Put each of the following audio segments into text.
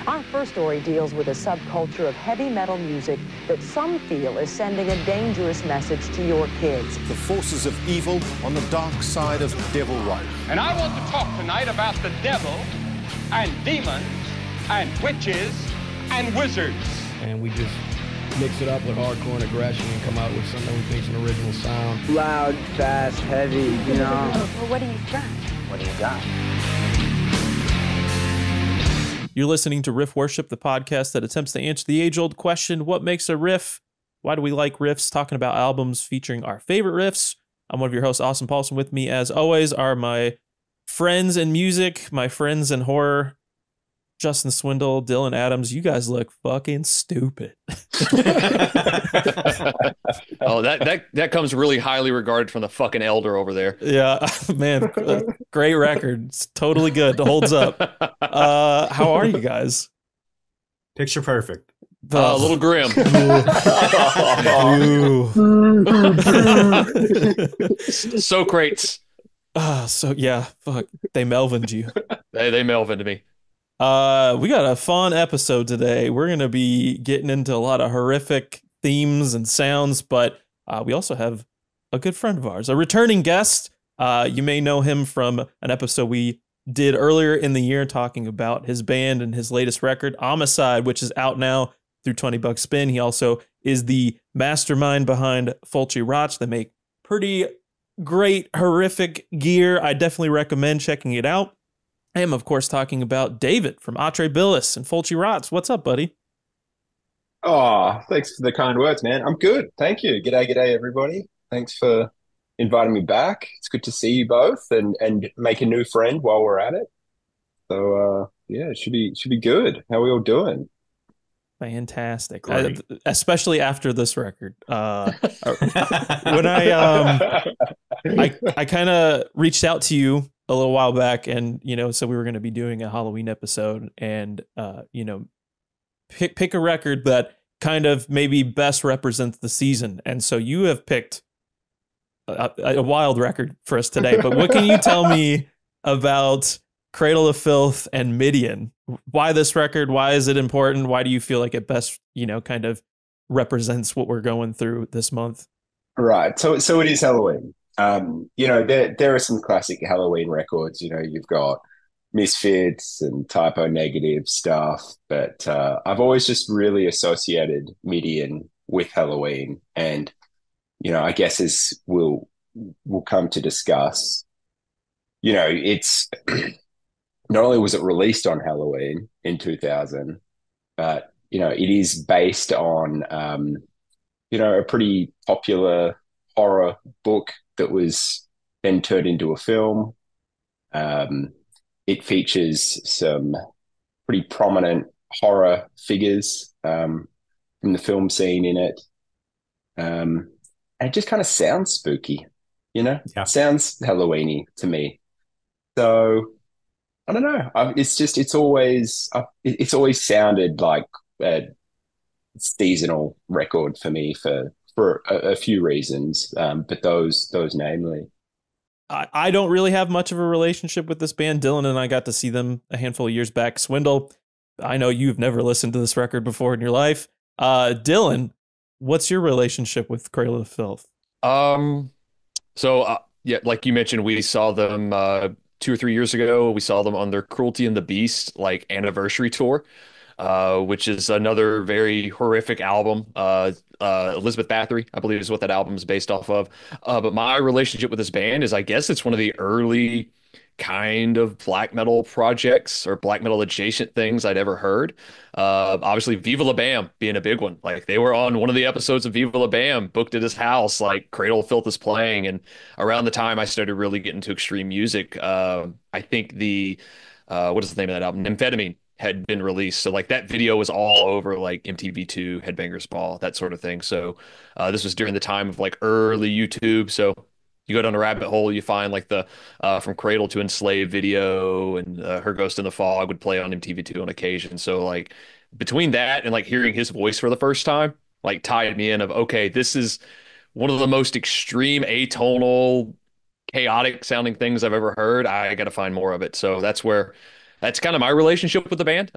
Our first story deals with a subculture of heavy metal music that some feel is sending a dangerous message to your kids. The forces of evil on the dark side of devil right. And I want to talk tonight about the devil and demons and witches and wizards. And we just mix it up with hardcore and aggression and come out with something we think is an original sound. Loud, fast, heavy, you know. Well, what do you got? What do you got? You're listening to Riff Worship, the podcast that attempts to answer the age-old question, what makes a riff? Why do we like riffs? Talking about albums featuring our favorite riffs. I'm one of your hosts, Austin Paulson. With me, as always, are my friends in music, my friends in horror, Justin Swindle, Dylan Adams. You guys look fucking stupid. Oh, that comes really highly regarded from the fucking elder over there. Yeah, man, great record. It's totally good. It holds up. How are you guys? Picture perfect. A little grim. Socrates. So yeah, fuck. They Melvined you. They Melvined me. We got a fun episode today. We're going to be getting into a lot of horrific themes and sounds, but we also have a good friend of ours, a returning guest. You may know him from an episode we did earlier in the year talking about his band and his latest record, Homicide, which is out now through $20 Spin. He also is the mastermind behind Fulci Roch. They make pretty great horrific gear. I definitely recommend checking it out. I am, of course, talking about David from Atræ Bilis and Fulci Roch. What's up, buddy? Oh, thanks for the kind words, man. I'm good. Thank you. G'day, everybody. Thanks for inviting me back. It's good to see you both and make a new friend while we're at it. So, yeah, it should be good. How are we all doing? Fantastic. Especially after this record. When I kind of reached out to you a little while back and, so we were going to be doing a Halloween episode and, pick a record that kind of maybe best represents the season. And so you have picked a wild record for us today, but what can you tell me about Cradle of Filth and Midian? Why this record? Why is it important? Why do you feel like it best, kind of represents what we're going through this month? Right. So it is Halloween. There are some classic Halloween records. You've got Misfits and Typo Negative stuff, but I've always just really associated Midian with Halloween, and I guess as we'll come to discuss, it's not only was it released on Halloween in 2000, but it is based on a pretty popular horror book that was then turned into a film. It features some pretty prominent horror figures from the film scene in it. And it just kind of sounds spooky, Yeah. Sounds Halloween-y to me. So I don't know. It's always sounded like a seasonal record for me for a few reasons, but those namely. I don't really have much of a relationship with this band. Dylan and I got to see them a handful of years back. Swindle, I know you've never listened to this record before in your life. Dylan, what's your relationship with Cradle of Filth? Yeah, like you mentioned, we saw them 2 or 3 years ago. We saw them on their Cruelty and the Beast anniversary tour, which is another very horrific album. Elizabeth Bathory, I believe, is what that album is based off of. But my relationship with this band is, I guess it's one of the early kind of black metal projects or black metal adjacent things I'd ever heard. Obviously, Viva La Bam being a big one. Like, they were on one of the episodes of Viva La Bam, booked at his house, like Cradle of Filth is playing. And around the time I started really getting into extreme music, I think what is the name of that album? Amphetamine had been released. So that video was all over MTV2, Headbangers Ball, that sort of thing. So this was during the time of early YouTube. So you go down a rabbit hole, you find the From Cradle to Enslaved video, and Her Ghost in the Fog would play on MTV2 on occasion. So between that and hearing his voice for the first time, tied me in of, okay, this is one of the most extreme atonal, chaotic sounding things I've ever heard. I got to find more of it. So that's kind of my relationship with the band.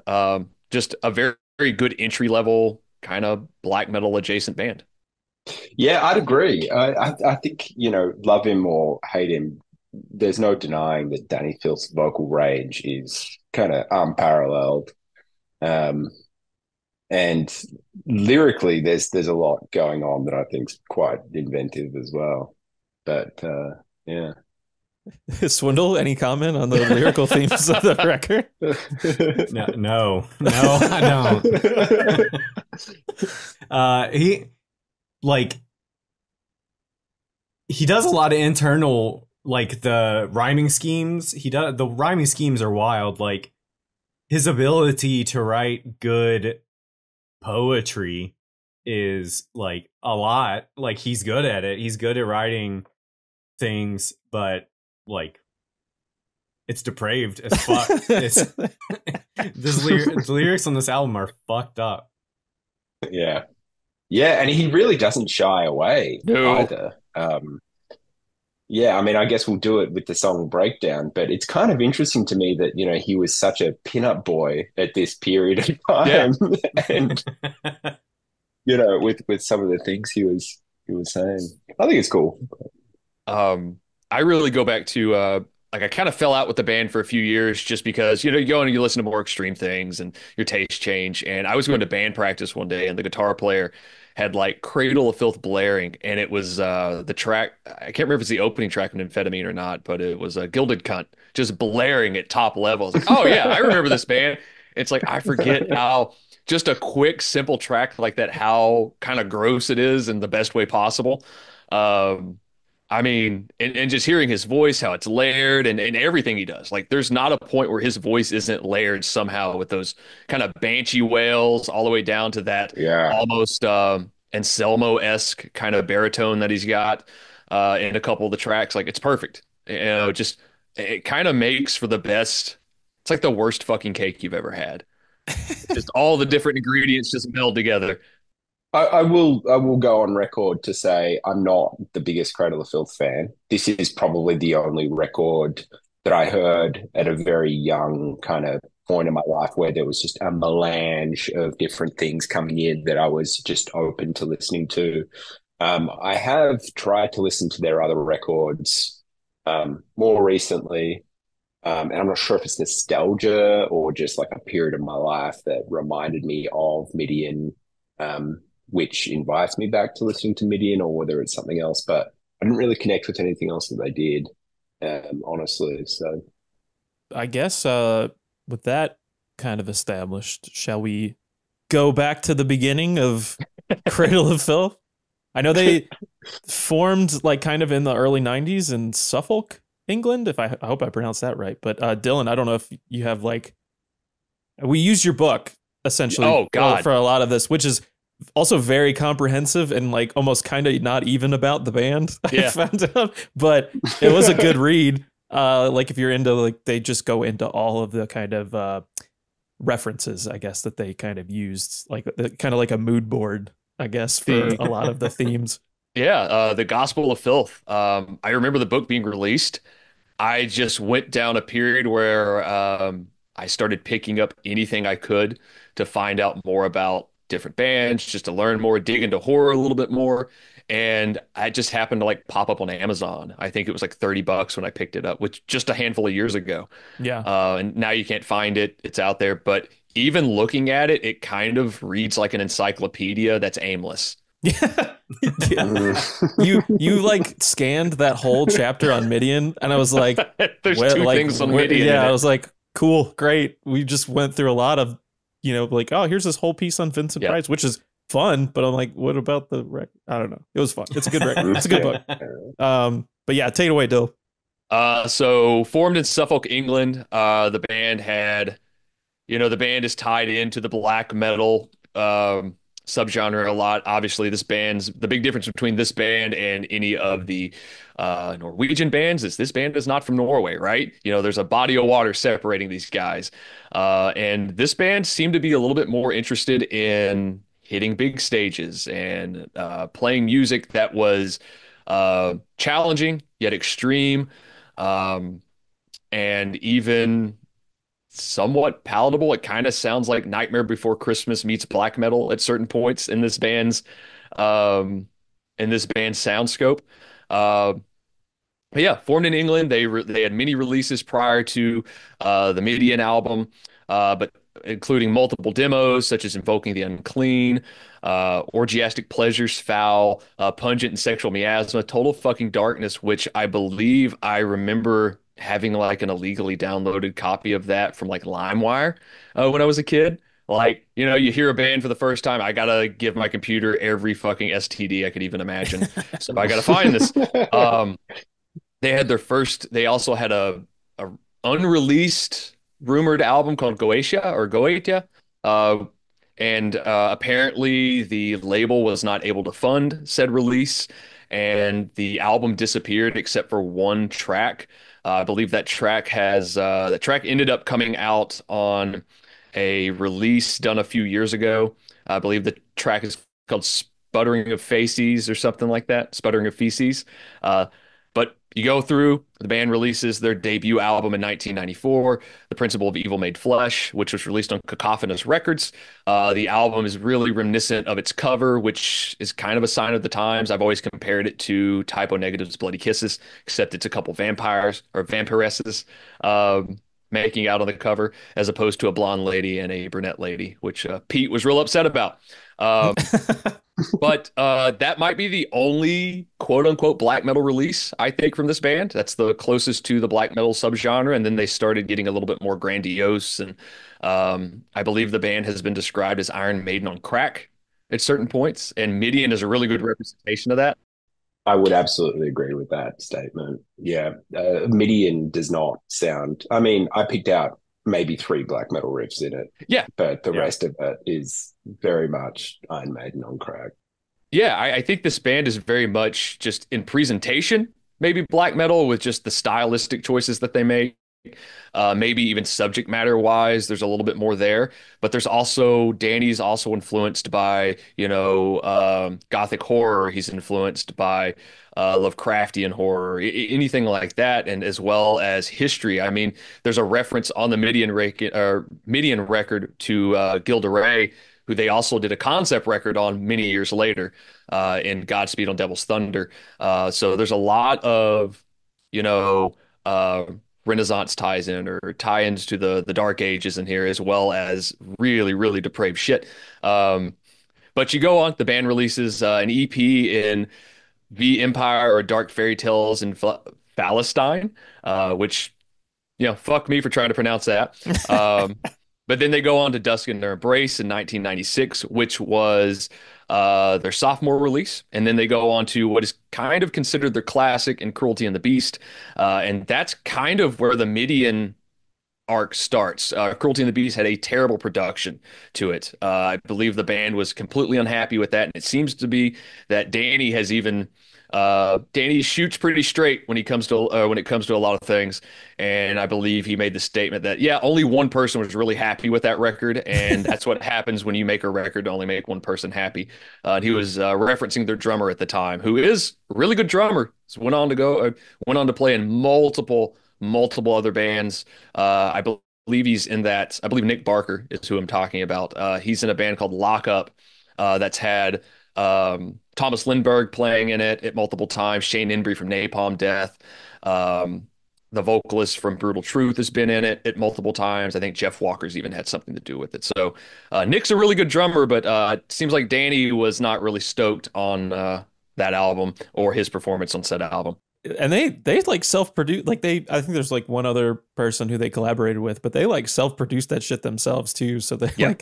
just a very, very good entry level kind of black metal adjacent band. Yeah, I'd agree. I think, love him or hate him, there's no denying that Dani Filth's vocal range is kind of unparalleled. Um, and lyrically, there's a lot going on that I think's quite inventive as well. But yeah. Swindle, any comment on the lyrical themes of the record? No, I don't. He does a lot of internal, like, the rhyming schemes. The rhyming schemes are wild. Like, his ability to write good poetry is like a lot. Like, he's good at it. He's good at writing things, but like, it's depraved as fuck. The lyrics on this album are fucked up. Yeah. Yeah, and he really doesn't shy away either. Yeah, I mean, I guess we'll do it with the song breakdown, but it's kind of interesting to me that, he was such a pinup boy at this period of time. Yeah. And, with some of the things he was saying. I think it's cool. I really go back to I kind of fell out with the band for a few years just because, you go and you listen to more extreme things and your tastes change. And I was going to band practice one day and the guitar player had like Cradle of Filth blaring. And it was the track, I can't remember if it's the opening track on Amphetamine or not, but it was a Gilded Cunt just blaring at top level. I was like, oh yeah, I remember this band. It's like, I forget how just a quick, simple track like that, how kind of gross it is in the best way possible. I mean, and just hearing his voice, how it's layered and everything he does. Like, there's not a point where his voice isn't layered somehow with those kind of banshee wails all the way down to that almost Anselmo-esque kind of baritone that he's got in a couple of the tracks. Like, it's perfect. Just it kind of makes for the best. It's like the worst fucking cake you've ever had. Just all the different ingredients just meld together. I will go on record to say I'm not the biggest Cradle of Filth fan. This is probably the only record that I heard at a very young kind of point in my life where there was just a melange of different things coming in that I was just open to listening to. I have tried to listen to their other records more recently, and I'm not sure if it's nostalgia or just like a period of my life that reminded me of Midian, which invites me back to listening to Midian, or whether it's something else. But I didn't really connect with anything else that they did, honestly. So I guess with that kind of established, shall we go back to the beginning of Cradle of Filth? I know they formed like kind of in the early 90s in Suffolk, England, if I hope I pronounced that right. But Dylan, I don't know if you have like, we use your book essentially for a lot of this, which is also very comprehensive and like almost kind of not even about the band. I found out, but it was a good read. Like if you're into, like, they just go into all of the kind of references, I guess, that they kind of used, like kind of like a mood board, I guess, for a lot of the themes. Yeah, the Gospel of Filth. I remember the book being released. I just went down a period where I started picking up anything I could to find out more about different bands, just to learn more, dig into horror a little bit more. And I just happened to like pop up on Amazon. I think it was like $30 when I picked it up, which just a handful of years ago. Yeah. And now you can't find it. It's out there. But even looking at it, it kind of reads like an encyclopedia that's aimless. Yeah. You like scanned that whole chapter on Midian, and I was like, there's two things on Midian. Yeah, I was like, cool, great. We just went through a lot of, like, oh, here's this whole piece on Vincent Price, which is fun, but I'm like, what about the record? I don't know. It was fun. It's a good record. It's a good book. But yeah, take it away, Dill. So formed in Suffolk, England, the band had, the band is tied into the black metal subgenre a lot. Obviously, the big difference between this band and any of the Norwegian bands is this band is not from Norway, right? There's a body of water separating these guys. And this band seemed to be a little bit more interested in hitting big stages and playing music that was challenging yet extreme, and even somewhat palatable. It kind of sounds like Nightmare Before Christmas meets black metal at certain points um, in this band's sound scope. Uh, but yeah, formed in England, they had many releases prior to the Midian album, but including multiple demos such as Invoking the Unclean, Orgiastic Pleasures, Foul, Pungent and Sexual Miasma, Total Fucking Darkness, which I believe I remember having like an illegally downloaded copy of that from like LimeWire when I was a kid. Like, you know, you hear a band for the first time, I gotta give my computer every fucking STD I could even imagine. So I gotta find this. They had their first, they also had a unreleased rumored album called Goetia. Uh, and apparently the label was not able to fund said release, and the album disappeared except for one track. I believe that track ended up coming out on a release done a few years ago. I believe the track is called Sputtering of Faces or something like that, Sputtering of Feces. But you go through, the band releases their debut album in 1994, The Principle of Evil Made Flesh, which was released on Cacophonous Records. The album is really reminiscent of its cover, which is kind of a sign of the times. I've always compared it to Typo Negative's Bloody Kisses, except it's a couple vampires or vampiresses making out on the cover, as opposed to a blonde lady and a brunette lady, which Pete was real upset about. But that might be the only quote unquote black metal release, I think, from this band. That's the closest to the black metal subgenre. And then they started getting a little bit more grandiose. And I believe the band has been described as Iron Maiden on crack at certain points. And Midian is a really good representation of that. I would absolutely agree with that statement. Yeah. Midian does not sound, I mean, I picked out maybe 3 black metal riffs in it. Yeah. But the rest of it is very much Iron Maiden on crack. Yeah, I think this band is very much just in presentation, maybe black metal with just the stylistic choices that they make. Maybe even subject matter wise, there's a little bit more there. But there's also, Danny's also influenced by, Gothic horror. He's influenced by Lovecraftian horror, anything like that, and as well as history. I mean, there's a reference on the Midian record to Gilda Ray, who they also did a concept record on many years later in Godspeed on Devil's Thunder. So there's a lot of, Renaissance ties in or tie-ins to the Dark Ages in here, as well as really, really depraved shit. But you go on, the band releases an EP in The Empire or Dark Fairy Tales in Palestine, which, fuck me for trying to pronounce that. But then they go on to Dusk in Their Embrace in 1996, which was their sophomore release. And then they go on to what is kind of considered their classic in Cruelty and the Beast. And that's kind of where the Midian arc starts. Cruelty and the Beast had a terrible production to it. I believe the band was completely unhappy with that. And it seems to be that Danny has even... Danny shoots pretty straight when it comes to a lot of things, and I believe he made the statement that only one person was really happy with that record, and that's what happens when you make a record to only make one person happy. And he was referencing their drummer at the time, who is a really good drummer. Went on to play in multiple other bands. I believe he's in that. I believe Nick Barker is who I'm talking about. He's in a band called Lockup that's had Thomas Lindbergh playing in it at multiple times. Shane Inbrey from Napalm Death. The vocalist from Brutal Truth has been in it at multiple times. I think Jeff Walker's even had something to do with it. So Nick's a really good drummer, but it seems like Danny was not really stoked on that album or his performance on said album. And they like self-produced, like I think there's like one other person who they collaborated with, but they like self-produced that shit themselves too. So they're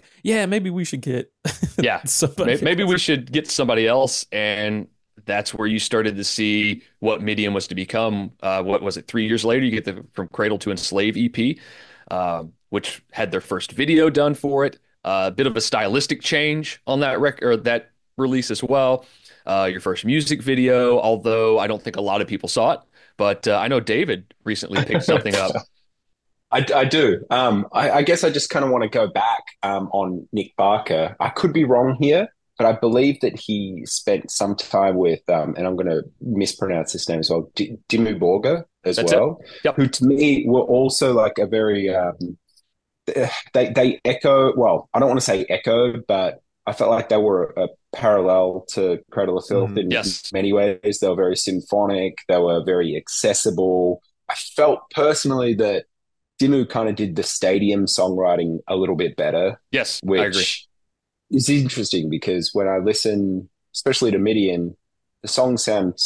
maybe we should get maybe we should get somebody else. And that's where you started to see what Midian was to become. What was it? 3 years later, you get the From Cradle to Enslave EP, which had their first video done for it. A bit of a stylistic change on that record, or that release as well. Your first music video, although I don't think a lot of people saw it, but I know David recently picked something up. I do. I guess I just kind of want to go back on Nick Barker. I could be wrong here, but I believe that he spent some time with, and I'm going to mispronounce his name as well, Dimmu Borgir as That's well, Yep. who to me were also like a very they echo. Well, I don't want to say echo, but I felt like they were a parallel to Cradle of Filth in Yes. many ways. They were very symphonic. They were very accessible. I felt personally that Dimmu kind of did the stadium songwriting a little bit better, Yes, I agree. which is interesting because when I listen, especially to Midian, the songs sound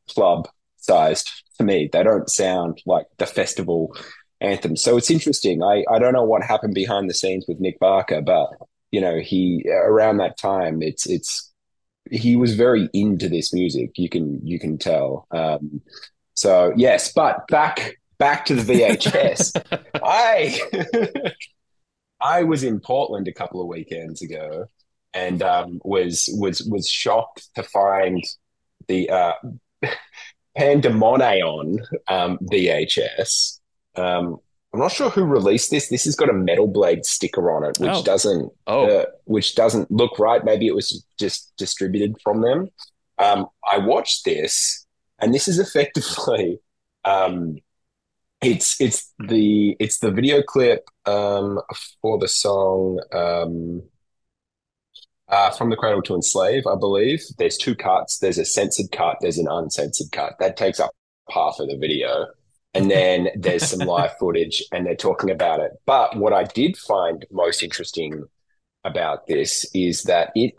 club sized to me. They don't sound like the festival anthem. So it's interesting. I don't know what happened behind the scenes with Nick Barker, but he around that time it's he was very into this music. You can tell. So yes, but back to the VHS. I I was in Portland a couple of weekends ago and was shocked to find the Pandemonium VHS. I'm not sure who released this. This has got a Metal Blade sticker on it, which doesn't look right. Maybe it was just distributed from them. I watched this, and this is effectively it's the video clip for the song From the Cradle to Enslave, I believe. There's two cuts. There's a censored cut. There's an uncensored cut. That takes up half of the video. And then there's some live footage and they're talking about it. But what I did find most interesting about this is that it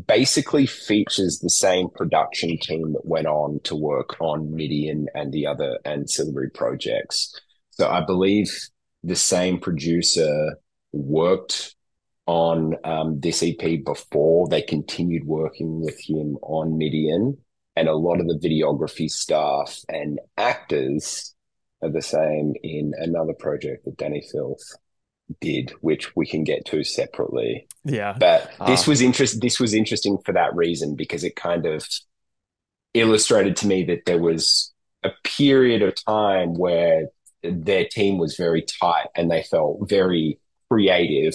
basically features the same production team that went on to work on Midian and the other ancillary projects. So I believe the same producer worked on this EP before they continued working with him on Midian, and a lot of the videography staff and actors are the same in another project that Dani Filth did, which we can get to separately. Yeah. But this was interesting for that reason, because it kind of illustrated to me that there was a period of time where their team was very tight and they felt very creative,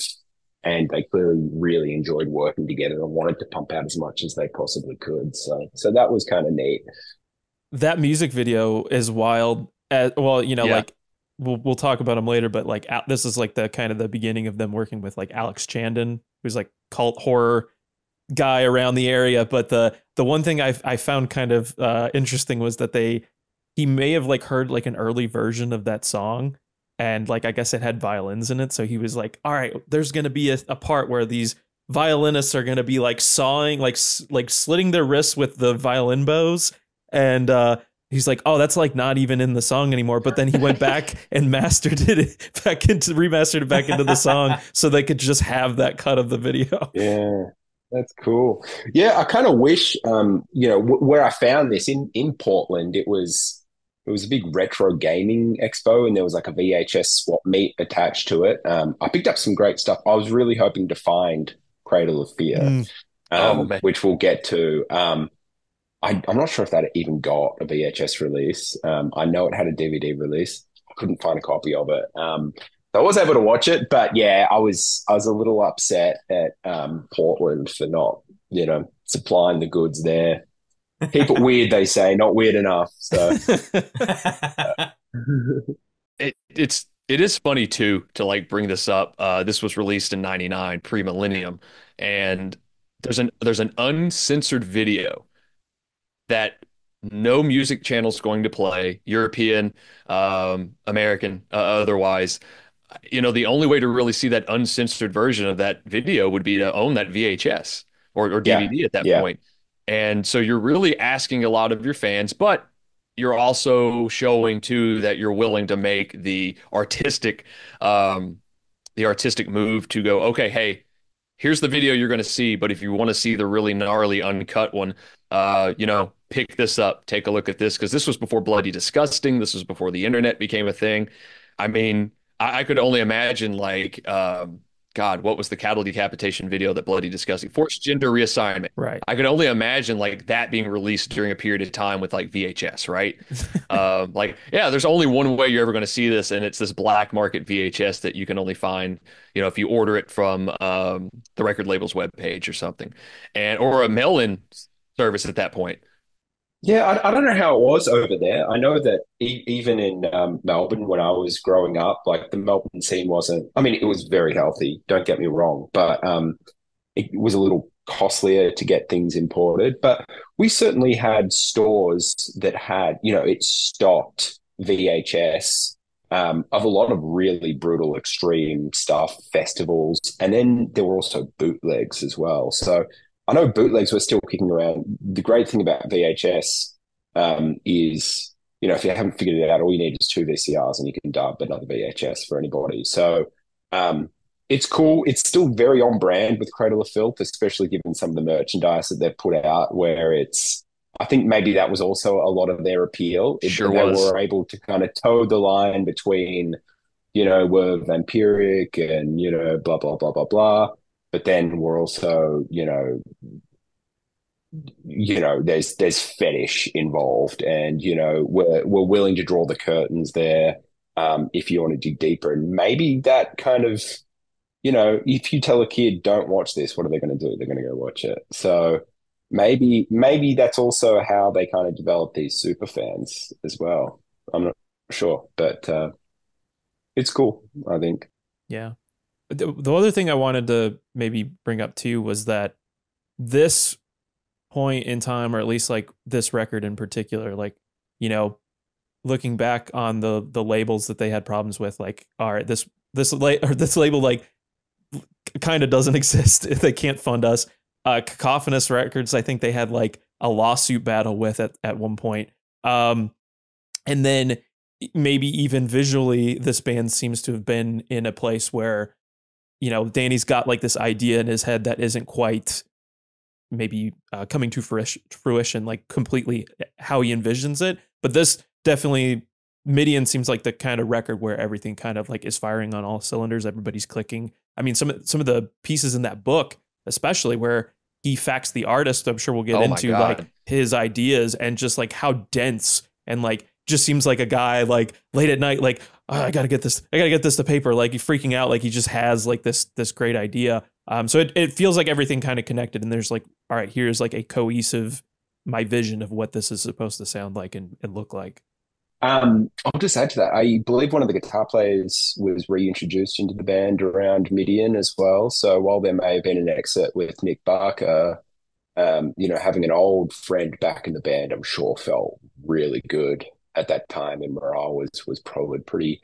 and they clearly really enjoyed working together and wanted to pump out as much as they possibly could. So that was kind of neat. That music video is wild. Well, like we'll talk about him later, but like this is like the kind of the beginning of them working with like Alex Chandon, who's like cult horror guy around the area. But the one thing I found kind of interesting was that he may have like heard like an early version of that song, and like I guess it had violins in it, so he was like, all right, there's gonna be a part where these violinists are gonna be like sawing, like slitting their wrists with the violin bows, and he's like, oh, that's like not even in the song anymore. But then he went back and remastered it back into the song so they could just have that cut of the video. Yeah, that's cool. Yeah, I kind of wish, where I found this in Portland, it was a big retro gaming expo, and there was like a VHS swap meet attached to it. I picked up some great stuff. I was really hoping to find Cradle of Fear, which we'll get to. I'm not sure if that even got a VHS release. I know it had a DVD release. I couldn't find a copy of it. So I was able to watch it, but yeah, I was a little upset at Portland for not, supplying the goods there. Keep it weird, they say, not weird enough. So it is funny too to like bring this up. This was released in '99, pre-millennium, and there's an uncensored video that no music channel is going to play, European, American, otherwise. The only way to really see that uncensored version of that video would be to own that VHS or DVD at that point. And so you're really asking a lot of your fans, but you're also showing too that you're willing to make the artistic move to go, okay, hey, here's the video you're going to see, but if you want to see the really gnarly uncut one, pick this up, take a look at this, because this was before Bloody Disgusting. This was before the internet became a thing. I mean, I could only imagine like, God, what was the cattle decapitation video that Bloody Disgusting? Forced gender reassignment. Right. I could only imagine like that being released during a period of time with like VHS, right? There's only one way you're ever going to see this, and it's this black market VHS that you can only find, if you order it from the record label's webpage or something, or a mail-in service at that point. Yeah, I don't know how it was over there. I know that even in Melbourne when I was growing up, like the Melbourne scene wasn't, I mean, it was very healthy, don't get me wrong, but it was a little costlier to get things imported. But we certainly had stores that had, it stocked VHS of a lot of really brutal, extreme stuff, festivals. And then there were also bootlegs as well. So I know bootlegs were still kicking around. The great thing about VHS is, if you haven't figured it out, all you need is two VCRs and you can dub another VHS for anybody. So it's cool. It's still very on brand with Cradle of Filth, especially given some of the merchandise that they've put out, where I think maybe that was also a lot of their appeal. Sure they was. were able to kind of toe the line between, we're vampiric and, blah, blah, blah, blah, blah. But then we're also, there's fetish involved, and we're willing to draw the curtains there if you want to dig deeper. And maybe that kind of, if you tell a kid don't watch this, what are they going to do? They're going to go watch it. So maybe that's also how they kind of develop these super fans as well. I'm not sure, but it's cool, I think. Yeah. The other thing I wanted to maybe bring up too was that this point in time, or at least like this record in particular, like, looking back on the labels that they had problems with, like, all right, this label like kind of doesn't exist. They can't fund us. Cacophonous Records, I think they had like a lawsuit battle with at one point. And then maybe even visually, this band seems to have been in a place where, Danny's got like this idea in his head that isn't quite maybe coming to fruition, like completely how he envisions it. But this definitely, Midian seems like the kind of record where everything kind of like is firing on all cylinders. Everybody's clicking. I mean, some of the pieces in that book, especially where he facts the artist, I'm sure we'll get into like his ideas, and just like how dense and like just seems like a guy like late at night, like, oh, I gotta get this to paper, like he's freaking out, like he just has like this great idea. So it feels like everything kind of connected, and there's like, all right, here's like a cohesive, my vision of what this is supposed to sound like and look like. I'll just add to that. I believe one of the guitar players was reintroduced into the band around Midian as well. So while there may have been an exit with Nick Barker, having an old friend back in the band, I'm sure felt really good at that time, and morale was probably pretty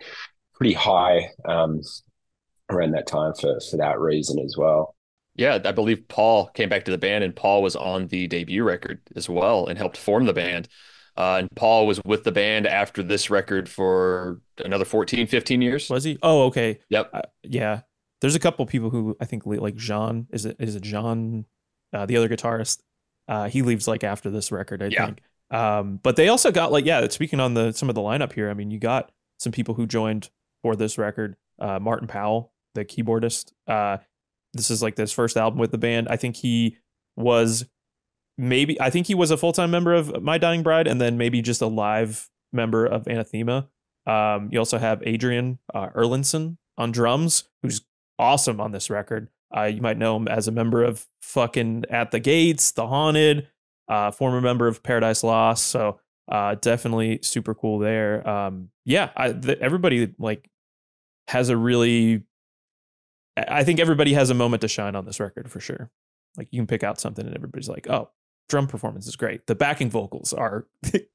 high around that time for that reason as well. Yeah, I believe Paul came back to the band, and Paul was on the debut record as well and helped form the band. And Paul was with the band after this record for another 14, 15 years. Was he? Oh, okay. Yep. Yeah. There's a couple people who I think like Jean, is it Jean, the other guitarist? He leaves like after this record, I think. But they also got like, speaking on some of the lineup here, I mean, you got some people who joined for this record. Martin Powell, the keyboardist. This is like this first album with the band. I think he was a full-time member of My Dying Bride, and then maybe just a live member of Anathema. You also have Adrian Erlinson on drums, who's awesome on this record. You might know him as a member of fucking At the Gates, The Haunted, former member of Paradise Lost. So definitely super cool there. Everybody like has I think everybody has a moment to shine on this record for sure. Like you can pick out something and everybody's like, oh, drum performance is great. The backing vocals are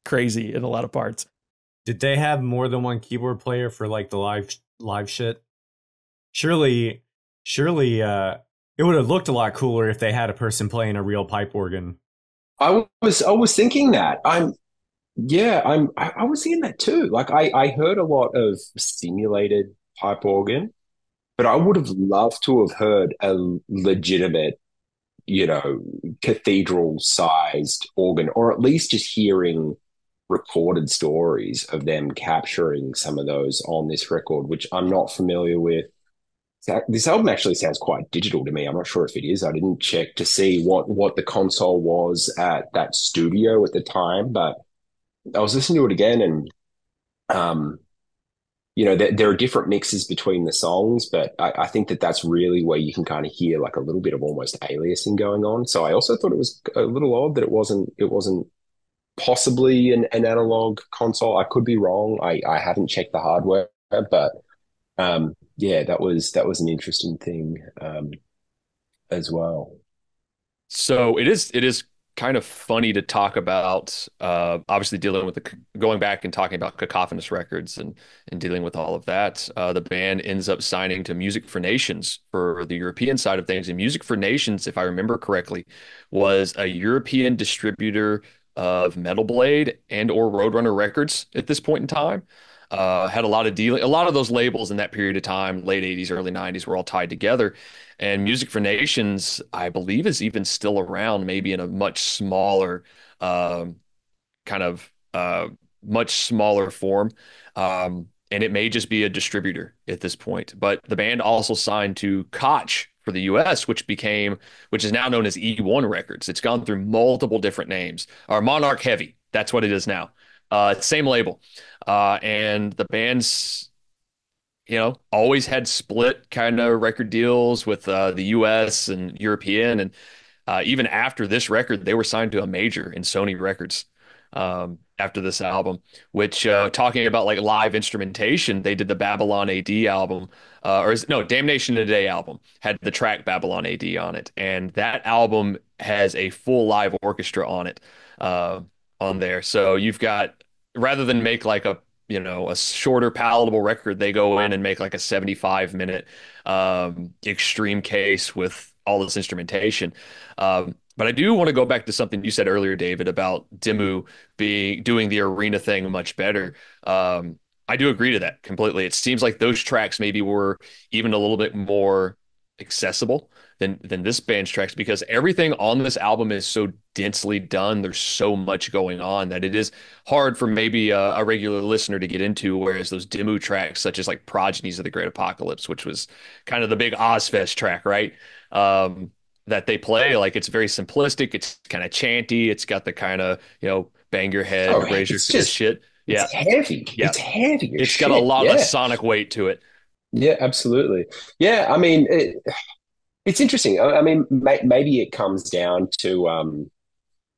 crazy in a lot of parts. Did they have more than one keyboard player for like the live shit? Surely it would have looked a lot cooler if they had a person playing a real pipe organ. I was thinking that. I was thinking that too. Like I heard a lot of simulated pipe organ, but I would have loved to have heard a legitimate, cathedral-sized organ, or at least just hearing recorded stories of them capturing some of those on this record, which I'm not familiar with. This album actually sounds quite digital to me. I'm not sure if it is. I didn't check to see what the console was at that studio at the time, but I was listening to it again, and there are different mixes between the songs, but I think that's really where you can kind of hear like a little bit of almost aliasing going on. So I also thought it was a little odd that it wasn't possibly an analog console. I could be wrong. I haven't checked the hardware, but yeah, that was an interesting thing as well. So it is kind of funny to talk about obviously dealing with going back and talking about cacophonous records and dealing with all of that. The band ends up signing to Music for Nations for the European side of things. And Music for Nations, if I remember correctly, was a European distributor of Metal Blade and or Roadrunner Records at this point in time. Had a lot of those labels in that period of time, late 80s, early 90s, were all tied together. And Music for Nations, I believe, is even still around, maybe in a much smaller, um, kind of much smaller form. And it may just be a distributor at this point. But the band also signed to Koch for the US, which is now known as E1 Records. It's gone through multiple different names. Or Monarch Heavy, that's what it is now. Same label. And the band's always had split kind of record deals with the US and European. And even after this record, they were signed to a major in Sony Records after this album, which talking about like live instrumentation, they did the Babylon AD album, no, Damnation Today album had the track Babylon AD on it. And that album has a full live orchestra on it, on there. So you've got, rather than make like a shorter palatable record, they go in and make like a 75-minute extreme case with all this instrumentation. But I do want to go back to something you said earlier, David, about Dimmu doing the arena thing much better. I do agree to that completely. It seems like those tracks maybe were even a little bit more accessible than this band's tracks, because everything on this album is so densely done. There's so much going on that it is hard for maybe a regular listener to get into. Whereas those Dimmu tracks, such as like Progenies of the Great Apocalypse, which was kind of the big Ozfest track, right? That they play, like, it's very simplistic. It's kind of chanty. It's got the kind of, bang your head, raise your fist shit. Yeah. It's heavy. Yeah. It's heavy. It's got a lot of sonic weight to it. Yeah, absolutely. Yeah, I mean, it's interesting. I mean, maybe it comes down to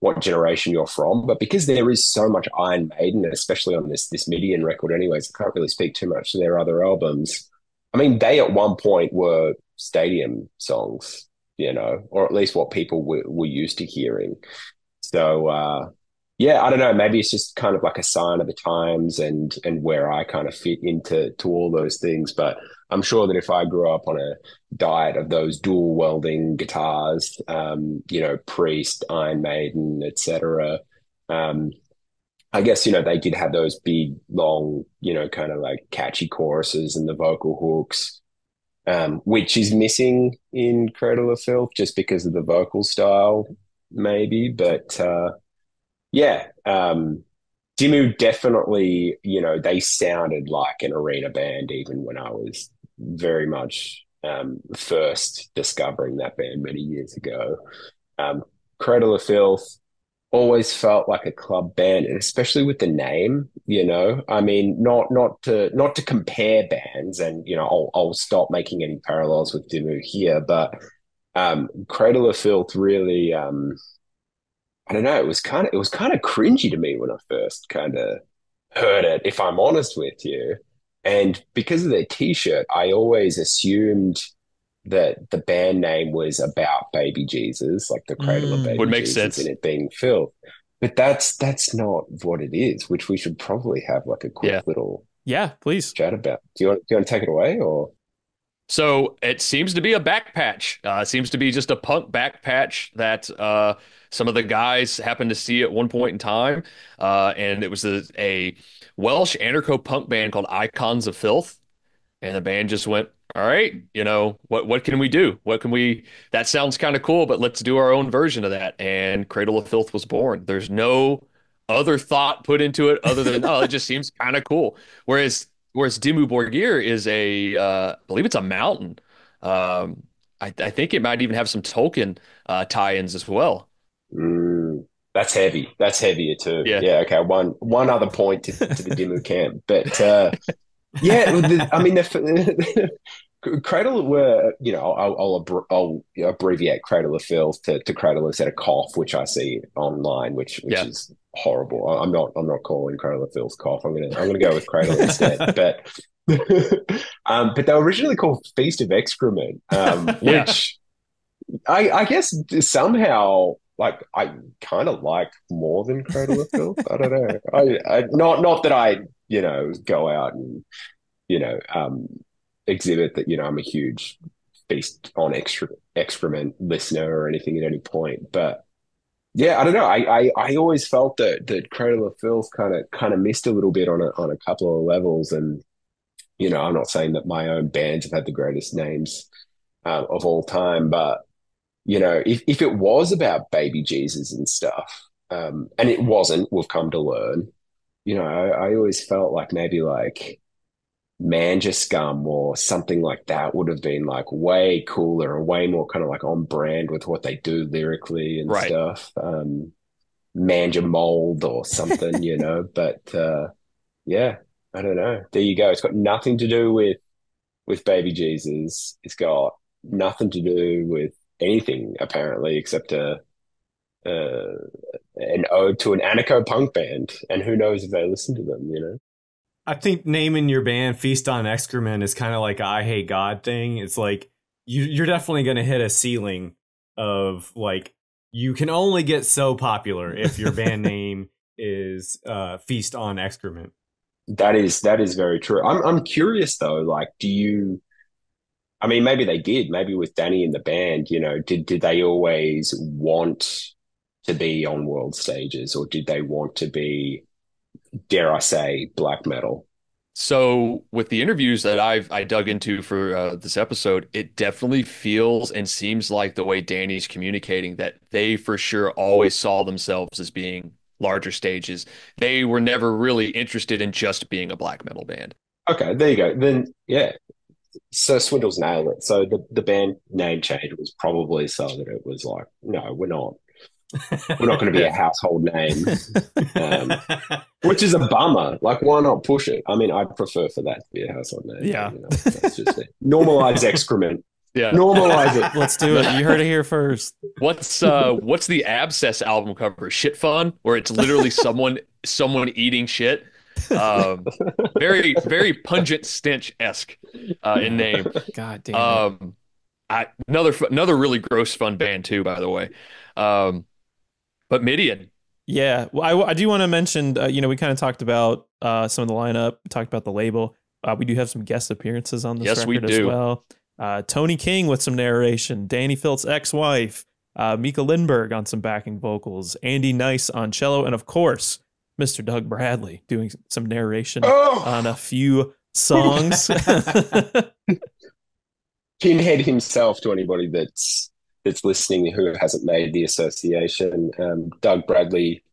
what generation you're from, but because there is so much Iron Maiden, especially on this Midian record, anyways, I can't really speak too much to their other albums. I mean, they at one point were stadium songs, or at least what people were used to hearing. So, yeah, I don't know. Maybe it's just kind of like a sign of the times and where I kind of fit into all those things. But I'm sure that if I grew up on a diet of those dual welding guitars, Priest, Iron Maiden, etc., I guess they did have those big, long, kind of like catchy choruses and the vocal hooks, which is missing in Cradle of Filth just because of the vocal style, maybe. But yeah, Dimmu definitely, they sounded like an arena band even when I was very much first discovering that band many years ago. Cradle of Filth always felt like a club band, and especially with the name, I mean, not to compare bands, and I'll stop making any parallels with Dimmu here, but Cradle of Filth really, I don't know, it was kind of cringy to me when I first kind of heard it, if I'm honest with you. And because of their t-shirt, I always assumed that the band name was about baby Jesus, like the cradle of baby would make Jesus, sense. and it being Filth. But that's not what it is, which we should probably have like a quick little please chat about. Do you want to take it away, or? So it seems to be a back patch. It seems to be just a punk back patch that some of the guys happened to see at one point in time. And it was a Welsh anarcho-punk band called Icons of Filth. And the band just went, all right, what can we do? That sounds kind of cool, but let's do our own version of that. And Cradle of Filth was born. There's no other thought put into it other than, oh, it just seems kind of cool. Whereas Dimmu Borgir is I believe it's a mountain. I think it might even have some Tolkien tie-ins as well. That's heavy. That's heavier too. Yeah. Okay. One other point to the Dimmu camp, but yeah, I mean, the Cradle were, I'll abbreviate Cradle of Filth to Cradle instead of Cough, which I see online, which is horrible. I'm not calling Cradle of Filth cough. I'm gonna go with Cradle instead. But but they were originally called Feast of Excrement, which I guess somehow like I kind of like more than Cradle of Filth. I don't know. I not that I go out and exhibit that I'm a huge Feast on Excrement listener or anything at any point, but yeah, I don't know. I always felt that Cradle of Filth kind of missed a little bit on a couple of levels, and I'm not saying that my own bands have had the greatest names of all time, but if it was about baby Jesus and stuff, and it wasn't, we've come to learn. I always felt like maybe like Manja Scum or something like that would have been like way cooler and way more kind of like on brand with what they do lyrically and stuff. Manja Mold or something, but yeah, I don't know. There you go. It's got nothing to do with baby Jesus. It's got nothing to do with anything apparently except an ode to an anarcho punk band, and who knows if they listen to them. I think naming your band Feast on Excrement is kind of like a I Hate God thing. It's like you're definitely going to hit a ceiling of like you can only get so popular if your band name is Feast on Excrement. That is very true. I'm curious though, like I mean, maybe they did, maybe with Dani in the band, did they always want to be on world stages, or did they want to be, dare I say, black metal? So with the interviews that I dug into for this episode, it definitely feels and seems like the way Dani's communicating that they for sure always saw themselves as being larger stages. They were never really interested in just being a black metal band. Okay, there you go. Then yeah. So Swindle's nailed it. So the band name change was probably so that it was like, no, we're not going to be a household name, which is a bummer. Like, why not push it? I mean, I'd prefer for that to be a household name. Yeah, that's just it. Normalize excrement. Yeah, normalize it. Let's do it. You heard it here first. What's the Abscess album cover? Shit Fun, where it's literally someone eating shit. Very very pungent stench-esque in name. God damn it. Another really gross fun band too, by the way. But Midian. Yeah, well, I do want to mention, we kind of talked about some of the lineup, talked about the label. We do have some guest appearances on this record as well. Tony King with some narration, Dani Filth's ex-wife, Mika Lindberg on some backing vocals, Andy Nice on cello, and of course, Mr. Doug Bradley doing some narration on a few songs. Pinhead himself, to anybody that's listening who hasn't made the association. Doug Bradley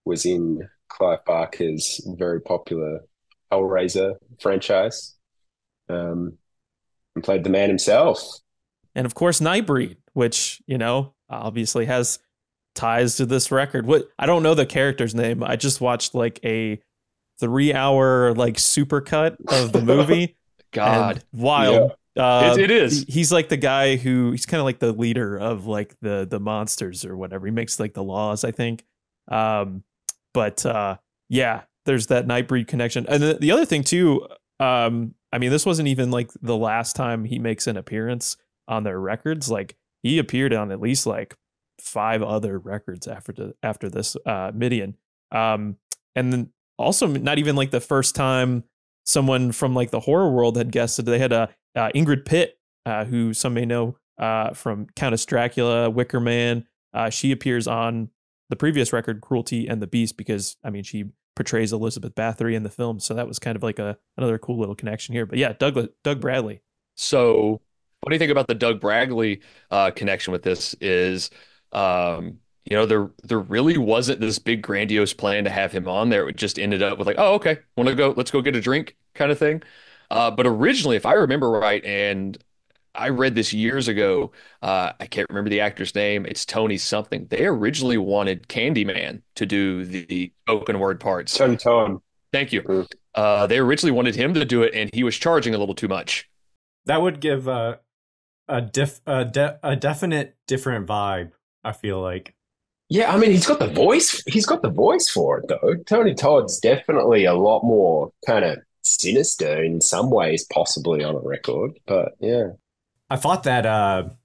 was in Clive Barker's very popular Hellraiser franchise, and played the man himself. And of course, Nightbreed, which, obviously has ties to this record. What, I don't know the character's name. I just watched like a 3-hour like supercut of the movie. God, wild. Yeah. It is. He's like the guy he's kind of like the leader of like the monsters or whatever. He makes like the laws, I think. Yeah, there's that Nightbreed connection. And the other thing too, I mean, this wasn't even like the last time he makes an appearance on their records. Like he appeared on at least like 5 other records after this Midian. And then also not even like the first time someone from like the horror world had guested. They had Ingrid Pitt, who some may know from Countess Dracula, Wicker Man. She appears on the previous record, Cruelty and the Beast, because I mean she portrays Elizabeth Bathory in the film, so that was kind of like another cool little connection here. But yeah, Doug Bradley. So what do you think about the Doug Bradley connection with this? Is there really wasn't this big grandiose plan to have him on there. It just ended up with like, oh, okay, let's go get a drink kind of thing. But originally, if I remember right, and I read this years ago, I can't remember the actor's name. It's Tony something. They originally wanted Candyman to do the spoken word parts. Tony Tom. Thank you. They originally wanted him to do it, and he was charging a little too much. That would give a definite different vibe, I feel like. Yeah, I mean, he's got the voice. He's got the voice for it, though. Tony Todd's definitely a lot more kind of sinister in some ways, possibly on a record. But yeah, I thought that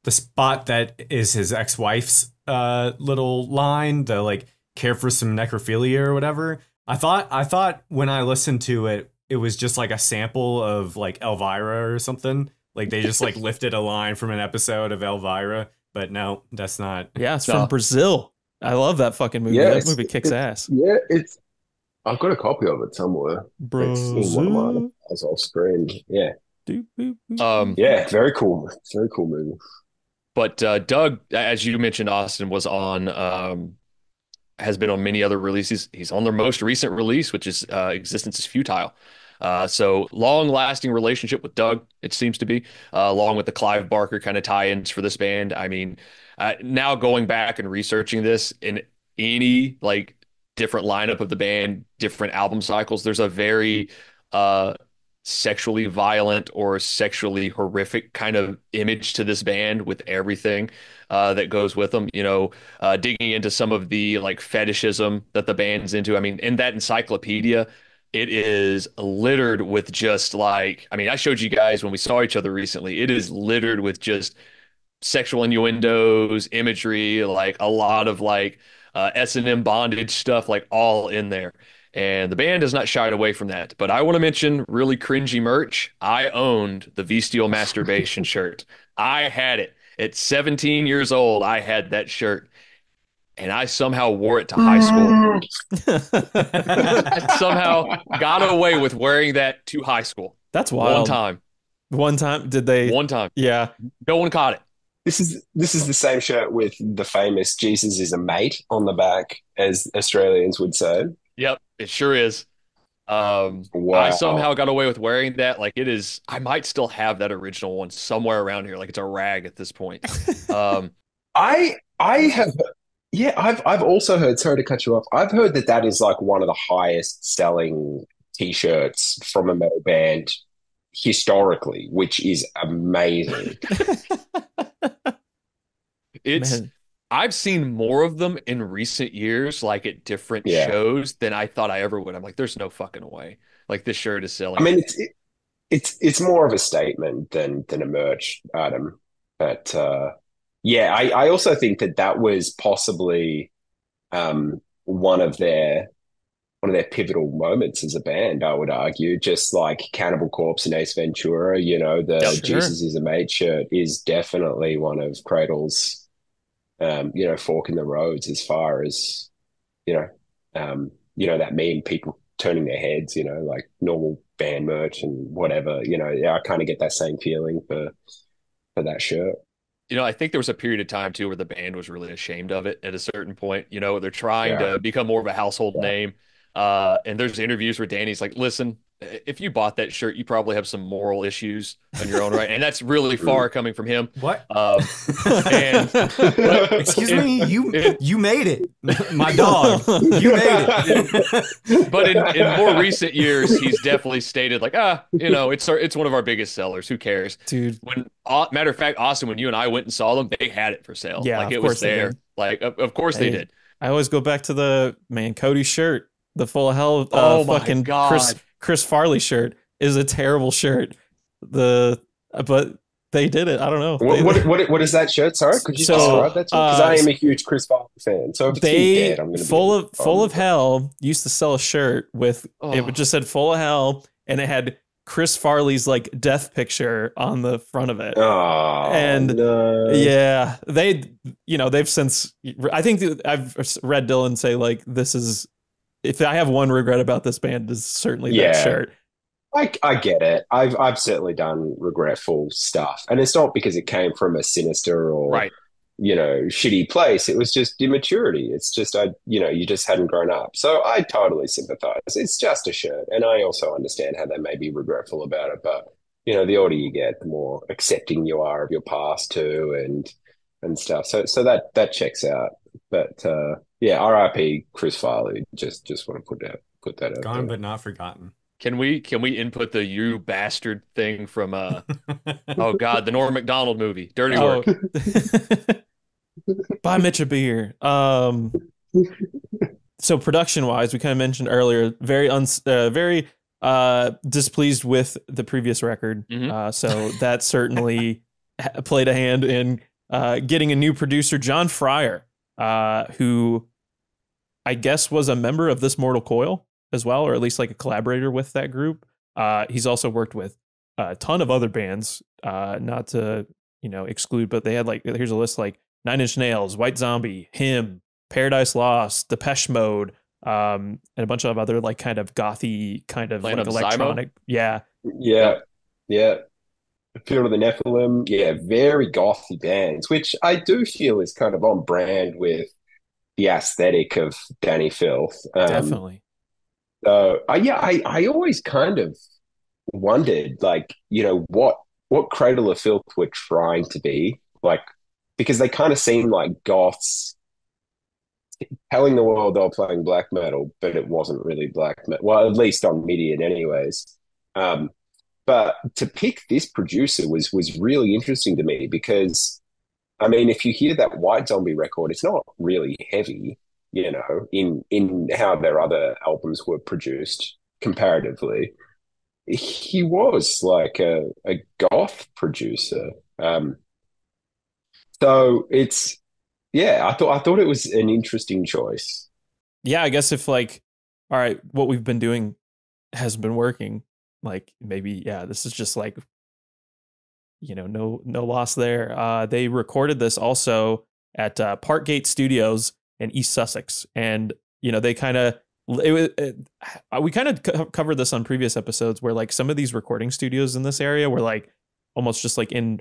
the spot that is his ex-wife's little line, the like care for some necrophilia or whatever. I thought when I listened to it, it was just like a sample of like Elvira or something. Like they just like lifted a line from an episode of Elvira, but no, that's not. Yeah, it's from Brazil. I love that fucking movie. yeah, That movie kicks ass. Yeah, it's. I've got a copy of it somewhere. It's in one of mine as off screen. Yeah. Yeah, very cool. Very cool movie. But Doug, as you mentioned, Austin was on, has been on many other releases. He's on their most recent release, which is Existence is Futile. So long-lasting relationship with Doug, it seems to be, along with the Clive Barker kind of tie-ins for this band. I mean, now going back and researching this in any like different lineup of the band, different album cycles, there's a very sexually violent or sexually horrific kind of image to this band with everything that goes with them. You know, digging into some of the like fetishism that the band's into. I mean, in that encyclopedia, it is littered with just like, I mean, I showed you guys when we saw each other recently, it is littered with just sexual innuendos, imagery, like a lot of like S&M bondage stuff, like all in there. And the band has not shied away from that. But I want to mention really cringy merch. I owned the V-Steel masturbation shirt. I had it. At 17 years old, I had that shirt. And I somehow wore it to high school. I somehow got away with wearing that to high school. That's wild. One time? Did they? One time. Yeah. No one caught it. This is the same shirt with the famous "Jesus is a mate" on the back, as Australians would say. Yep, it sure is. Wow. I somehow got away with wearing that. Like it is, I might still have that original one somewhere around here. Like it's a rag at this point. I have, yeah, I've also heard. Sorry to cut you off. I've heard that is like one of the highest selling T-shirts from a metal band historically, which is amazing. I've seen more of them in recent years, like at different shows, than I thought I ever would. I'm like, there's no fucking way. Like this shirt is selling. I mean, it's more of a statement than a merch item. But yeah, I also think that was possibly one of their pivotal moments as a band, I would argue. Just like Cannibal Corpse and Ace Ventura, you know, the Jesus is a Mate shirt is definitely one of Cradle's fork in the roads as far as, that meme, people turning their heads, like normal band merch and whatever, I kind of get that same feeling for that shirt. I think there was a period of time too where the band was really ashamed of it at a certain point. They're trying to become more of a household name. And there's interviews where Danny's like, listen, if you bought that shirt, you probably have some moral issues on your own right. And that's really far coming from him. What? Excuse me, you made it. My dog. You made it. But in more recent years, he's definitely stated like, it's one of our biggest sellers. Who cares? Dude. Matter of fact, Austin, when you and I went and saw them, they had it for sale. Yeah, like it was there. Like, of course they did. I always go back to the Cody shirt. The Full of Hell fucking Chris Farley shirt is a terrible shirt. But they did it. I don't know. What is that shirt? Sorry, could you describe that? Because I am a huge Chris Farley fan. So if they dead, I'm going to Full of Hell used to sell a shirt with it just said Full of Hell and it had Chris Farley's like death picture on the front of it. Oh, and no. Yeah, they've since. I think I've read Dylan say like this is. If I have one regret about this band, is certainly that shirt. I get it. I've certainly done regretful stuff, and it's not because it came from a sinister or shitty place. It was just immaturity. It's just you just hadn't grown up. So I totally sympathize. It's just a shirt, and I also understand how they may be regretful about it. But the older you get, the more accepting you are of your past too, and stuff. So that checks out. But yeah, R.I.P. Chris Farley. Just want to put that out. Gone but not forgotten. Can we input the "you bastard" thing from the Norm Macdonald movie, Dirty Work? Buy Mitch a beer. So production wise, we kind of mentioned earlier, very displeased with the previous record. So that certainly played a hand in getting a new producer, John Fryer, who I guess was a member of This Mortal Coil as well, or at least like a collaborator with that group. He's also worked with a ton of other bands, not to, exclude, but they had like, here's a list like Nine Inch Nails, White Zombie, Him, Paradise Lost, Depeche Mode, and a bunch of other like kind of gothy kind of like electronic. Yeah. Field of the Nephilim. Yeah, very gothy bands, which I do feel is kind of on brand with the aesthetic of Dani Filth. Definitely. I always kind of wondered, like, what Cradle of Filth were trying to be, like, because they kind of seem like goths telling the world they were playing black metal, but it wasn't really black metal. Well, at least on Midian, anyways. But to pick this producer was really interesting to me because, I mean, if you hear that White Zombie record, it's not really heavy, in how their other albums were produced comparatively. He was like a goth producer. So I thought it was an interesting choice. Yeah, I guess if like, all right, what we've been doing hasn't been working, like maybe, this is just like, no loss there. They recorded this also at Parkgate Studios in East Sussex, and they kind of we kind of covered this on previous episodes where like some of these recording studios in this area were like almost just like in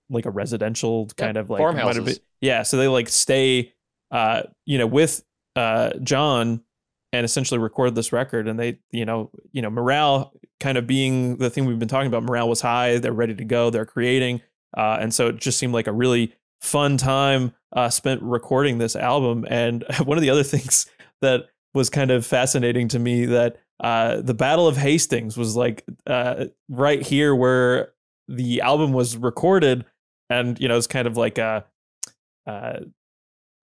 like a residential kind of like farmhouses. So they like stay with John and essentially record this record, and they morale kind of being the thing we've been talking about. Morale was high, they're ready to go, they're creating, and so it just seemed like a really fun time spent recording this album. And one of the other things that was kind of fascinating to me, that the Battle of Hastings was like right here where the album was recorded, and it's kind of like a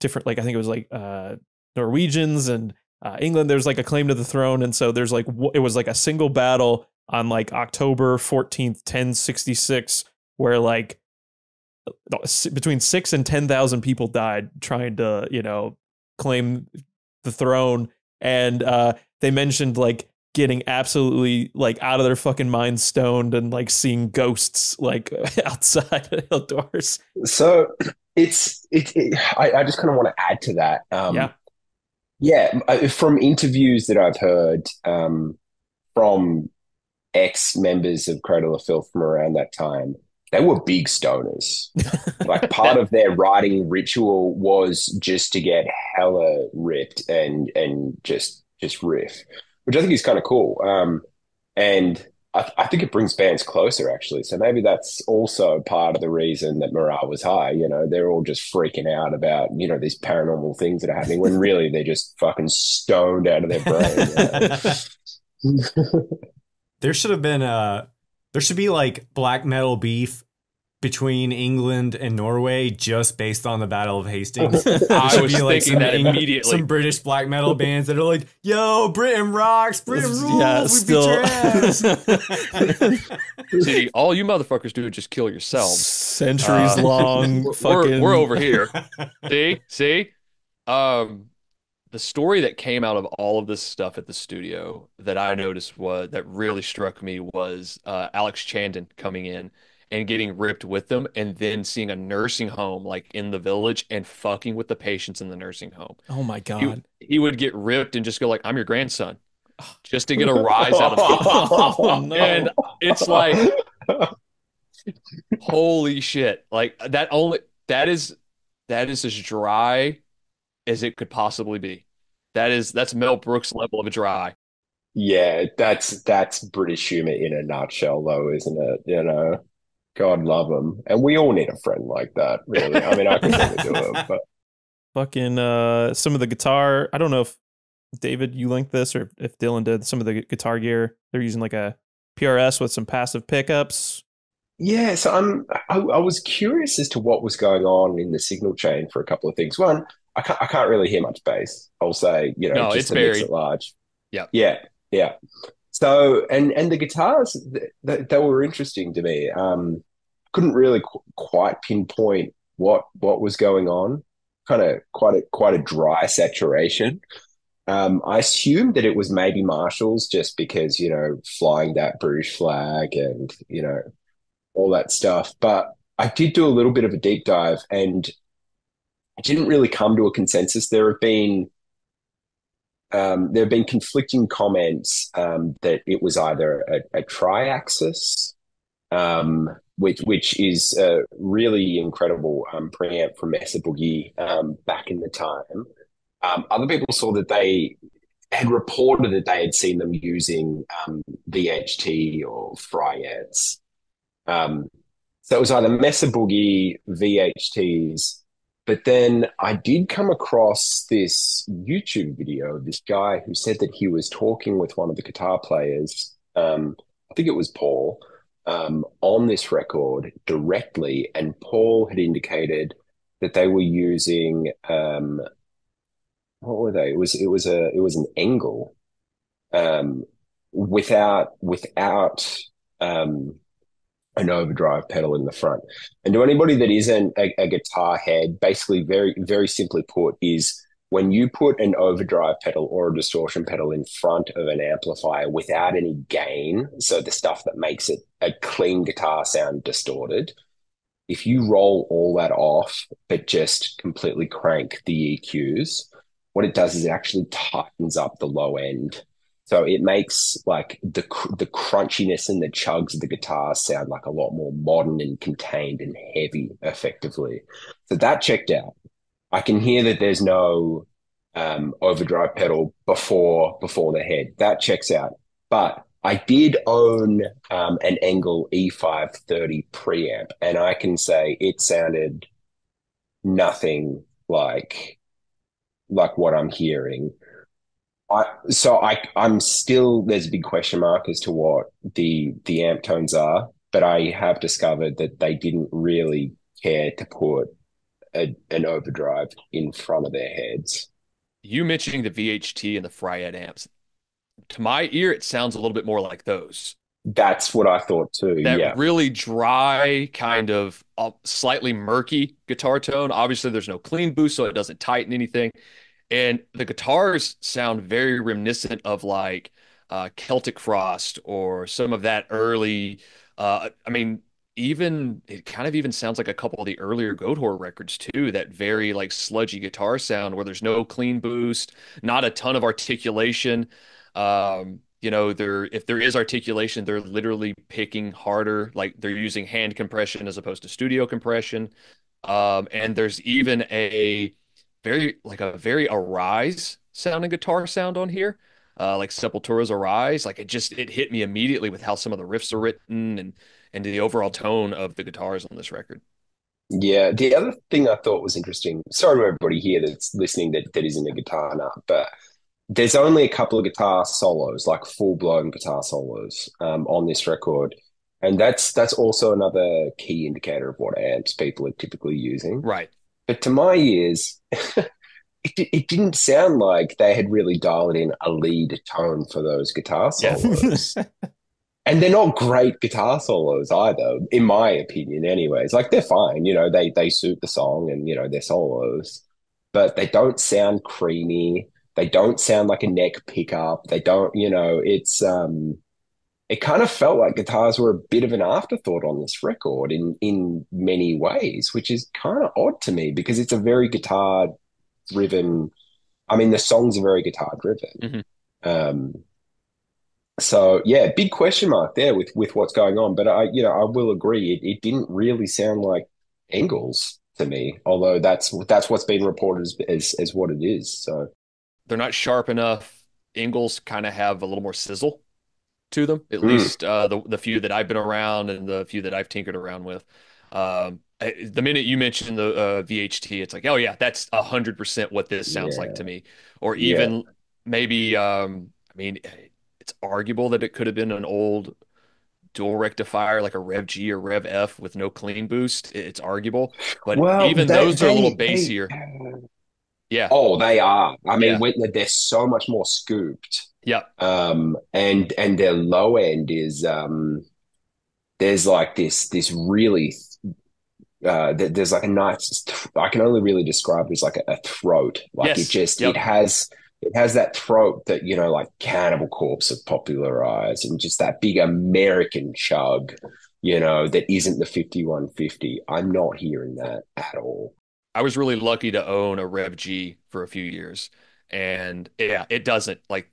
different, like I think it was like Norwegians and England. There's like a claim to the throne, and so there's like it was like a single battle on like October 14th, 1066, where like between 6 and 10,000 people died trying to claim the throne. And they mentioned like getting absolutely like out of their fucking minds stoned and like seeing ghosts like outside outdoors. So I just kind of want to add to that. From interviews that I've heard from ex-members of Cradle of Filth from around that time, they were big stoners. Like part of their writing ritual was just to get hella ripped and just riff, which I think is kind of cool. And I think it brings bands closer, actually. So maybe that's also part of the reason that morale was high. They're all just freaking out about, these paranormal things that are happening when really they're just fucking stoned out of their brain. There should be like black metal beef between England and Norway just based on the Battle of Hastings. I was thinking that immediately. Some British black metal bands that are like, "Yo, Britain rocks, Britain rules, we beat your ass." See, all you motherfuckers do is just kill yourselves. Centuries long. We're over here. See. The story that came out of all of this stuff at the studio that I noticed that really struck me was Alex Chandon coming in and getting ripped with them, and then seeing a nursing home like in the village and fucking with the patients in the nursing home. Oh my God. He would get ripped and just go like, "I'm your grandson," just to get a rise out of him. Oh, no. And it's like, holy shit. Like that is as dry as it could possibly be. That's Mel Brooks level of a dry. Yeah, that's British humor in a nutshell, though, isn't it? God love them, and we all need a friend like that. Really, I mean, I can never do it, but fucking some of the guitar. I don't know if David you linked this or if Dylan did. Some of the guitar gear, they're using like a PRS with some passive pickups. Yeah, so I was curious as to what was going on in the signal chain for a couple of things. One, I can't really hear much bass. I'll say, No, just it's to mix it buried. large. Yep. Yeah, yeah. So and the guitars they were interesting to me. Couldn't really quite pinpoint what was going on. Kind of quite a dry saturation. I assumed that it was maybe Marshalls just because, flying that British flag and, all that stuff. But I did do a little bit of a deep dive and I didn't really come to a consensus. There have been conflicting comments that it was either a tri-axis, which is a really incredible preamp from Mesa Boogie back in the time. Other people saw that they had reported that they had seen them using VHT or Fryets. Um, so it was either Mesa Boogie, VHTs, but then I did come across this YouTube video of this guy who said that he was talking with one of the guitar players. I think it was Paul, on this record directly, and Paul had indicated that they were using what were they? It was an angle without um, an overdrive pedal in the front. And to anybody that isn't a guitar head, basically very very simply put, is when you put an overdrive pedal or a distortion pedal in front of an amplifier without any gain, so the stuff that makes it a clean guitar sound distorted, if you roll all that off, but just completely crank the EQs, what it does is it actually tightens up the low end. So it makes like the crunchiness and the chugs of the guitar sound like a lot more modern and contained and heavy, effectively. So that checked out. I can hear that there's no overdrive pedal before the head. That checks out. But I did own an Engel E530 preamp, and I can say it sounded nothing like what I'm hearing. I'm still, there's a big question mark as to what the amp tones are, but I have discovered that they didn't really care to put an overdrive in front of their heads. You mentioning the VHT and the Fryette amps. To my ear, it sounds a little bit more like those. That's what I thought too. That Yeah. really dry, kind of slightly murky guitar tone. Obviously, there's no clean boost, so it doesn't tighten anything. And the guitars sound very reminiscent of like Celtic Frost or some of that early. I mean, even it kind of even sounds like a couple of the earlier Goatwhore records too. That very like sludgy guitar sound where there's no clean boost, not a ton of articulation. If there is articulation, they're literally picking harder, like they're using hand compression as opposed to studio compression. And there's even a very Arise sounding guitar sound on here, like Sepultura's Arise. Like it hit me immediately with how some of the riffs are written and the overall tone of the guitars on this record. Yeah. The other thing I thought was interesting, sorry to everybody here that's listening that isn't a guitar nut, but there's only a couple of guitar solos, like full-blown guitar solos, on this record. And that's also another key indicator of what amps people are typically using. Right. But to my ears, it didn't sound like they had really dialed in a lead tone for those guitar Yeah. solos. And they're not great guitar solos either, in my opinion, anyways. Like they're fine, they suit the song and they're solos, but they don't sound creamy. They don't sound like a neck pickup. They don't, it kind of felt like guitars were a bit of an afterthought on this record in many ways, which is kind of odd to me because it's a very guitar driven. I mean, the songs are very guitar driven. Mhm. So yeah, big question mark there with what's going on. But I will agree, it didn't really sound like Engels to me, although that's what's been reported as what it is. So They're not sharp enough. Ingles kind of have a little more sizzle to them, at mm, least the few that I've been around and the few that I've tinkered around with. The minute you mention the VHT, it's like, oh yeah, that's 100% what this sounds like yeah, to me. Or yeah, even maybe, I mean, it's arguable that it could have been an old dual rectifier like a Rev G or Rev F with no clean boost, it's arguable. But Well, even those are a little bassier. Yeah. Oh, they are. I mean, Yeah. they're so much more scooped. Yep. And their low end is there's like this really there's like a nice. I can only really describe it as like a throat. Like Yes. Yep. it has that throat that, you know, like Cannibal Corpse have popularized, and just that big American chug, you know, that isn't the 5150. I'm not hearing that at all. I was really lucky to own a Rev G for a few years, and yeah, it doesn't like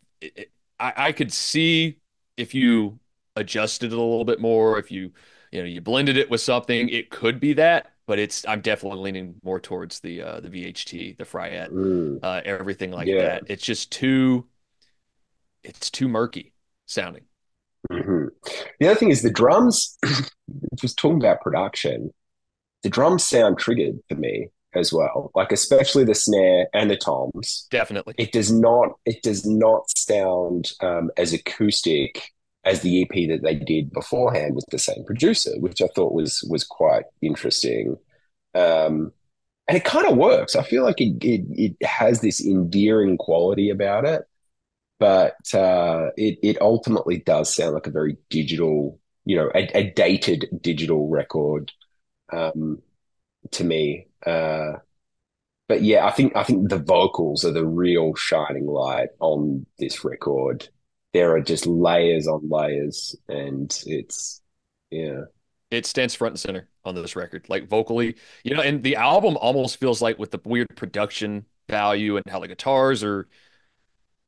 I could see if you adjusted it a little bit more, if you blended it with something, it could be that, but I'm definitely leaning more towards the VHT, the Fryette, everything like Yeah. that. It's too murky sounding. Hmm. The other thing is the drums. Just talking about production, the drums sound triggered for me as well. Like especially the snare and the toms. Definitely. It does not sound as acoustic as the EP that they did beforehand with the same producer, which I thought was quite interesting. And it kind of works. I feel like it has this endearing quality about it, but it ultimately does sound like a very digital, you know, a dated digital record um, to me. But yeah, I think the vocals are the real shining light on this record. There are just layers on layers, and it's yeah. It stands front and center on this record, like vocally, and the album almost feels like with the weird production value and how the guitars are,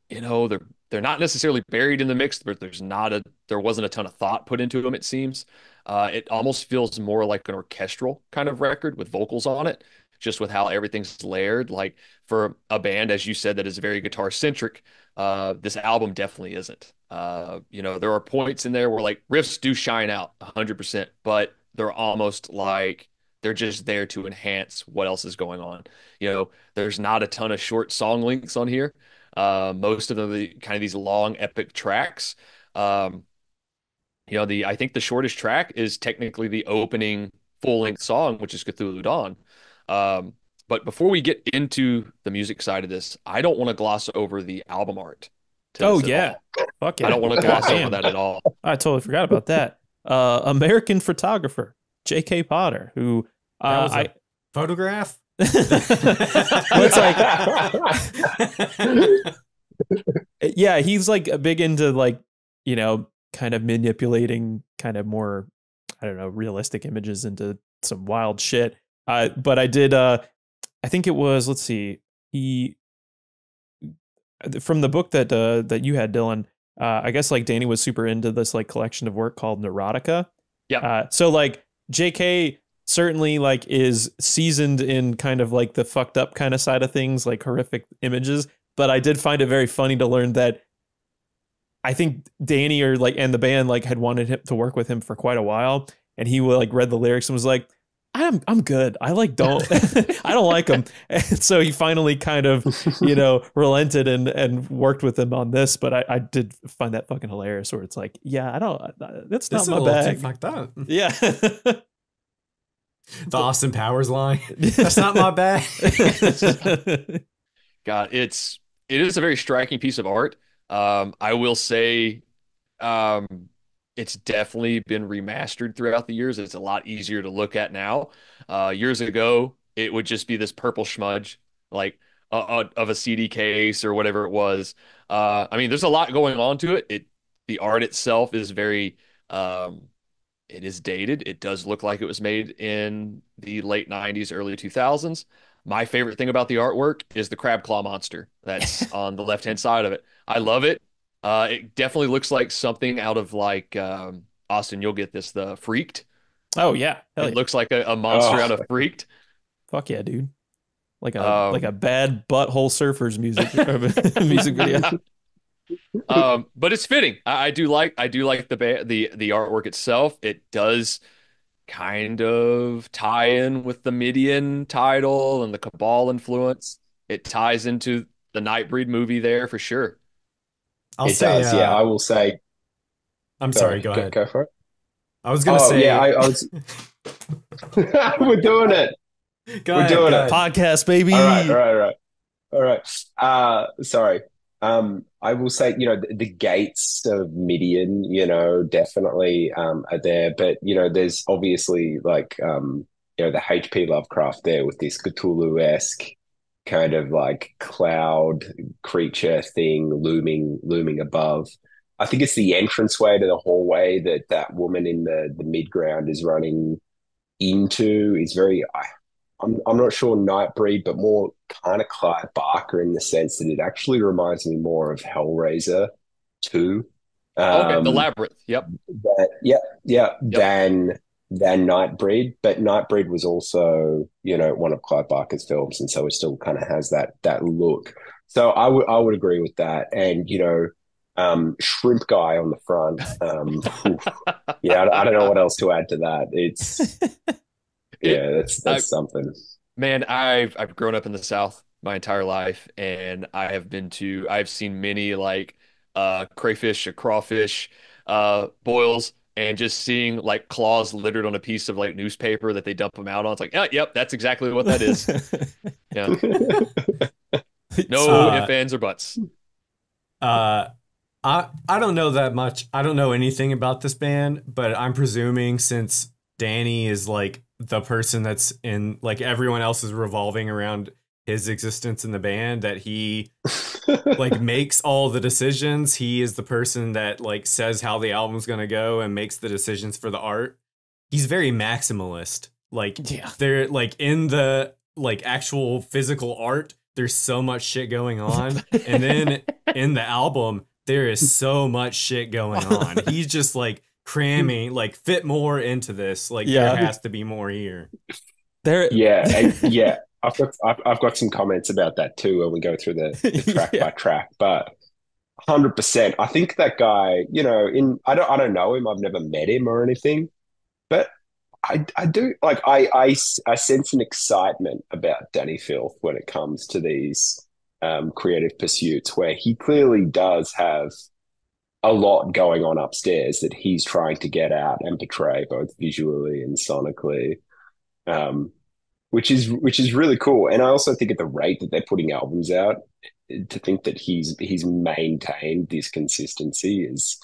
they're not necessarily buried in the mix, but there wasn't a ton of thought put into them, it seems. It almost feels more like an orchestral kind of record with vocals on it, just with how everything's layered. Like for a band, as you said, that is very guitar centric, this album definitely isn't. There are points in there where like riffs do shine out 100%, but they're almost like they're just there to enhance what else is going on. There's not a ton of short song lengths on here. Most of them are kind of these long epic tracks. I think the shortest track is technically the opening full-length song, which is Cthulhu Dawn. But before we get into the music side of this, I don't want to gloss over the album art. Oh yeah, fuck yeah! I don't want to gloss over that at all. I totally forgot about that. American photographer J.K. Potter, who that was a photograph. It's like, yeah, he's like big into like kind of manipulating kind of more, I don't know, realistic images into some wild shit. But I did I think it was, let's see, he from the book that you had, Dylan, I guess like Dani was super into this like collection of work called Neurotica. Yeah. So like JK certainly like is seasoned in kind of like the fucked up kind of side of things, like horrific images. But I did find it very funny to learn that I think Dani and the band like had wanted him to work with him for quite a while, and he like read the lyrics and was like, I'm good. I like don't I don't like them. And so he finally kind of, relented and worked with him on this. But I did find that fucking hilarious where it's like, yeah, that's not my bag. Fucked up. Yeah. The Austin Powers line. That's not my bag. God, it is a very striking piece of art. I will say, it's definitely been remastered throughout the years. It's a lot easier to look at now. Years ago, it would just be this purple smudge, like of a CD case or whatever it was. I mean, there's a lot going on to it. The art itself is very, it is dated. It does look like it was made in the late 90s, early 2000s. My favorite thing about the artwork is the crab claw monster that's on the left-hand side of it. I love it. It definitely looks like something out of like Austin, you'll get this, the Freaked. Oh yeah. It looks like a monster out of Freaked. Fuck yeah, dude. Like a bad butthole surfers music video. But it's fitting. I do like the artwork itself. It does kind of tie in with the Midian title and the Cabal influence. It ties into the Nightbreed movie there for sure. It does, yeah. I will say. I'm sorry. Go ahead. Go for it. I was gonna Oh say, yeah, I was. We're doing it. We're doing it. Podcast, baby. All right. Sorry. I will say, the gates of Midian, definitely are there, but there's obviously like the H.P. Lovecraft there with this Cthulhu-esque kind of like cloud creature thing looming above. I think it's the entranceway to the hallway that woman in the mid-ground is running into is very. I'm not sure Nightbreed, but more kind of Clive Barker in the sense that it actually reminds me more of Hellraiser 2. Okay, the Labyrinth. Yep. Than Nightbreed, but Nightbreed was also, one of Clive Barker's films, and so it still kind of has that look. So I would agree with that, and Shrimp Guy on the front. I don't know what else to add to that. It's that's something. Man, I've grown up in the South my entire life, and I've seen many like crayfish or crawfish boils, and just seeing like claws littered on a piece of like newspaper that they dump them out on. It's like, oh, yep, that's exactly what that is. Yeah. No ifs, ands, or buts. I don't know that much. I don't know anything about this band, but I'm presuming since Dani is like the person that's in, like, everyone else is revolving around his existence in the band, that he like makes all the decisions. He is the person that like says how the album's gonna go and makes the decisions for the art. He's very maximalist. Like, they're like in the like actual physical art, there's so much shit going on, and then in the album there is so much shit going on. He's just like cramming, like, fit more into this. Like, there has to be more here. I've got some comments about that too when we go through the track by track, but 100%. I think that guy, I don't know him. I've never met him or anything, but I do like I sense an excitement about Dani Filth when it comes to these creative pursuits, where he clearly does have a lot going on upstairs that he's trying to get out and portray both visually and sonically, which is really cool. And I also think at the rate that they're putting albums out, to think that he's maintained this consistency is,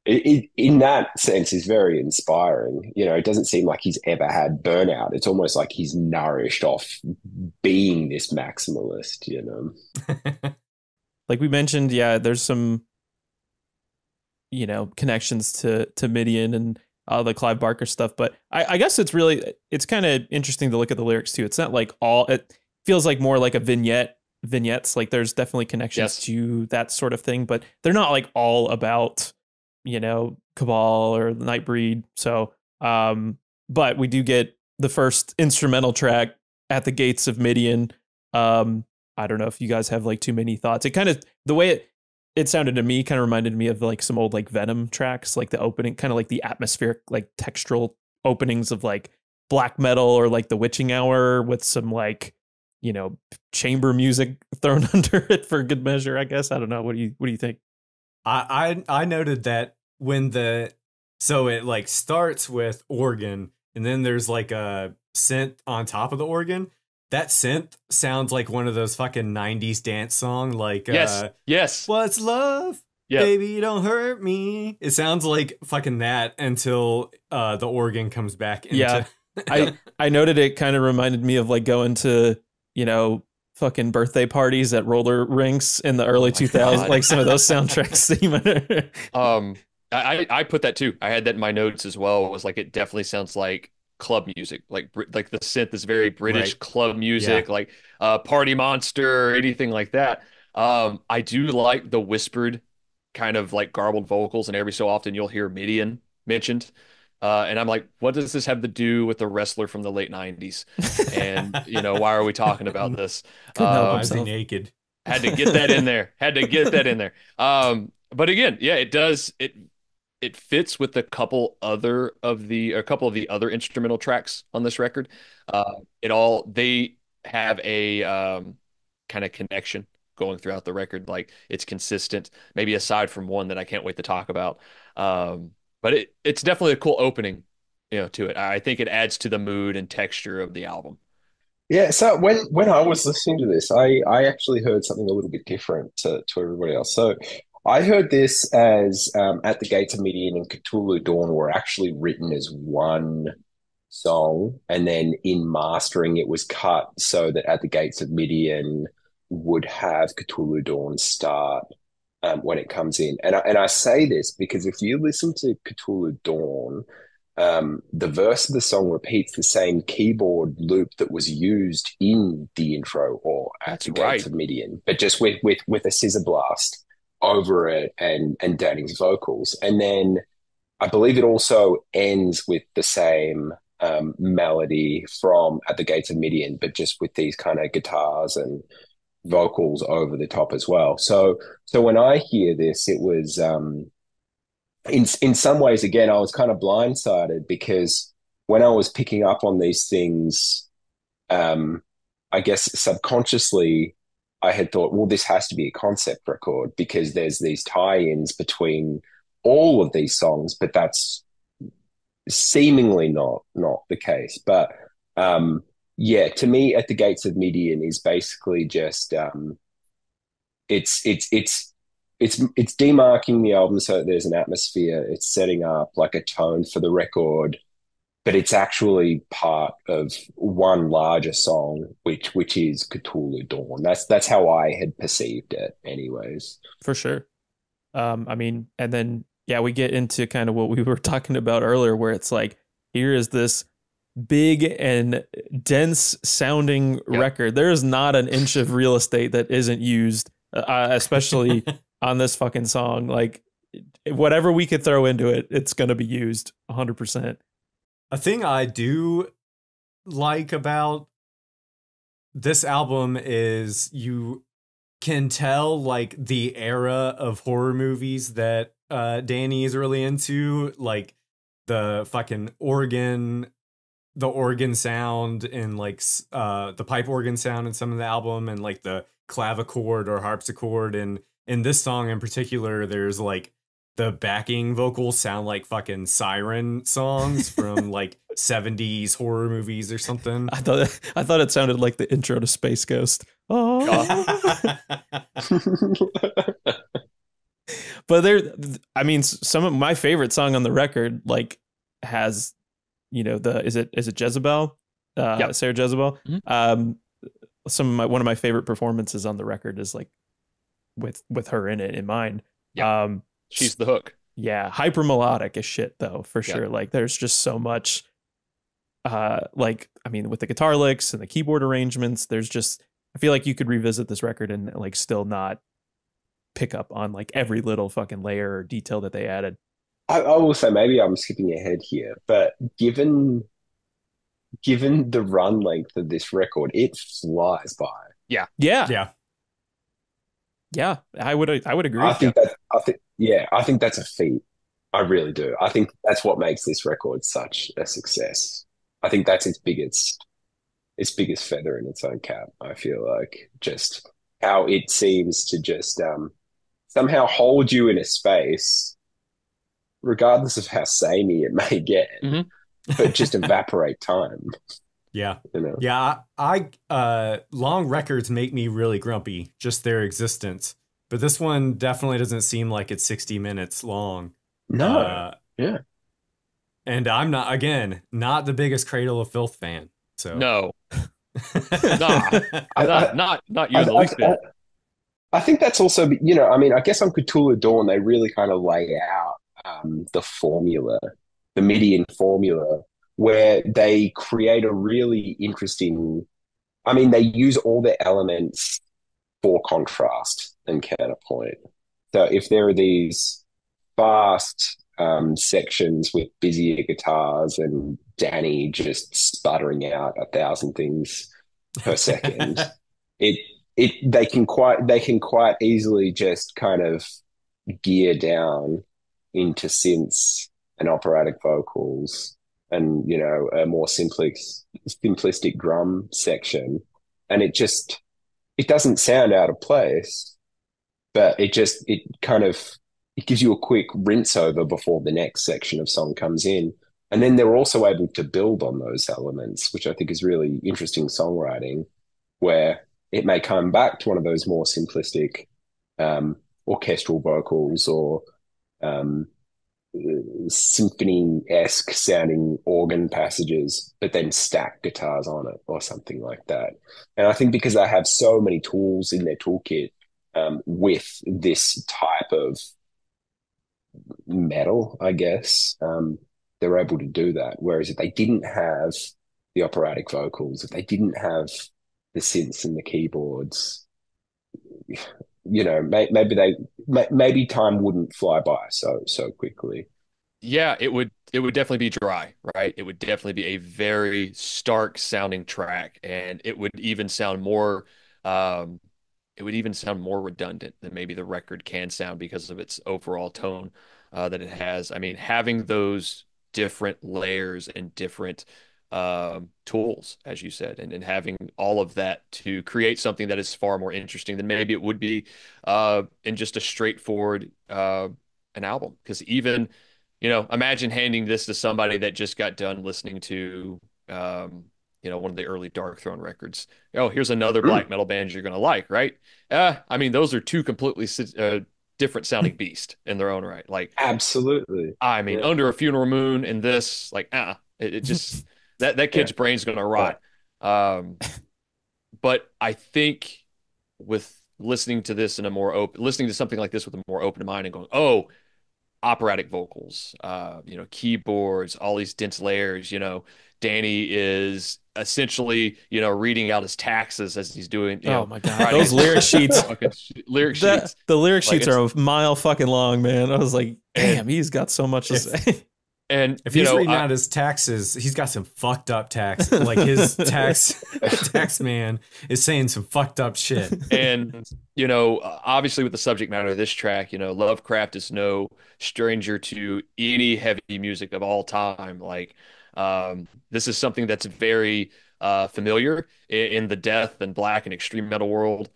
in that sense, is very inspiring. It doesn't seem like he's ever had burnout. It's almost like he's nourished off being this maximalist, Like we mentioned, there's some connections to Midian and the Clive Barker stuff, but I guess it's kind of interesting to look at the lyrics too. It's not like it feels like more like a vignettes. Like, there's definitely connections to that sort of thing, but they're not like all about Cabal or the Nightbreed. So but we do get the first instrumental track, At the Gates of Midian. I don't know if you guys have like too many thoughts. It kind of, the way it sounded to me, kind of reminded me of like some old like Venom tracks, like the opening, kind of like the atmospheric, like textural openings of like black metal or like the Witching Hour, with some like chamber music thrown under it for good measure, I guess. I don't know. What do you think? I noted that so it like starts with organ, and then there's like a synth on top of the organ. That synth sounds like one of those fucking 90s dance song, like yes. What's love? Yep. Baby, don't hurt me. It sounds like fucking that until the organ comes back into I noted it kind of reminded me of like going to, fucking birthday parties at roller rinks in the early 2000s, like some of those soundtracks. I put that too. I had that in my notes as well. It was like, it definitely sounds like club music, like the synth is very British club music, like Party Monster or anything like that. I do like the whispered kind of like garbled vocals, and every so often you'll hear Midian mentioned. And I'm like, what does this have to do with the wrestler from the late 90s? And, why are we talking about this? Why is he naked? Had to get that in there. But again, it fits with a couple of the other instrumental tracks on this record. They have a kind of connection going throughout the record. Like, it's consistent, maybe aside from one that I can't wait to talk about. But it's definitely a cool opening, to it. I think it adds to the mood and texture of the album. Yeah, so when I was listening to this, I actually heard something a little bit different to everybody else. So I heard this as At the Gates of Midian and Cthulhu Dawn were actually written as one song, and then in mastering it was cut so that At the Gates of Midian would have Cthulhu Dawn start when it comes in. And I say this because if you listen to Cthulhu Dawn, the verse of the song repeats the same keyboard loop that was used in the intro or At the Gates of Midian, but just with a scissor blast over it and Dani's vocals. And then I believe it also ends with the same melody from At the Gates of Midian, but just with these kind of guitars and vocals over the top as well. So when I hear this, it was in some ways, again, I was kind of blindsided because when I was picking up on these things, I guess subconsciously I had thought, well, this has to be a concept record because there's these tie-ins between all of these songs, but that's seemingly not the case. But yeah, to me, At the Gates of Midian is basically just it's demarking the album so that there's an atmosphere. It's setting up like a tone for the record, but it's actually part of one larger song, which is Cthulhu Dawn. That's how I had perceived it, anyways. For sure. I mean, and then yeah, we get into kind of what we were talking about earlier, where it's like, here is this big and dense sounding record. There is not an inch of real estate that isn't used, especially on this fucking song. Like, whatever we could throw into it, it's going to be used 100%. A thing I do like about this album is you can tell like the era of horror movies that Dani is really into, like the fucking organ sound and like the pipe organ sound in some of the album, and like the clavichord or harpsichord. And in this song in particular, there's like the backing vocals sound like fucking siren songs from like 70s horror movies or something. I thought it sounded like the intro to Space Ghost. Oh. But I mean, some of my favorite song on the record like has, you know, is it Jezebel? Sarah Jezebel. Mm-hmm. One of my favorite performances on the record is like with her in it in mind. Yeah. She's the hook. Yeah, hyper melodic as shit though, for sure. Like there's just so much like, I mean, with the guitar licks and the keyboard arrangements, there's just, I feel like you could revisit this record and like still not pick up on like every little fucking layer or detail that they added. I will say, maybe I'm skipping ahead here, but given the run length of this record, it flies by. Yeah. I would agree. I think that's a feat. I really do. I think that's what makes this record such a success. I think that's its biggest feather in its own cap. I feel like just how it seems to just somehow hold you in a space, regardless of how samey it may get, but just evaporate time. Yeah. You know? Yeah. I long records make me really grumpy, just their existence. But this one definitely doesn't seem like it's 60 minutes long. No. Yeah. And I'm not the biggest Cradle of Filth fan. So no. Not you in the least bit. I think that's also, you know, I mean, I guess on Cthulhu Dawn, they really kind of lay out the formula, the Midian formula, where they create a really interesting, I mean, they use all the elements for contrast and counterpoint. So if there are these fast sections with busier guitars and Dani just sputtering out 1,000 things per second, they can quite easily just kind of gear down into synths and operatic vocals and, you know, a more simplistic drum section, and it doesn't sound out of place, but it kind of it gives you a quick rinse over before the next section of song comes in. And then they're also able to build on those elements, which I think is really interesting songwriting, where it may come back to one of those more simplistic orchestral vocals or um, symphony-esque sounding organ passages, but then stack guitars on it or something like that. And I think because they have so many tools in their toolkit with this type of metal, I guess, they're able to do that. Whereas if they didn't have the operatic vocals, if they didn't have the synths and the keyboards, maybe time wouldn't fly by so quickly. Yeah, it would definitely be dry, right? It would definitely be a very stark sounding track, and um, it would even sound more redundant than maybe the record can sound because of its overall tone that it has. I mean, having those different layers and different tools, as you said, and having all of that to create something that is far more interesting than maybe it would be in just a straightforward an album. Because even, imagine handing this to somebody that just got done listening to one of the early Dark Throne records. Oh, here's another black metal band you're gonna like, right? I mean, those are two completely different sounding beasts in their own right. Like, absolutely. I mean, Under a Funeral Moon and this, like, it just that kid's brain's gonna rot. But I think with listening to this listening to something like this with a more open mind and going, oh, operatic vocals, keyboards, all these dense layers, Dani is essentially, reading out his taxes as he's doing. Oh my God. Those lyric sheets. Lyric sheets. The lyric sheets are a mile fucking long, man. I was like, damn, he's got so much to say. And if he's reading out his taxes, he's got some fucked up tax. Like his tax man is saying some fucked up shit. And obviously with the subject matter of this track, Lovecraft is no stranger to any heavy music of all time. Like this is something that's very familiar in the death and black and extreme metal world.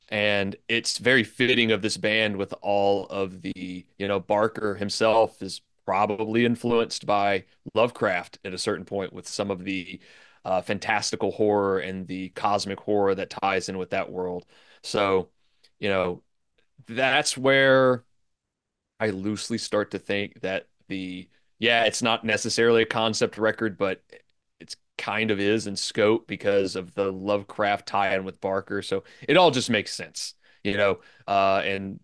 And it's very fitting of this band with all of the, Barker himself is probably influenced by Lovecraft at a certain point with some of the fantastical horror and the cosmic horror that ties in with that world. So, that's where I loosely start to think that it's not necessarily a concept record, but it's kind of is in scope because of the Lovecraft tie-in with Barker. So it all just makes sense, and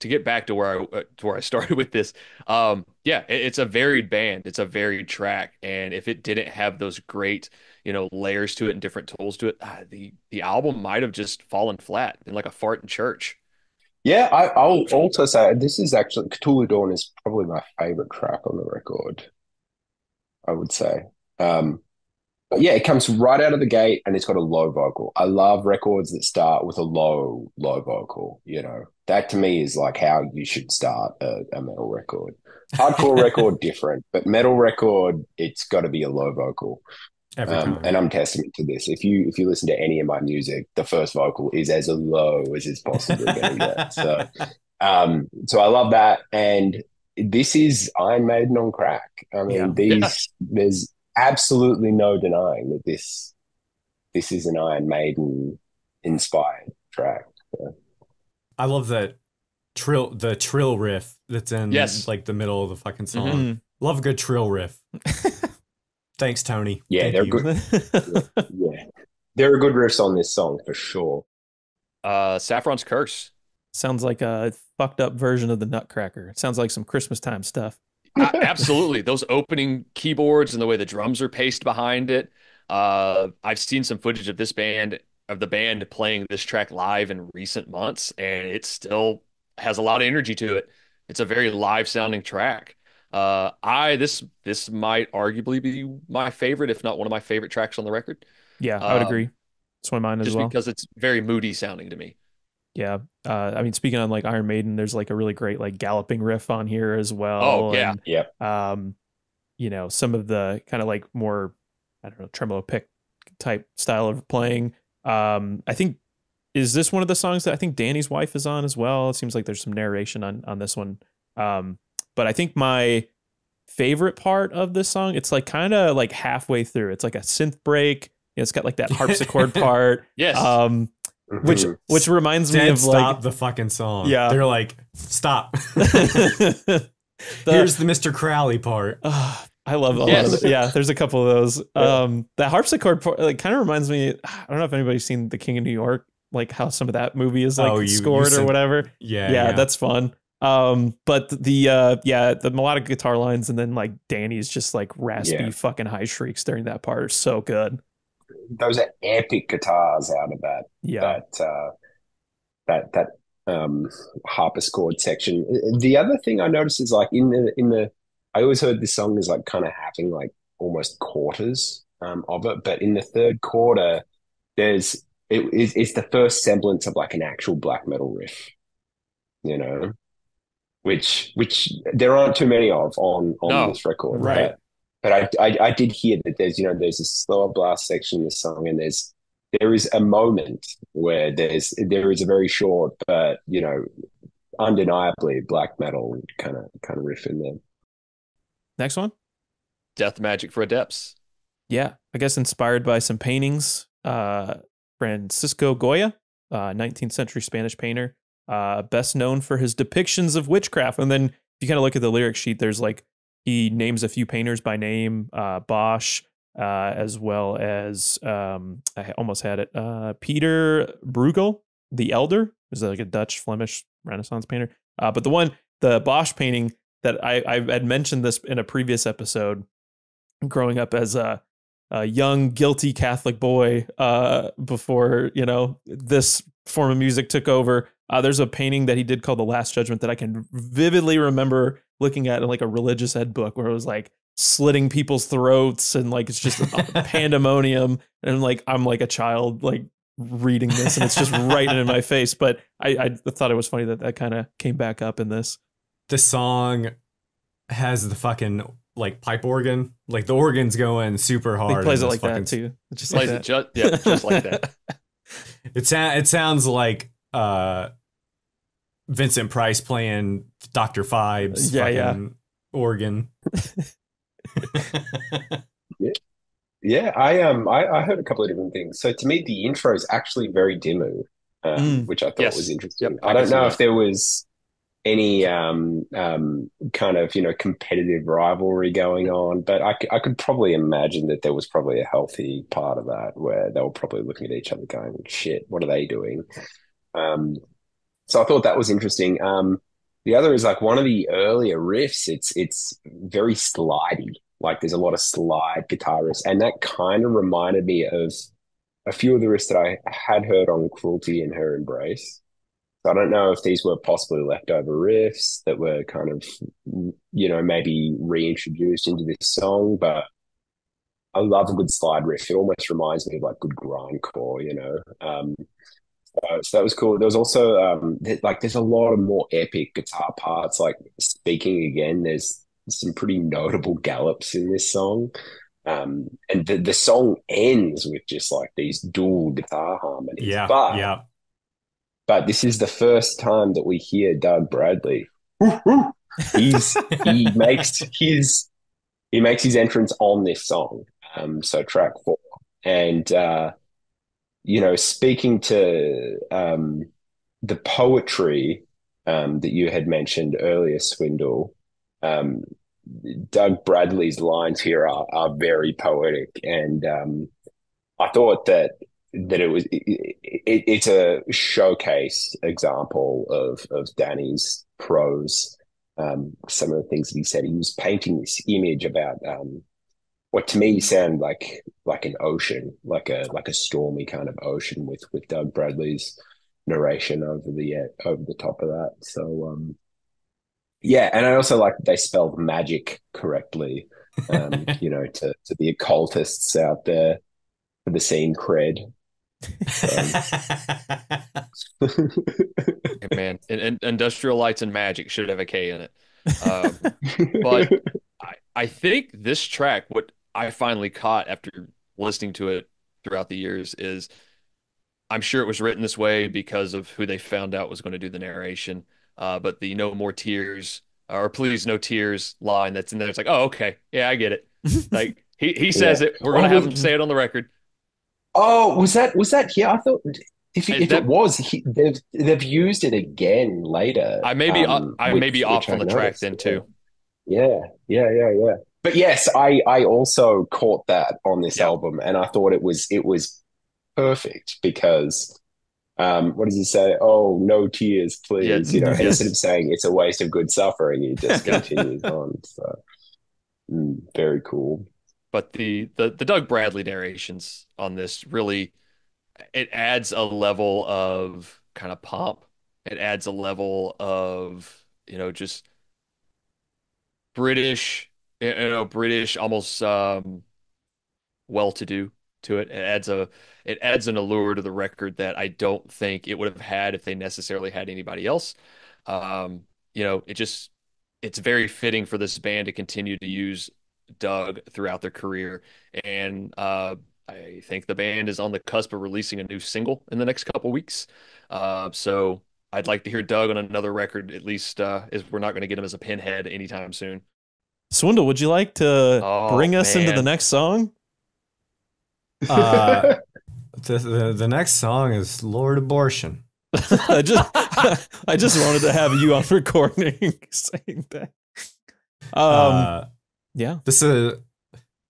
to get back to where I started with this, it's a varied band. It's a varied track, and if it didn't have those great, layers to it and different tools to it, the album might have just fallen flat and like a fart in church. Yeah, I'll also say this is actually Cthulhu Dawn is probably my favorite track on the record, I would say. But yeah, it comes right out of the gate and it's got a low vocal. I love records that start with a low vocal. That to me is like how you should start a metal record. Hardcore record, different, but metal record, it's got to be a low vocal. Every time. And I'm testament to this. If you listen to any of my music, the first vocal is as low as it's possibly going to get. So I love that. And this is Iron Maiden on crack. I mean, there's absolutely no denying that this is an Iron Maiden inspired track. So. I love that the trill riff that's in like the middle of the fucking song. Mm-hmm. Love a good trill riff. Thanks, Tony. Yeah, they're good. Yeah, there are good riffs on this song for sure. Saffron's Curse sounds like a fucked up version of the Nutcracker. It sounds like some Christmas time stuff. Absolutely, those opening keyboards and the way the drums are paced behind it. I've seen some footage of the band playing this track live in recent months, and it still has a lot of energy to it. It's a very live sounding track. This might arguably be my favorite, if not one of my favorite tracks on the record. Yeah, I would agree. It's one of mine as well. Just because it's very moody sounding to me. Yeah. I mean, speaking on like Iron Maiden, there's like a really great like galloping riff on here as well. Oh, yeah. And, yeah. Some of the kind of like more, I don't know, tremolo pick type style of playing. I think, is this one of the songs that I think Dani's wife is on as well? It seems like there's some narration on this one. But I think my favorite part of this song, it's like kind of like halfway through. It's like a synth break. It's got like that harpsichord part. Yes. Which reminds me of stop like the fucking song. Yeah. They're like, stop. Here's the Mr. Crowley part. I love a lot of it. Yeah, there's a couple of those. That harpsichord part like kind of reminds me. I don't know if anybody's seen The King of New York, like how some of that movie is like scored or whatever. Yeah, that's fun. But the melodic guitar lines and then like Danny's just like raspy fucking high shrieks during that part are so good. Those are epic guitars out of that. Yeah. That harpsichord section. The other thing I noticed is like in the I always heard this song is like kind of having like almost quarters of it, but in the third quarter it's the first semblance of like an actual black metal riff, you know, which there aren't too many of on this record, right? But I did hear that there's a slower blast section in the song, and there is a moment where there is a very short but undeniably black metal kind of riff in there. Next one, Death Magic for Adepts. Yeah, I guess inspired by some paintings. Francisco Goya, 19th century Spanish painter, best known for his depictions of witchcraft. And then if you kind of look at the lyric sheet, there's like he names a few painters by name, Bosch, as well as I almost had it, Peter Bruegel the Elder, is like a Dutch Flemish Renaissance painter. But the Bosch painting that I had mentioned this in a previous episode, growing up as a young guilty Catholic boy before this form of music took over. There's a painting that he did called The Last Judgment that I can vividly remember looking at in like a religious ed book where it was like slitting people's throats and like it's just pandemonium, and like I'm like a child like reading this and it's just right in my face. But I thought it was funny that kind of came back up in this. The song has the fucking like pipe organ, like the organ's going super hard. He plays it like that too. Just like that. Just like that. It sounds like Vincent Price playing Dr. Phibes organ. Yeah, I heard a couple of different things. So to me, the intro is actually very Dimmu, which I thought was interesting. Yep, I don't know if there was any kind of competitive rivalry going on, but I could probably imagine that there was probably a healthy part of that where they were probably looking at each other going, shit, what are they doing? So I thought that was interesting. The other is like one of the earlier riffs, it's very slidey, like there's a lot of slide guitar riffs, and that kind of reminded me of a few of the riffs that I had heard on Cruelty and Her Embrace. I don't know if these were possibly leftover riffs that were kind of, maybe reintroduced into this song, but I love a good slide riff. It almost reminds me of like good grindcore, so that was cool. There was also there's a lot of more epic guitar parts. Like speaking again, there's some pretty notable gallops in this song. And the song ends with just like these dual guitar harmonies. But this is the first time that we hear Doug Bradley. He makes his entrance on this song. So track 4. And speaking to the poetry that you had mentioned earlier, Swindle, Doug Bradley's lines here are very poetic, and I thought that it's a showcase example of Danny's prose. Some of the things that he said, he was painting this image about what to me sounded like an ocean, like a stormy kind of ocean with Doug Bradley's narration over the top of that. So and I also like that they spelled magic correctly. To the occultists out there for the scene cred. Man, and industrial lights and magic should have a K in it. But I think this track, what I finally caught after listening to it throughout the years, is I'm sure it was written this way because of who they found out was going to do the narration. But the No More Tears or please no tears line that's in there. It's like, oh, okay, yeah, I get it. Like he says Yeah. it. We're gonna have him say it on the record. Oh, was that here? I thought if it That was, they've used it again later. I may be off which on I've the track noticed. then too. Yeah. But yes, I also caught that on this Yep. album, and I thought it was perfect because what does he say? Oh, no tears, Yeah. please. You know, and instead Yes. of saying it's a waste of good suffering, he just Yeah. continues on. So very cool. But the Doug Bradley narrations on this really, it adds a level of kind of pomp. It adds a level of, just British, British almost well-to-do to it. It adds an allure to the record that I don't think it would have had if they necessarily had anybody else. Um, it's very fitting for this band to continue to use Doug throughout their career, and I think the band is on the cusp of releasing a new single in the next couple weeks. So I'd like to hear Doug on another record, at least, as we're not going to get him as a pinhead anytime soon. Swindle, would you like to Oh, bring us into the man. next song? The next song is Lord Abortion. I just wanted to have you on recording saying that. Yeah. This is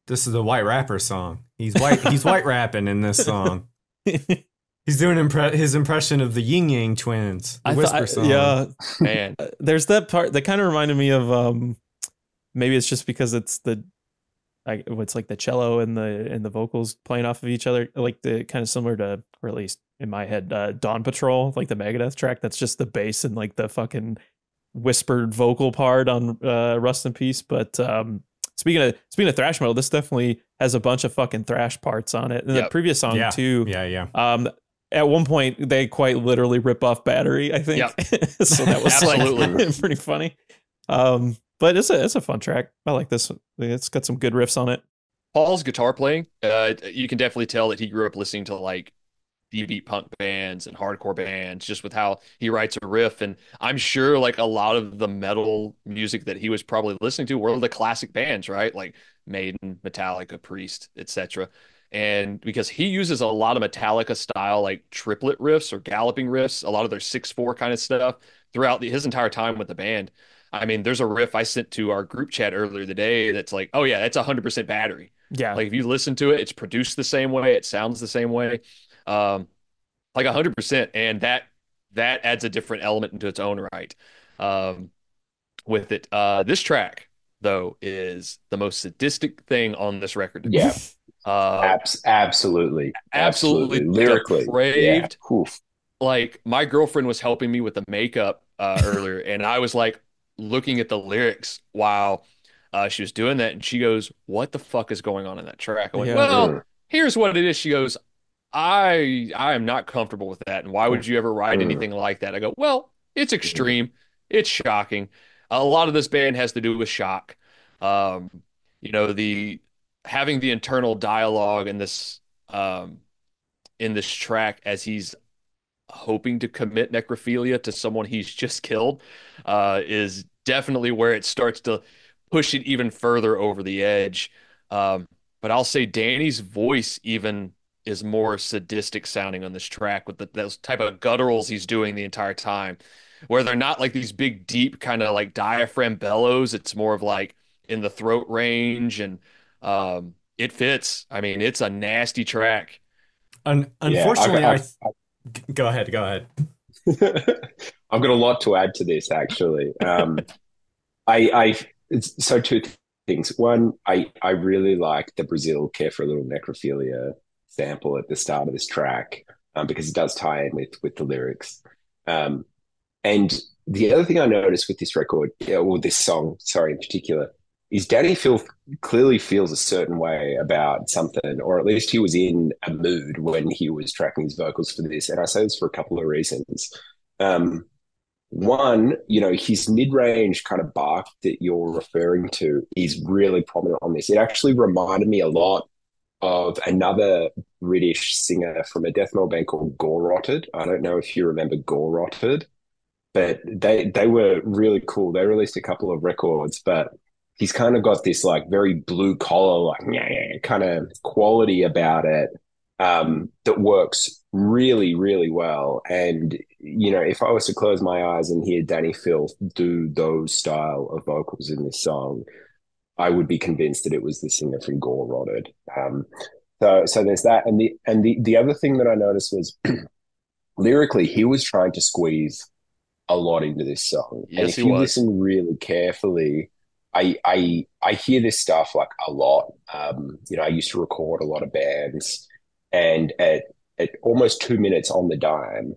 the white rapper song. He's white rapping in this song. He's doing his impression of the Yin Yang Twins, the Whisper song. Yeah, Man. There's that part that kind of reminded me of maybe it's just because it's it's like the cello and the vocals playing off of each other, like the kind of similar to, or at least in my head, Dawn Patrol, like the Megadeth track. That's just the bass and like the fucking whispered vocal part on Rust in Peace. But speaking of thrash metal, this definitely has a bunch of fucking thrash parts on it. And the previous song too. Yeah. At one point, they quite literally rip off Battery, I think. Yep. So that was Absolutely. like pretty funny. But it's a fun track. I like this. It's got some good riffs on it. Paul's guitar playing, you can definitely tell that he grew up listening to like D-beat punk bands and hardcore bands, just with how he writes a riff. And I'm sure like a lot of the metal music that he was probably listening to were the classic bands, right? Like Maiden, Metallica, Priest, etc. And because he uses a lot of Metallica style, like triplet riffs or galloping riffs, a lot of their 6/4 kind of stuff throughout his entire time with the band. I mean, there's a riff I sent to our group chat earlier today that's like, oh yeah, that's 100% Battery. Yeah. Like if you listen to it, it's produced the same way, it sounds the same way, like 100%, and that adds a different element into its own right. With it, this track though is the most sadistic thing on this record. Yeah. Uh, Absolutely. Lyrically. depraved. Yeah. Oof. Like my girlfriend was helping me with the makeup earlier, and I was like looking at the lyrics while she was doing that, and she goes, "What the fuck is going on in that track?" I went, Yeah. "Well, here's what it is." She goes, I am not comfortable with that, and why would you ever write anything like that?" I go, "Well, it's extreme, it's shocking. A lot of this band has to do with shock. Um, the having the internal dialogue in this track as he's hoping to commit necrophilia to someone he's just killed is definitely where it starts to push it even further over the edge. But I'll say Danny's voice even is more sadistic sounding on this track with those type of gutturals he's doing the entire time, where they're not like these big, deep kind of like diaphragm bellows. It's more of like in the throat range, and it fits. I mean, it's a nasty track. Unfortunately, go ahead. I've got a lot to add to this, actually. So two things. One, I really like the Brazil Care for a Little Necrophilia sample at the start of this track because it does tie in with the lyrics. And the other thing I noticed with this record, or this song, sorry, in particular, is Dani Filth clearly feels a certain way about something, or at least he was in a mood when he was tracking his vocals for this. And I say this for a couple of reasons. One, his mid-range kind of bark that you're referring to is really prominent on this. It actually reminded me a lot of another British singer from a death metal band called Gore Rotted. I don't know if you remember Gore Rotted. but they were really cool. They released a couple of records, but he's kind of got this like very blue collar, like kind of quality about it that works really, really well. And, you know, if I was to close my eyes and hear Dani Filth do those style of vocals in this song, I would be convinced that it was the singer from Gore Rotted. So there's that. And the other thing that I noticed was lyrically, he was trying to squeeze a lot into this song. Yes, and if you listen really carefully, I hear this stuff like a lot. You know, I used to record a lot of bands, and at almost 2 minutes on the dime,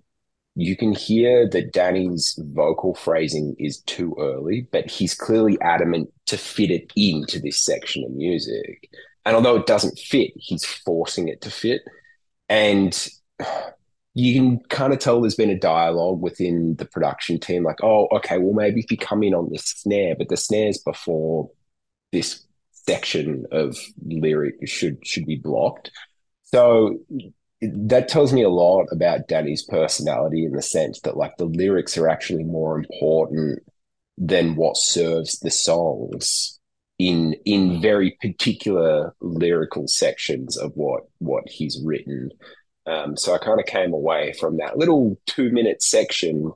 you can hear that Danny's vocal phrasing is too early, but he's clearly adamant to fit it into this section of music. And although it doesn't fit, he's forcing it to fit. And you can kind of tell there's been a dialogue within the production team, like, oh, okay, well, maybe if you come in on this snare, but the snare's before this section of lyric should be blocked. So that tells me a lot about Danny's personality, in the sense that like the lyrics are actually more important than what serves the songs in very particular lyrical sections of what he's written. So I kind of came away from that little 2 minute section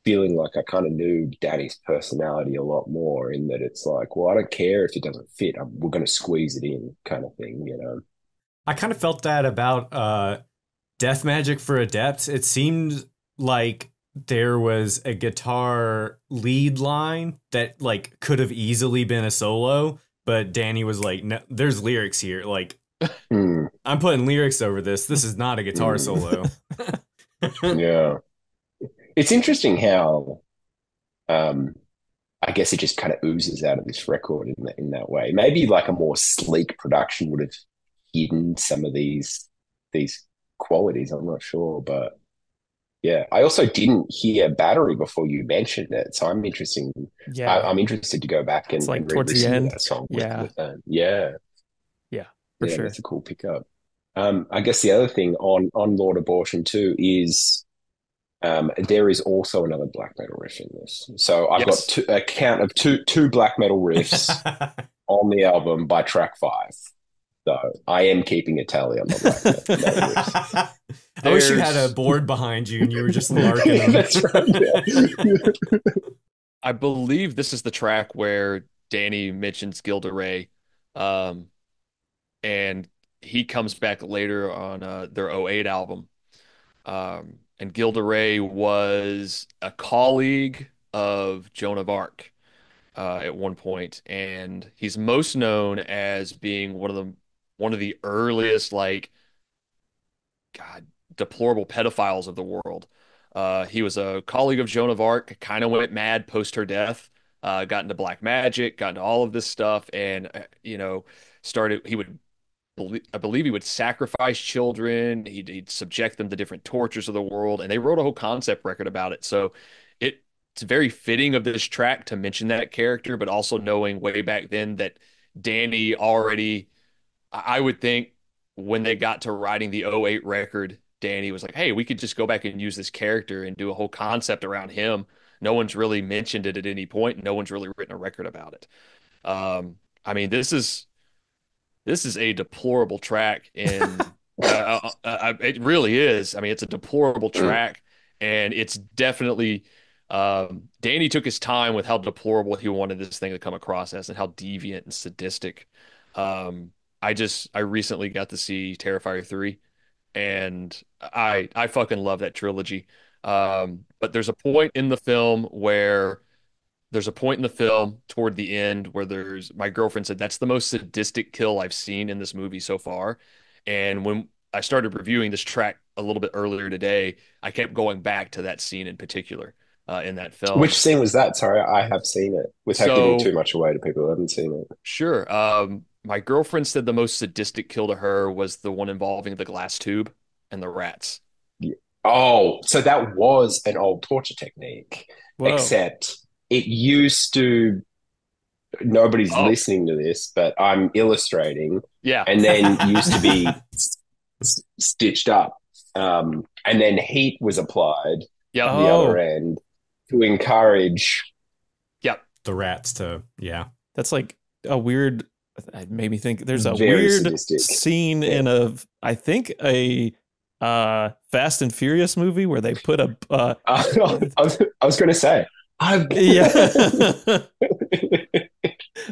feeling like I kind of knew Danny's personality a lot more, in that it's like, well, I don't care if it doesn't fit. We're going to squeeze it in, kind of thing, you know? I kind of felt that about Death Magic for Adepts. It seemed like there was a guitar lead line that like could have easily been a solo, but Dani was like, no, there's lyrics here. Like, I'm putting lyrics over this. This is not a guitar solo. Yeah. It's interesting how I guess it just kind of oozes out of this record in that way. Maybe like a more sleek production would have hidden some of these qualities. I'm not sure, but yeah. I also didn't hear Battery before you mentioned it, so I'm interested. Yeah, I'm interested to go back and, like and towards the end. That song. Yeah, with that. Yeah, for sure. That's a cool pickup. I guess the other thing on Lord Abortion too is there is also another black metal riff in this. So I've got a count of two black metal riffs on the album by track 5. So I am keeping a tally on the black metal riffs. I wish you had a board behind you and you were just marking them. That's right. Yeah. I believe this is the track where Dani mentions Gilda Ray, and he comes back later on their '08 album. And Gilda Ray was a colleague of Joan of Arc at one point, and he's most known as being one of the earliest, like, God, deplorable pedophiles of the world. He was a colleague of Joan of Arc, kind of went mad post her death, got into black magic, got into all of this stuff, and I believe he would sacrifice children. He'd subject them to different tortures of the world, and they wrote a whole concept record about it. So it's very fitting of this track to mention that character, but also knowing way back then that Dani already, I would think, when they got to writing the '08 record, Dani was like, hey, we could just go back and use this character and do a whole concept around him. No one's really mentioned it at any point. No one's really written a record about it. I mean, this is a deplorable track, and it really is. I mean, it's a deplorable track, and it's definitely Dani took his time with how deplorable he wanted this thing to come across as, and how deviant and sadistic. I recently got to see Terrifier 3, and I fucking love that trilogy. But there's a point in the film toward the end where my girlfriend said that's the most sadistic kill I've seen in this movie so far. And when I started reviewing this track a little bit earlier today, I kept going back to that scene in particular in that film. Which scene was that? Sorry, I have seen it. Without giving too much away to people who haven't seen it. Sure. My girlfriend said the most sadistic kill to her was the one involving the glass tube and the rats. Yeah. Oh, so that was an old torture technique. Whoa. Except it used to, nobody's listening to this, but I'm illustrating. Yeah. And then used to be stitched up. And then heat was applied the other end to encourage the rats to That's like a weird. It made me think. There's a Very weird sadistic. scene in I think a Fast and Furious movie where they put a. I was going to say. Yeah.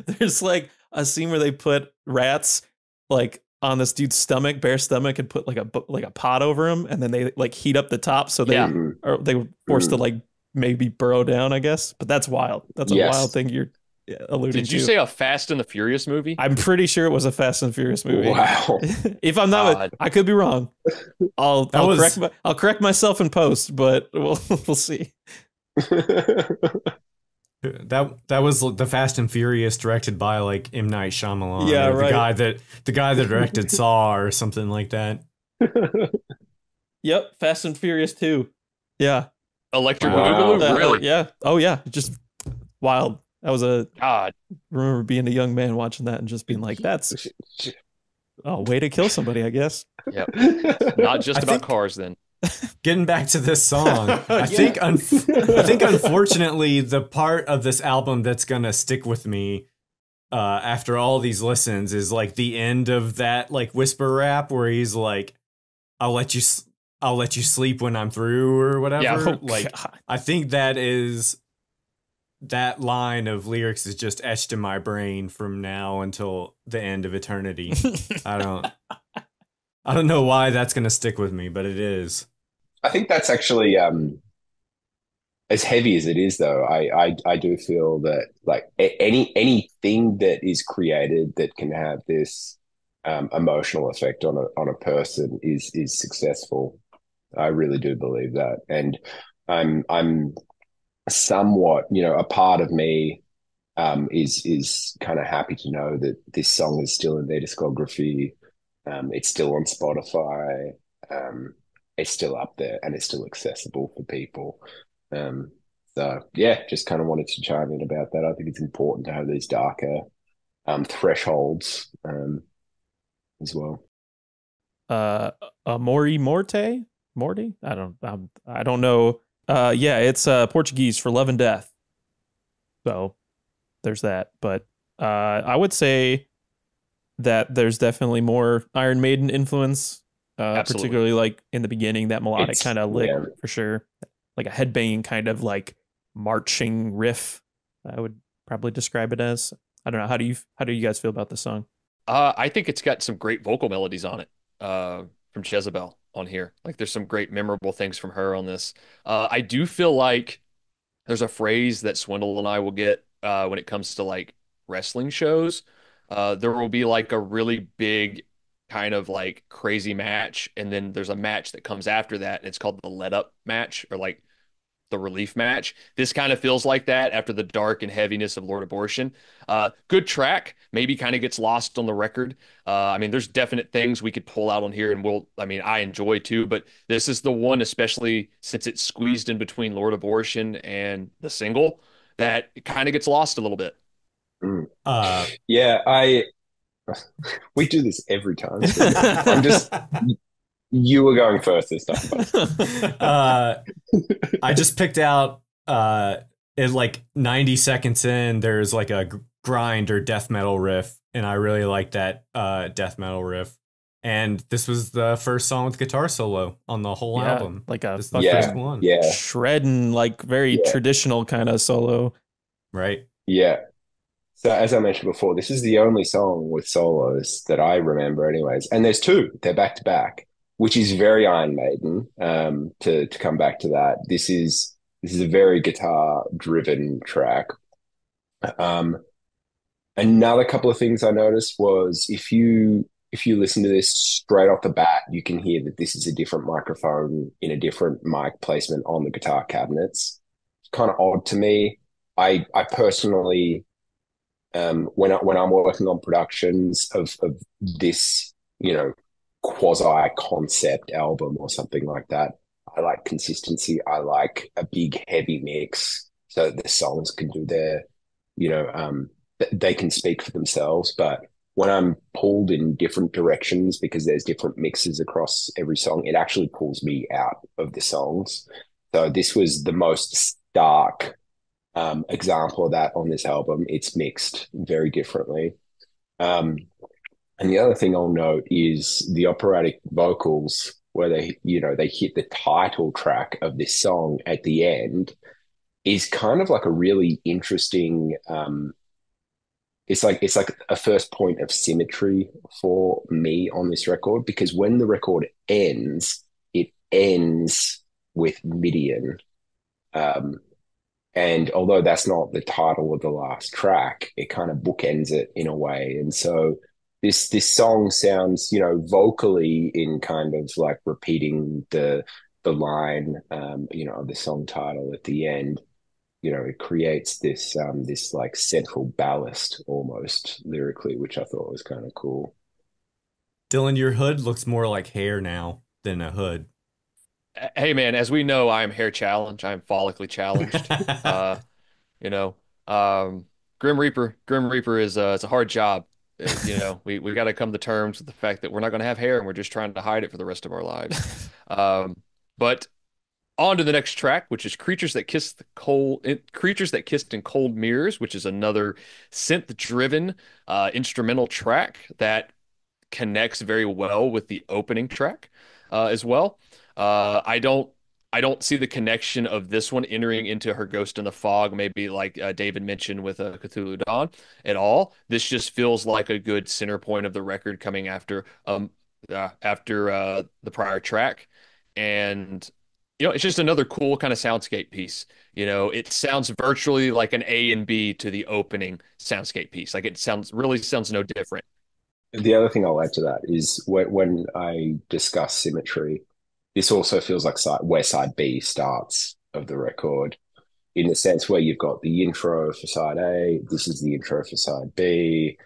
There's like a scene where they put rats like on this dude's stomach, bare stomach, and put like a pot over him, and then they like heat up the top so they were forced to like maybe burrow down, I guess. But that's wild. That's a wild thing you're alluding to. Did you say a Fast and the Furious movie? I'm pretty sure it was a Fast and Furious movie. Wow. If I'm not, I could be wrong. I'll correct myself in post, but we'll see. That was the Fast and Furious directed by like M. Night Shyamalan. Yeah, right. The guy that directed Saw or something like that. Yep, Fast and Furious 2. Yeah. Electric Boogaloo? Really? Yeah. Oh yeah, just wild. That was God. Remember being a young man watching that and just being like, that's a way to kill somebody, I guess. Yep. Not just about cars then. Getting back to this song, I think unfortunately the part of this album that's gonna stick with me after all these listens is like the end of that like whisper rap where he's like, I'll let you sleep when I'm through or whatever. Yeah, like God. I think that line of lyrics is just etched in my brain from now until the end of eternity. I don't know why that's gonna stick with me, but it is. I think that's actually as heavy as it is, though. I do feel that like anything that is created that can have this emotional effect on a person is successful. I really do believe that, and I'm somewhat, a part of me is kind of happy to know that this song is still in their discography. It's still on Spotify. It's still up there and it's still accessible for people. So yeah, just kind of wanted to chime in about that. I think it's important to have these darker thresholds as well. Amori Morte? Morty? I don't know. Yeah, it's Portuguese for love and death. So there's that. But I would say that there's definitely more Iron Maiden influence. Particularly like in the beginning, that melodic kind of lick for sure, like a headbanging kind of like marching riff. I would probably describe it as. I don't know. How do you guys feel about this song? I think it's got some great vocal melodies on it from Jezebel on here. Like there's some great memorable things from her on this. I do feel like there's a phrase that Swindle and I will get when it comes to like wrestling shows. There will be like a really big kind of like crazy match, and then there's a match that comes after that, and it's called the let up match or like the relief match. This kind of feels like that after the dark and heaviness of Lord Abortion. Good track, maybe kind of gets lost on the record. I mean, there's definite things we could pull out on here, and I enjoy too, but this is the one, especially since it's squeezed in between Lord Abortion and the single, that it kind of gets lost a little bit. We do this every time. You were going first this time. I just picked out in like 90 seconds in, there's like a grind or death metal riff, and I really like that death metal riff. And this was the first song with guitar solo on the whole album. Like this is the first one. Yeah. Shredding, like very traditional kind of solo. Right. Yeah. So as I mentioned before, this is the only song with solos that I remember anyways. And there's two. They're back to back, which is very Iron Maiden. To come back to that, this is a very guitar driven track. Another couple of things I noticed was if you listen to this straight off the bat, you can hear that this is a different microphone in a different mic placement on the guitar cabinets. It's kind of odd to me. I personally, when I'm working on productions of this, quasi concept album or something like that, I like consistency. I like a big heavy mix so that the songs can do their, they can speak for themselves. But when I'm pulled in different directions because there's different mixes across every song, it actually pulls me out of the songs. So this was the most dark example of that on this album. It's mixed very differently. And the other thing I'll note is the operatic vocals, where they hit the title track of this song at the end, is kind of like a really interesting. It's like a first point of symmetry for me on this record, because when the record ends, it ends with Midian. And although that's not the title of the last track, it kind of bookends it in a way. And so this song sounds, vocally in kind of like repeating the line, of the song title at the end. It creates this like central ballast almost lyrically, which I thought was kind of cool. Dylan, your hood looks more like hair now than a hood. Hey man, as we know, I am hair challenged. I am follically challenged. You know, Grim Reaper is it's a hard job. We got to come to terms with the fact that we're not going to have hair, and we're just trying to hide it for the rest of our lives. But on to the next track, which is Creatures That Kissed in Cold Mirrors, which is another synth-driven instrumental track that connects very well with the opening track as well. I don't see the connection of this one entering into Her Ghost in the Fog, maybe like David mentioned with Cthulhu Dawn at all. This just feels like a good center point of the record coming after the prior track. And it's just another cool kind of soundscape piece. It sounds virtually like an A and B to the opening soundscape piece. Like it really sounds no different. The other thing I'll add to that is when I discuss symmetry, this also feels like where side B starts of the record, in the sense where you've got the intro for side A, this is the intro for side B,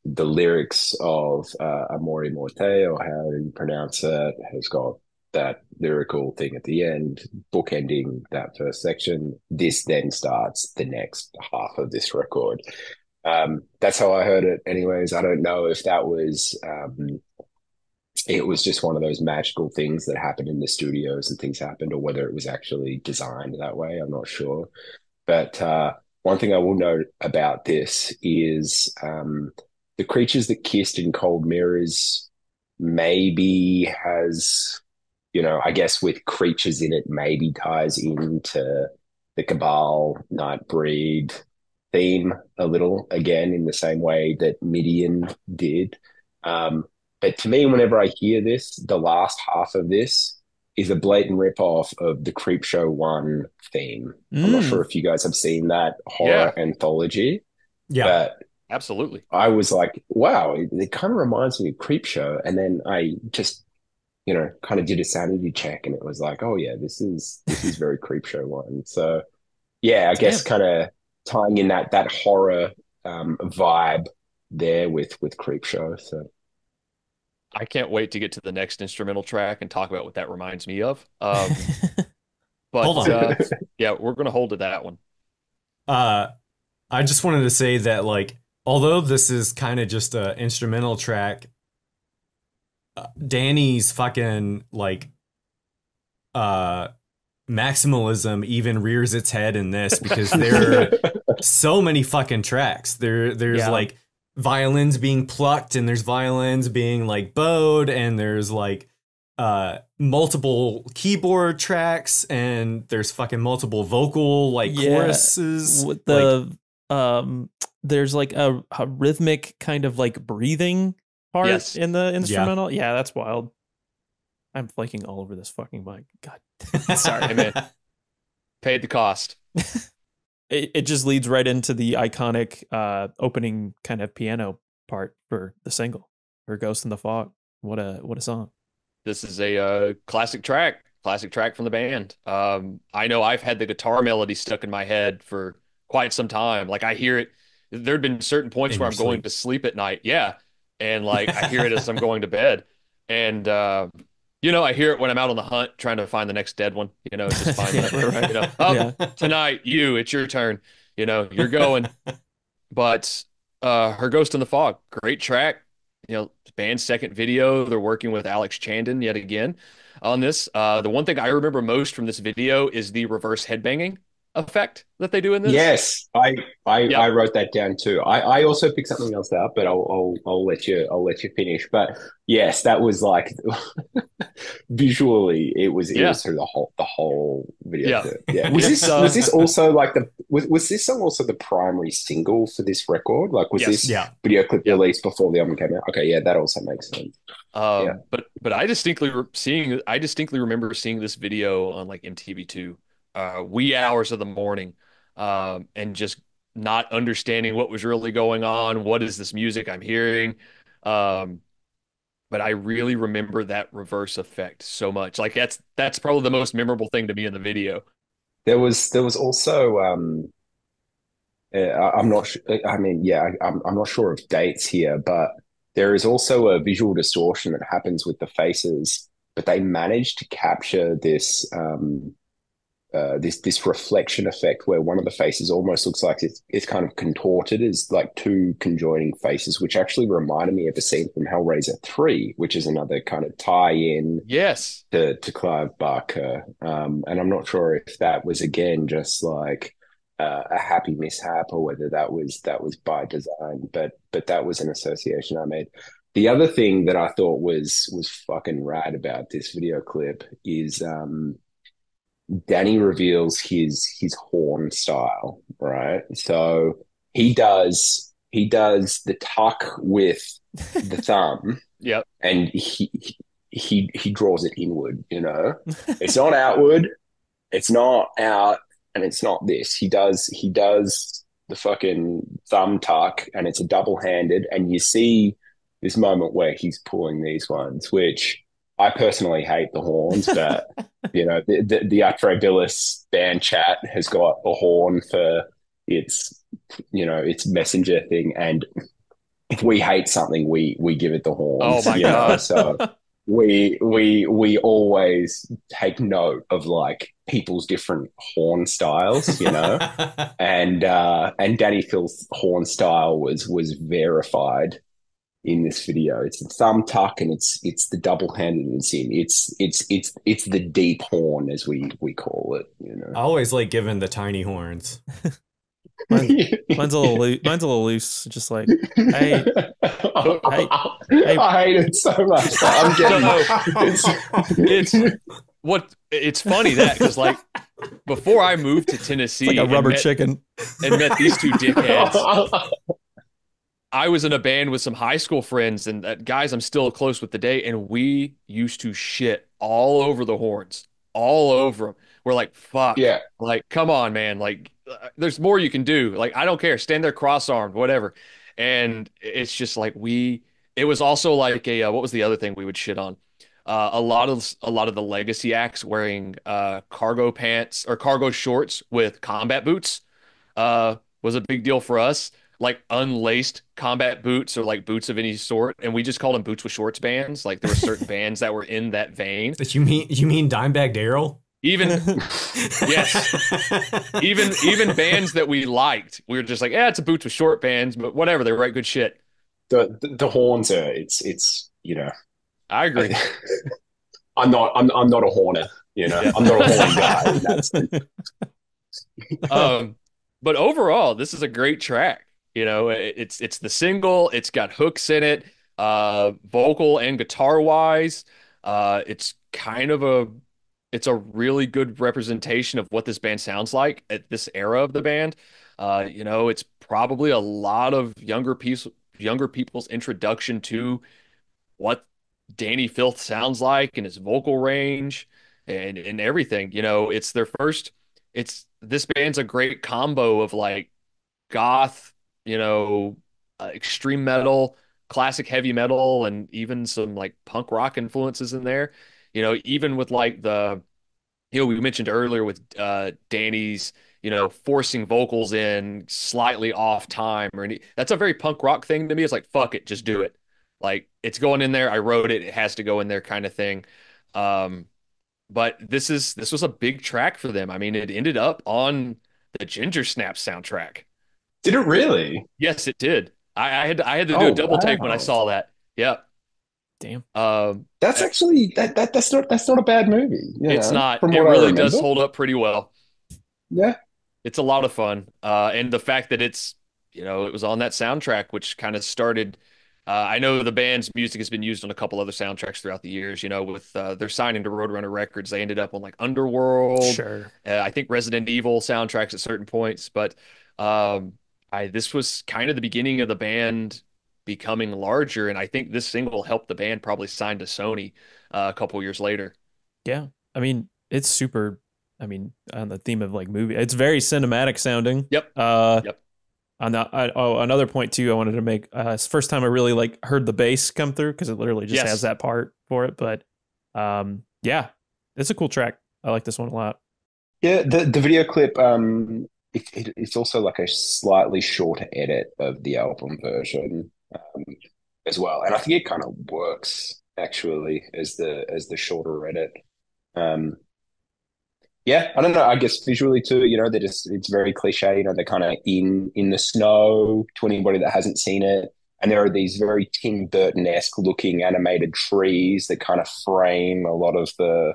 the lyrics of Amore Morte, or how you pronounce it, has got that lyrical thing at the end, bookending that first section. This then starts the next half of this record. That's how I heard it anyways. I don't know if that was it was just one of those magical things that happened in the studios and things happened, or whether it was actually designed that way. I'm not sure. But one thing I will note about this is the Creatures That Kissed in Cold Mirrors maybe has, I guess with creatures in it, maybe ties into the Cabal Nightbreed theme a little, again, in the same way that Midian did. But to me, whenever I hear this, the last half of this is a blatant ripoff of the Creepshow 1 theme. I'm not sure if you guys have seen that horror anthology. Yeah, but absolutely. I was like, wow, it kind of reminds me of Creepshow. And then I just, kind of did a sanity check, and it was like, oh yeah, this is very Creepshow 1. So yeah, I guess kind of tying in that horror vibe there with Creepshow. So I can't wait to get to the next instrumental track and talk about what that reminds me of. But hold on. Yeah, we're going to hold to that one. I just wanted to say that, like, although this is kind of just an instrumental track, Dani's fucking like maximalism even rears its head in this, because there are so many fucking tracks. There's like violins being plucked, and there's violins being like bowed, and there's like multiple keyboard tracks, and there's fucking multiple vocal choruses with the there's like a rhythmic kind of like breathing part in the instrumental. Yeah, that's wild. I'm flaking all over this fucking mic. God. Sorry, man. Paid the cost. It just leads right into the iconic opening kind of piano part for the single, for Ghost in the Fog. What a song. This is a classic track from the band. I know I've had the guitar melody stuck in my head for quite some time. Like, I hear it. There'd been certain points where I'm going to sleep at night. Yeah. And like, I hear it as I'm going to bed. And, I hear it when I'm out on the hunt trying to find the next dead one, just find that, tonight, it's your turn, you're going. But Her Ghost in the Fog, great track. Band's second video, they're working with Alex Chandon yet again on this. The one thing I remember most from this video is the reverse headbanging. effect that they do in this? Yes, Yep. I wrote that down too. I also picked something else up, but I'll let you finish. But yes, that was like visually it was through the whole video clip. Yeah. Was this also like was this song also the primary single for this record? Like was this video clip released before the album came out? Okay, yeah, that also makes sense. But I distinctly remember seeing this video on like MTV2, wee hours of the morning, and just not understanding what was really going on. What is this music I'm hearing? But I really remember that reverse effect so much. Like that's probably the most memorable thing to me in the video. There was also I'm not sure. I mean, yeah, I'm not sure of dates here, but there is also a visual distortion that happens with the faces, but they managed to capture this reflection effect where one of the faces almost looks like it's kind of contorted as like two conjoining faces, which actually reminded me of a scene from Hellraiser 3, which is another kind of tie-in to Clive Barker. And I'm not sure if that was again just like a happy mishap or whether that was by design, but that was an association I made. The other thing that I thought was fucking rad about this video clip is Dani reveals his horn style, right? So he does the tuck with the thumb, and he draws it inward. You know, it's not outward, it's not out, and it's not this. He does the fucking thumb tuck, and it's a double handed, and you see this moment where he's pulling these ones, which I personally hate the horns, but you know, the Atræ Bilis band chat has got a horn for its messenger thing, and if we hate something, we give it the horns. Oh my God. So we always take note of like people's different horn styles, you know, and Dani Filth's horn style was verified in this video. It's the thumb tuck, and it's the double-handed in. It's the deep horn, as we call it. You know, I always like giving the tiny horns. Mine's a little loose. Just like, hey. I hate it so much. I'm getting it's funny that because like before I moved to Tennessee, it's like a rubber chicken, and met these two dickheads. I was in a band with some high school friends and guys I'm still close with today, and we used to shit all over the horns, all over them. We're like, fuck. Yeah. Like, come on, man. Like, there's more you can do. Like, I don't care. Stand there cross-armed, whatever. And it's just like it was also like what was the other thing we would shit on? A lot of the legacy acts wearing cargo pants or cargo shorts with combat boots was a big deal for us. Like unlaced combat boots or like boots of any sort, and we just called them boots with shorts bands. Like there were certain bands that were in that vein. But you mean Dimebag Darrell? Even yes, even bands that we liked, we were just like, yeah, it's a boots with short bands, but whatever, they write good shit. The horns are it's you know. I agree. I'm not a horner, you know. Yeah. I'm not a horn guy. But overall, this is a great track. You know, it's the single. It's got hooks in it, vocal and guitar wise. It's a really good representation of what this band sounds like at this era of the band. You know, it's probably a lot of younger people's introduction to what Dani Filth sounds like and his vocal range and everything. You know, it's their first. This band's a great combo of like goth, you know, extreme metal, classic heavy metal, and even some like punk rock influences in there. You know, even with like we mentioned earlier with Dani's, you know, forcing vocals in slightly off time that's a very punk rock thing to me. It's like, fuck it, just do it. Like it's going in there. I wrote it. It has to go in there kind of thing. But this was a big track for them. I mean, it ended up on the Ginger Snaps soundtrack. Did it really? Yes, it did. I had to do a double take when I saw that. Yeah. Damn. That's actually that's not a bad movie. It's not. It really does hold up pretty well. Yeah. It's a lot of fun. And the fact that it was on that soundtrack, which kind of started. I know the band's music has been used on a couple other soundtracks throughout the years. With their signing to Roadrunner Records, they ended up on like Underworld. Sure. I think Resident Evil soundtracks at certain points. But this was kind of the beginning of the band becoming larger, and I think this single helped the band probably sign to Sony a couple years later. Yeah. I mean, it's super, I mean, on the theme of like movie, it's very cinematic sounding. Yep. Yep. Another point too, I wanted to make. It's the first time I really like heard the bass come through because it literally just has that part for it. But yeah, it's a cool track. I like this one a lot. Yeah, the video clip, it's also like a slightly shorter edit of the album version as well, and I think it kind of works actually as the shorter edit. Yeah, I don't know. I guess visually too, it's very cliche. They're kind of in the snow to anybody that hasn't seen it. And there are these very Tim Burton-esque looking animated trees that kind of frame a lot of the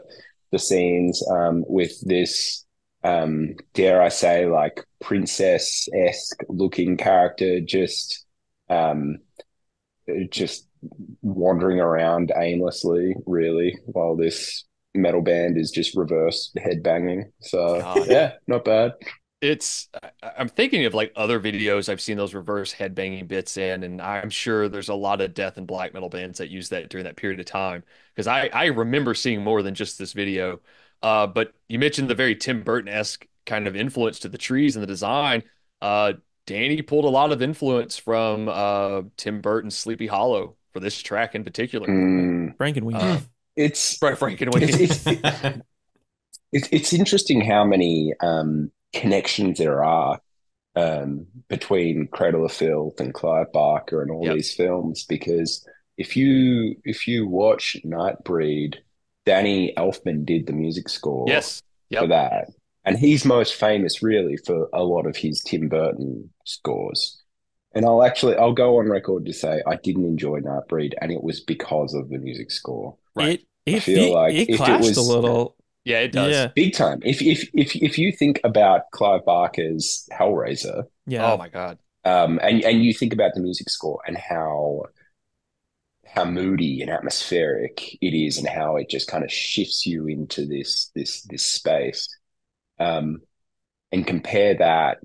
scenes with this, dare I say, like princess-esque looking character just wandering around aimlessly, really, while this metal band is just reverse headbanging. So yeah, not bad. I'm thinking of like other videos I've seen those reverse headbanging bits in, and I'm sure there's a lot of death and black metal bands that use that during that period of time, because I remember seeing more than just this video. But you mentioned the very Tim Burton-esque kind of influence to the trees and the design. Dani pulled a lot of influence from Tim Burton's Sleepy Hollow for this track in particular. Frankenweenie. It's right, Frankenweenie. It's interesting how many connections there are between Cradle of Filth and Clive Barker and all these films, because if you watch Nightbreed, Danny Elfman did the music score for that. And he's most famous really for a lot of his Tim Burton scores. And I'll go on record to say I didn't enjoy Nightbreed, and it was because of the music score. Right. I feel like it clashed a little. Yeah, it does. Yeah. Big time. If you think about Clive Barker's Hellraiser, oh my God, and you think about the music score and how moody and atmospheric it is, and how it just kind of shifts you into this space, and compare that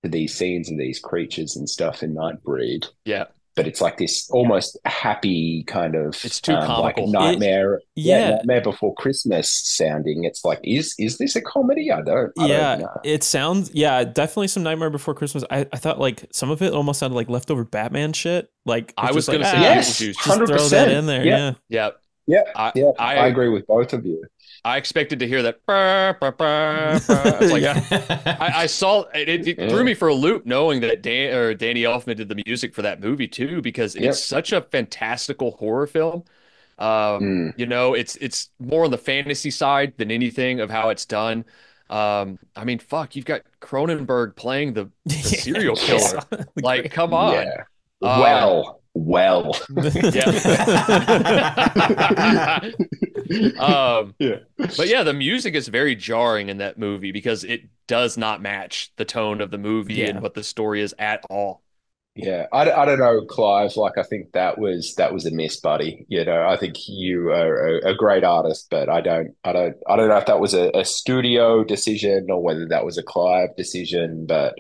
to these scenes and these creatures and stuff in Nightbreed. Yeah. But it's like this almost happy kind of, it's too comical, like nightmare, Nightmare Before Christmas sounding. It's like, is this a comedy? I don't know. It sounds, definitely some Nightmare Before Christmas. I thought like some of it almost sounded like leftover Batman shit. Like I was going to say, yes, just throw that in there. I agree with both of you. I expected to hear that. I saw it threw me for a loop, knowing that Danny Elfman did the music for that movie too, because it's such a fantastical horror film. It's more on the fantasy side than anything of how it's done. I mean, fuck, you've got Cronenberg playing the serial killer. Like, come on. Yeah. Well. But yeah, the music is very jarring in that movie because it does not match the tone of the movie and what the story is at all. Yeah, I don't know, Clive. Like, I think that was a miss, buddy. I think you are a great artist, but I don't know if that was a studio decision or whether that was a Clive decision. But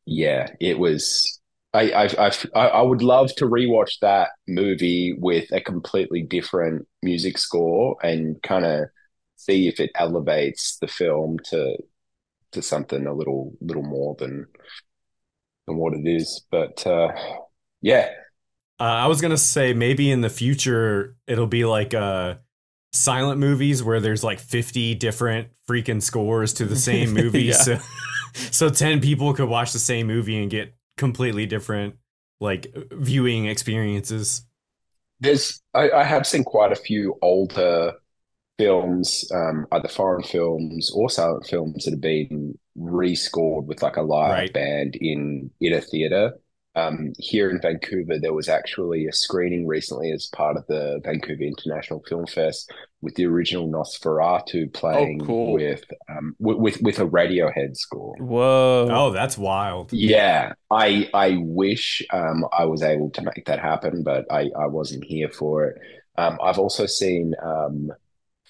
it was. I would love to rewatch that movie with a completely different music score and kind of see if it elevates the film to something a little more than what it is. But I was gonna say maybe in the future it'll be like silent movies where there's like 50 different freaking scores to the same movie, so 10 people could watch the same movie and get completely different like viewing experiences. I have seen quite a few older films, either foreign films or silent films, that have been rescored with like a live band in a theater. Here in Vancouver, there was actually a screening recently as part of the Vancouver International Film Fest with the original Nosferatu playing with with a Radiohead score. Whoa. Oh, that's wild. Yeah, I wish I was able to make that happen, but I wasn't here for it. I've also seen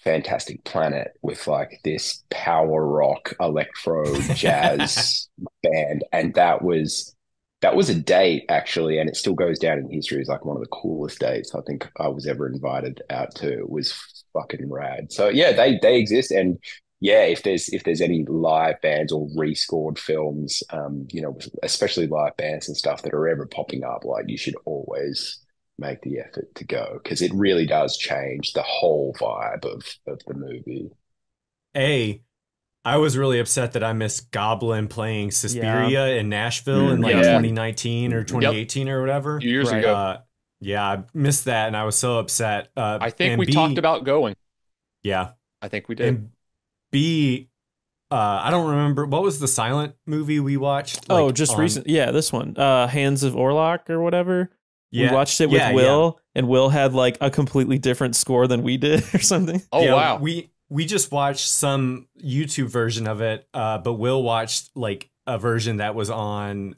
Fantastic Planet with like this power rock electro jazz band, and that was a date actually, and it still goes down in history as like one of the coolest dates I think I was ever invited out to. It was fucking rad. So yeah, they exist, and yeah, if there's any live bands or rescored films, especially live bands and stuff that are ever popping up, like you should always make the effort to go because it really does change the whole vibe of the movie. I was really upset that I missed Goblin playing Suspiria in Nashville in like 2019 or 2018 or whatever. Years ago. Yeah, I missed that and I was so upset. I think we talked about going. Yeah. I think we did. And B, I don't remember. What was the silent movie we watched? Just recent. Yeah, this one. Hands of Orlok or whatever. Yeah. We watched it with Will, and Will had like a completely different score than we did or something. Oh, wow. We just watched some YouTube version of it, but Will watched like a version that was on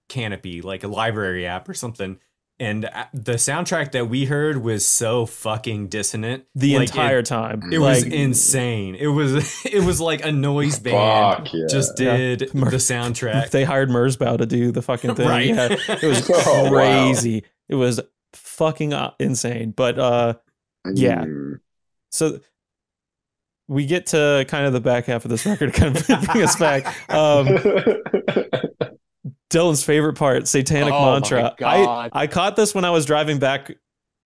Canopy, like a library app or something. And the soundtrack that we heard was so fucking dissonant the entire time. It was insane. It was like a noise band just did the soundtrack. They hired Merzbow to do the fucking thing. Right. Yeah, it was crazy. Wow. It was fucking insane. But yeah. So we get to kind of the back half of this record to kind of bring us back. Dylan's favorite part, Satanic Mantra. I caught this when I was driving back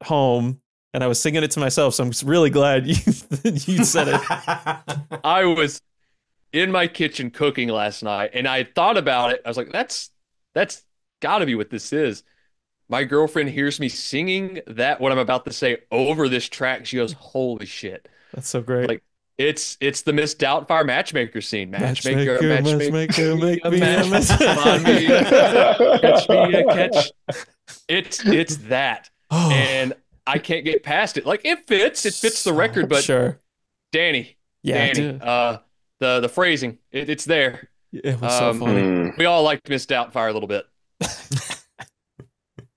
home and I was singing it to myself. So I'm really glad you said it. I was in my kitchen cooking last night and I thought about it. I was like, that's gotta be what this is. My girlfriend hears me singing what I'm about to say over this track. She goes, holy shit. That's so great. Like, it's the Miss Doubtfire matchmaker scene. Matchmaker, make me a match. Catch me a catch. It's that. And I can't get past it. Like, it fits the record, but sure. Danny, the phrasing, it's there. It was so funny. We all liked Miss Doubtfire a little bit.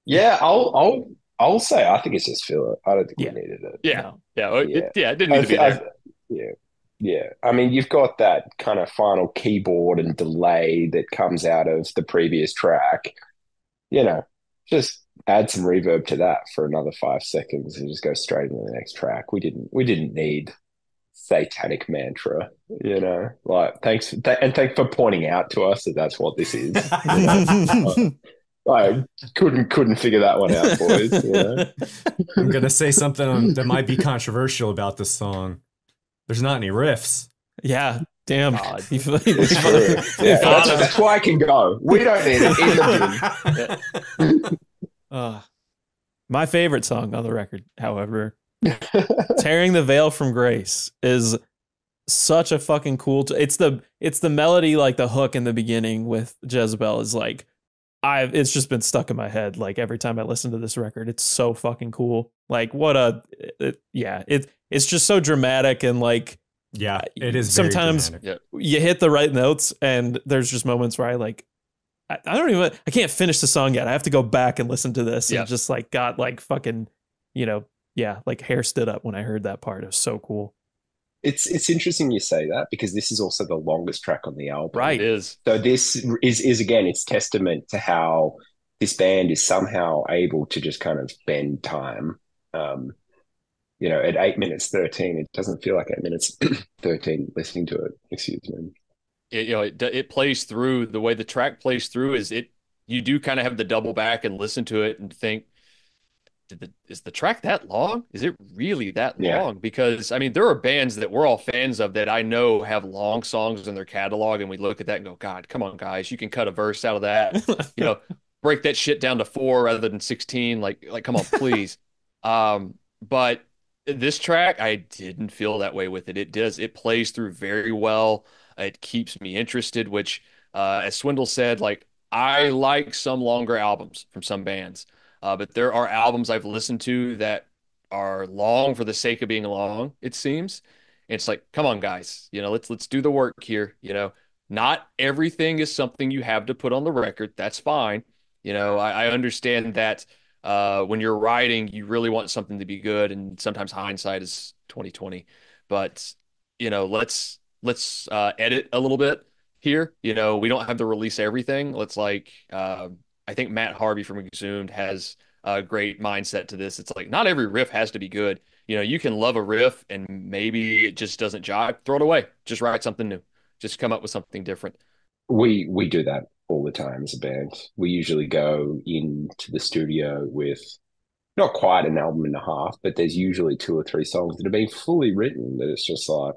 Yeah, I'll say I think it's just filler. I don't think we needed it. Yeah, it didn't need to be there. Yeah. I mean, you've got that kind of final keyboard and delay that comes out of the previous track. Just add some reverb to that for another 5 seconds and just go straight into the next track. We didn't need Satanic Mantra. Like thanks for pointing out to us that that's what this is. I couldn't figure that one out, boys. I'm gonna say something that might be controversial about this song. There's not any riffs. Yeah, damn. It's true. Yeah, that's why I can go. We don't need it in the bin. My favorite song on the record, however, "Tearing the Veil from Grace" is such a fucking cool. It's the melody, like the hook in the beginning with Jezebel is like. It's just been stuck in my head. Like every time I listen to this record, it's so fucking cool. Like it's just so dramatic and like, yeah, it is. Sometimes you hit the right notes and there's just moments where I can't finish the song yet. I have to go back and listen to this and just like got like fucking, like hair stood up when I heard that part. It was so cool. It's interesting you say that because this is also the longest track on the album. Right. It is. So this is again, it's testament to how this band is somehow able to just kind of bend time. At 8 minutes 13, it doesn't feel like 8 minutes 13 listening to it. Excuse me. It plays through the way the track plays through you do kind of have to double back and listen to it and think, is the track that long? Is it really that long? Because I mean, there are bands that we're all fans of that I know have long songs in their catalog, and we look at that and go, God, come on, guys, you can cut a verse out of that. Break that shit down to 4 rather than 16. Like, come on, please. But this track, I didn't feel that way with it. It plays through very well. It keeps me interested, which, as Swindle said, like I like some longer albums from some bands. But there are albums I've listened to that are long for the sake of being long, it seems. And it's like, come on, guys, let's do the work here. Not everything is something you have to put on the record. That's fine. I understand that when you're writing, you really want something to be good, and sometimes hindsight is 2020. But let's edit a little bit here. We don't have to release everything. Let's I think Matt Harvey from Exhumed has a great mindset to this. It's like not every riff has to be good. You can love a riff and maybe it just doesn't jive. Throw it away. Just write something new. Just come up with something different. We do that all the time as a band. We usually go into the studio with not quite an album and a half, but there's usually 2 or 3 songs that have been fully written that it's just like,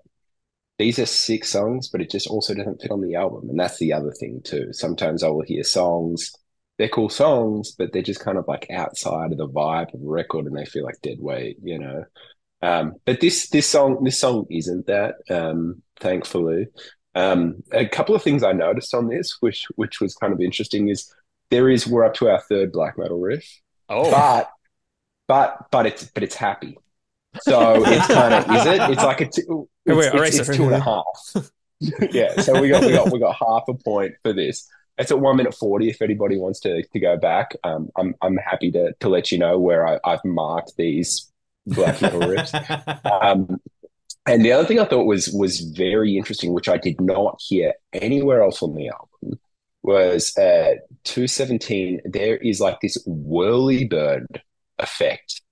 these are 6 songs, but it just also doesn't fit on the album. And that's the other thing too. Sometimes I will hear songs, they're cool songs, but they're just kind of like outside of the vibe of the record and they feel like dead weight, But this song isn't that, thankfully. A couple of things I noticed on this, which was kind of interesting, is we're up to our 3rd black metal riff. Oh, but it's happy. So it's kind of, is it? It's like it's 2.5. Yeah. So we got half a point for this. It's at 1:40. If anybody wants to go back, I'm happy to let you know where I've marked these black metal riffs. And the other thing I thought was very interesting, which I did not hear anywhere else on the album, was 2:17. There is like this whirly-bird effect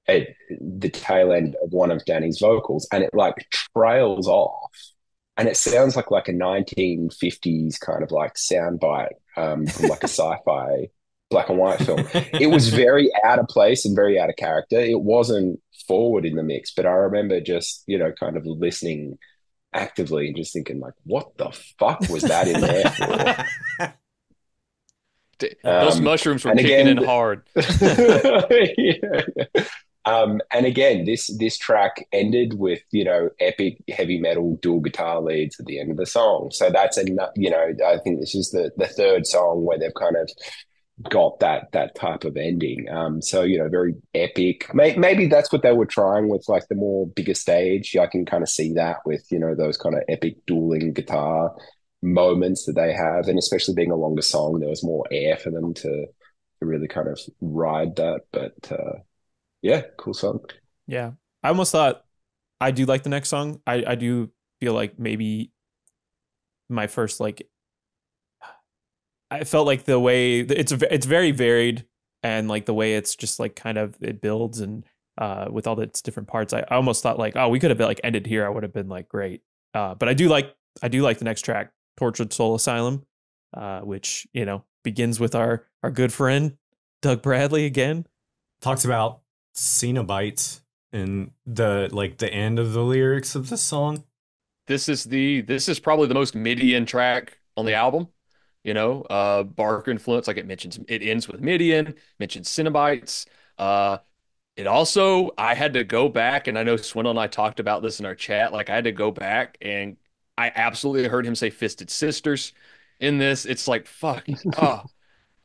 at the tail end of one of Dani's vocals, and it like trails off, and it sounds like a 1950s kind of like soundbite from like a sci-fi black and white film. It was very out of place and very out of character. It wasn't forward in the mix, but I remember just kind of listening actively and just thinking like, what the fuck was that in there for? Those mushrooms were kicking in hard. Yeah. And again, this track ended with epic heavy metal dual guitar leads at the end of the song. So that's I think this is the 3rd song where they've kind of got that type of ending. So very epic. Maybe that's what they were trying with, like the more bigger stage. I can kind of see that with those kind of epic dueling guitar moments that they have, and especially being a longer song, there was more air for them to really kind of ride that. But yeah, cool song. Yeah, I almost thought I do like the next song. I do feel like maybe my first I felt like the way it's very varied, and like the way it's just like kind of it builds and with all its different parts. I almost thought like, oh, we could have been like ended here. I would have been like great. But I do like the next track, Tortured Soul Asylum, which begins with our good friend Doug Bradley again. Talks about Cenobites and the end of the lyrics of the song. This is probably the most Midian track on the album. Barker influence, like it ends with Midian, mentions Cenobites. It also, I had to go back, and I know Swindle and I talked about this in our chat. Like I had to go back, and I absolutely heard him say "Fisted Sisters" in this. It's like fuck. Oh,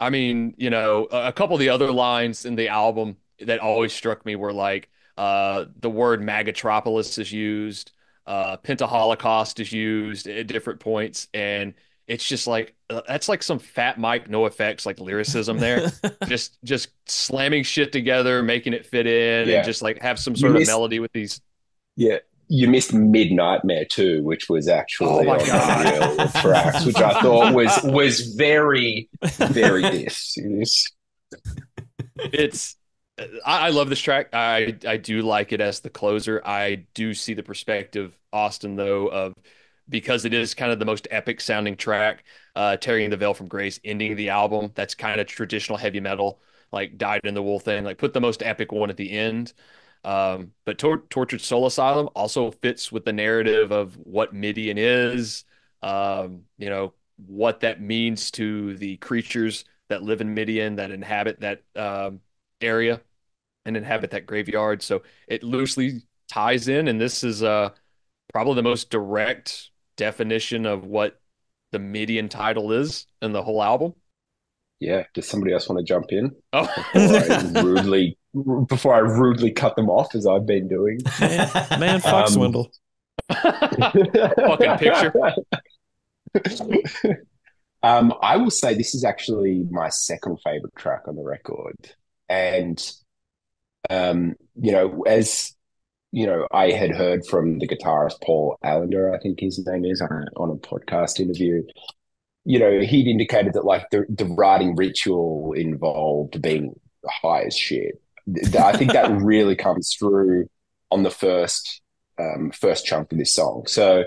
I mean, a couple of the other lines in the album that always struck me were like the word Magatropolis is used, Pentaholocaust is used at different points, and it's just like that's like some Fat Mike no effects like lyricism there. just slamming shit together, making it fit in, and just like have some sort of melody with these. Yeah, you missed Midnightmare too, which was actually on the real tracks, which I thought was very, very this. It's I love this track. I do like it as the closer. I do see the perspective, Austin, though, of because it is kind of the most epic sounding track, tearing the veil from grace, ending the album. That's kind of traditional heavy metal, like dyed in the wool thing. Like put the most epic one at the end. But Tortured Soul Asylum also fits with the narrative of what Midian is, what that means to the creatures that live in Midian, that inhabit that area and inhabit that graveyard. So it loosely ties in, and this is probably the most direct definition of what the Midian title is in the whole album. Yeah. Does somebody else want to jump in? Oh, before I rudely cut them off as I've been doing. Man, fuck Swindle. Fucking picture. I will say this is actually my second favorite track on the record. And, as I had heard from the guitarist Paul Allender, I think his name is, on a podcast interview. He'd indicated that like the writing ritual involved being high as shit. I think that really comes through on the first chunk of this song. So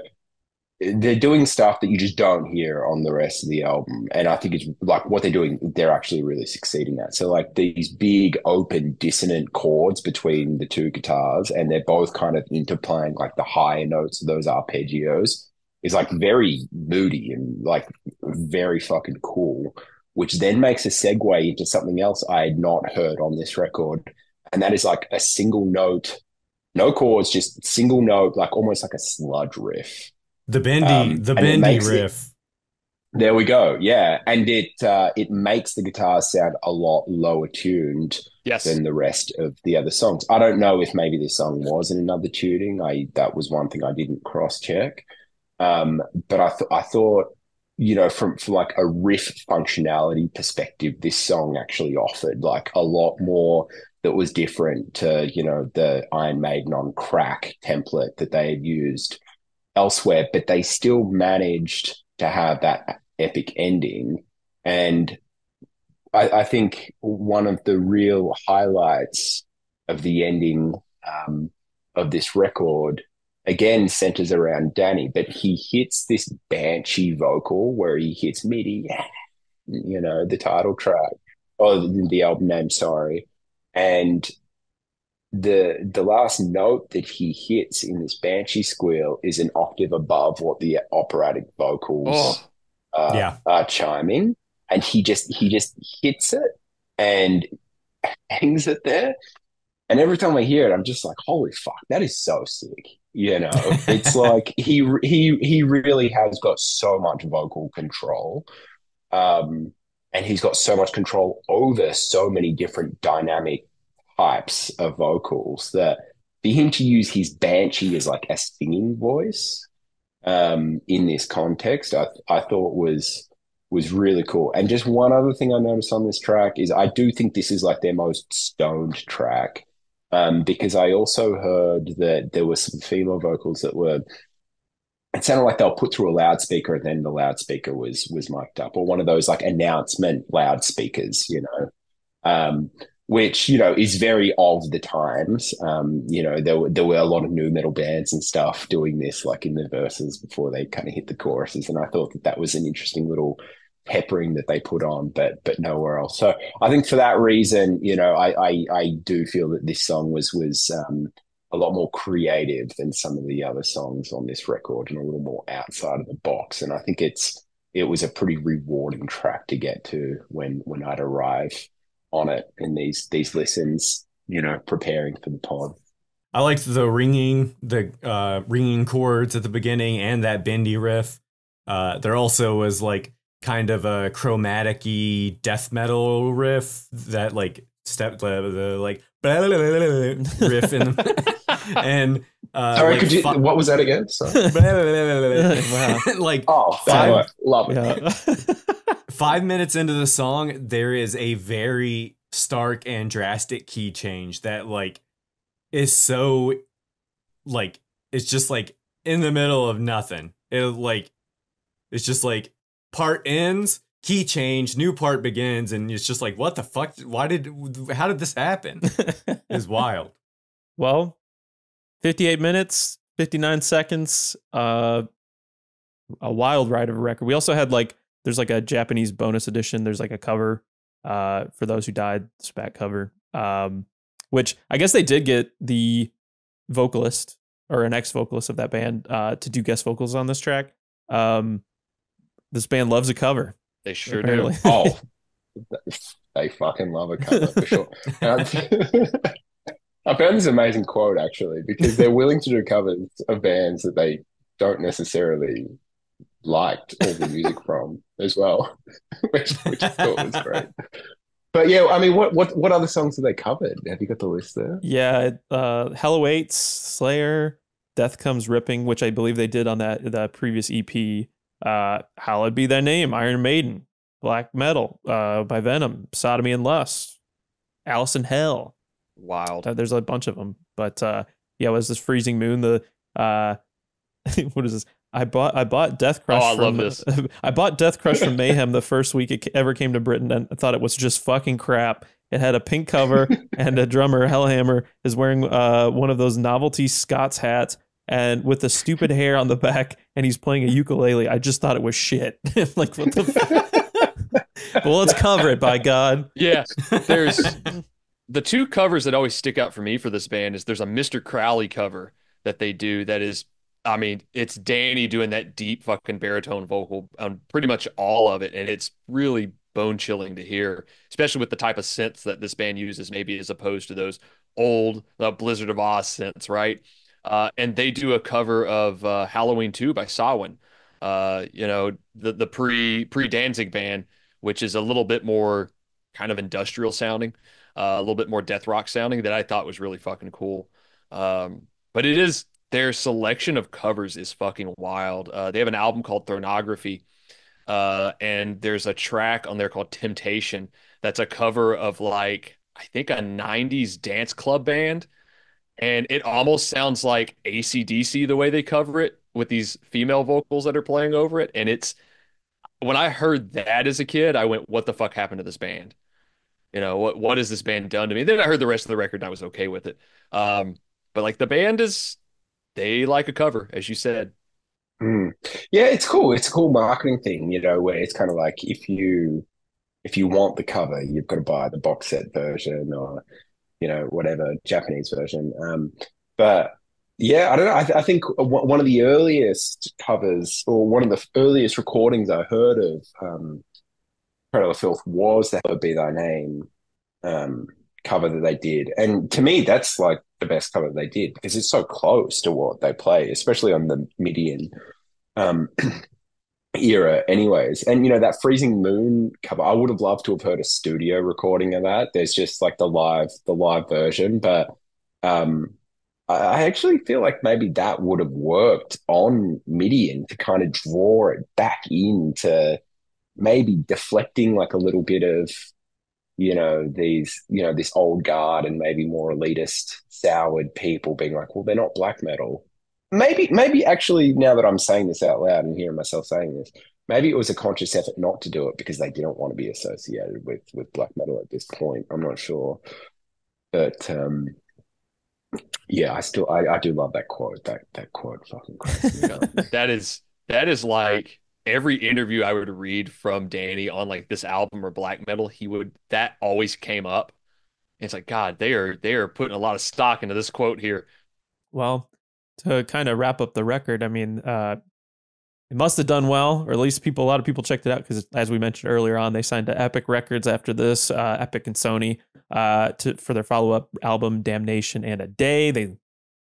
they're doing stuff that you just don't hear on the rest of the album. And I think it's like what they're doing, they're actually really succeeding at. So like these big open dissonant chords between the two guitars, and they're both kind of interplaying like the higher notes of those arpeggios is like very moody and like very fucking cool, which then makes a segue into something else I had not heard on this record. And that is like a single note, no chords, just single note, like almost like a sludge riff. The bendy riff. There we go. Yeah. And it makes the guitar sound a lot lower tuned than the rest of the other songs. I don't know if maybe this song was in another tuning. That was one thing I didn't cross check. But I thought, from like a riff functionality perspective, this song actually offered like a lot more that was different to, the Iron Maiden on Crack template that they had used elsewhere, but they still managed to have that epic ending. And I think one of the real highlights of the ending of this record, again, centers around Dani, but he hits this banshee vocal where he hits MIDI, the title track, or the album name, sorry. And the last note that he hits in this banshee squeal is an octave above what the operatic vocals are chiming, and he just hits it and hangs it there. And every time I hear it, I'm just like, holy fuck, that is so sick. It's like he really has got so much vocal control, and he's got so much control over so many different dynamic types of vocals that for him to use his banshee as like a singing voice in this context, I thought was really cool. And just one other thing I noticed on this track is I do think this is like their most stoned track, because I also heard that there were some female vocals that were, it sounded like they were put through a loudspeaker and then the loudspeaker was mic'd up, or one of those like announcement loudspeakers, which, is very of the times. There were a lot of nu metal bands and stuff doing this, like in the verses before they kind of hit the choruses. And I thought that was an interesting little peppering that they put on, but nowhere else. So I think for that reason, I do feel that this song was a lot more creative than some of the other songs on this record and a little more outside of the box. And I think it was a pretty rewarding track to get to when I'd arrive on it in these listens, preparing for the pod. I liked the ringing chords at the beginning and that bendy riff. There also was like kind of a chromatic-y death metal riff that like the like riff in and sorry, like, could you what was that again? Like love it. 5 minutes into the song, there is a very stark and drastic key change that like is so like it's just like in the middle of nothing. It's just like part ends, key change, new part begins, and it's just like, what the fuck? How did this happen? It's wild. Well, 58 minutes, 59 seconds, a wild ride of a record. We also had there's like a Japanese bonus edition. There's like a cover for Those Who Died, spat cover, which I guess they did get the vocalist or an ex-vocalist of that band to do guest vocals on this track. This band loves a cover. They sure do. Oh, they fucking love a cover for sure. I found this amazing quote actually, because they're willing to do covers of bands that they don't necessarily liked all the music from as well, which I thought was great. But yeah, I mean, what other songs have they covered? Have you got the list there? Yeah, Hell Awaits, Slayer, Death Comes Ripping, which I believe they did on that previous EP. Hallowed Be Thy Name, Iron Maiden, Black Metal by Venom, Sodomy and Lust, Alice in Hell. Wild. There's a bunch of them, but yeah, it was this Freezing Moon. The what is this? I bought Death Crush. Oh, I love this. I bought Death Crush from Mayhem the first week it ever came to Britain, and I thought it was just fucking crap. It had a pink cover, and a drummer, Hellhammer, is wearing one of those novelty Scots hats, and with the stupid hair on the back, and he's playing a ukulele. I just thought it was shit. Like, what the? Well, let's cover it, by God. Yeah, there's the two covers that always stick out for me for this band is there's a Mr. Crowley cover that they do that is, I mean, it's Dani doing that deep fucking baritone vocal on pretty much all of it, and it's really bone chilling to hear, especially with the type of synths that this band uses, maybe as opposed to those old Blizzard of Oz synths, right? And they do a cover of Halloween 2 by Samhain, the pre Danzig band, which is a little bit more kind of industrial sounding, a little bit more death rock sounding that I thought was really fucking cool. But it is, their selection of covers is fucking wild. They have an album called Thronography, and there's a track on there called Temptation that's a cover of like, I think a 90s dance club band. And it almost sounds like AC/DC the way they cover it with these female vocals that are playing over it. And it's, when I heard that as a kid, I went, what the fuck happened to this band? You know, what has this band done to me? Then I heard the rest of the record and I was okay with it. But like the band is, they like a cover, as you said. Yeah, it's cool. It's a cool marketing thing, where it's kind of like if you want the cover, you've got to buy the box set version or whatever Japanese version. But yeah, I don't know. I think one of the earliest covers or one of the earliest recordings I heard of Cradle of Filth was the Hallowed Be Thy Name cover that they did. And to me, that's like the best cover they did because it's so close to what they play, especially on the Midian era anyways. And that Freezing Moon cover, I would have loved to have heard a studio recording of that. There's just like the live version, but I actually feel like maybe that would have worked on Midian to kind of draw it back into maybe deflecting like a little bit of this old guard and maybe more elitist soured people being like, well, they're not black metal. Maybe actually, now that I'm saying this out loud and hearing myself saying this, maybe it was a conscious effort not to do it because they didn't want to be associated with black metal at this point. I'm not sure. But yeah, I do love that quote. That quote fucking cracks me up. That is like every interview I would read from Dani on like this album or black metal, that always came up. And it's like, God, they are putting a lot of stock into this quote here. Well, to kind of wrap up the record, I mean, it must have done well, or at least a lot of people checked it out because, as we mentioned earlier on, they signed to Epic Records after this, Epic and Sony, for their follow-up album Damnation and a Day. They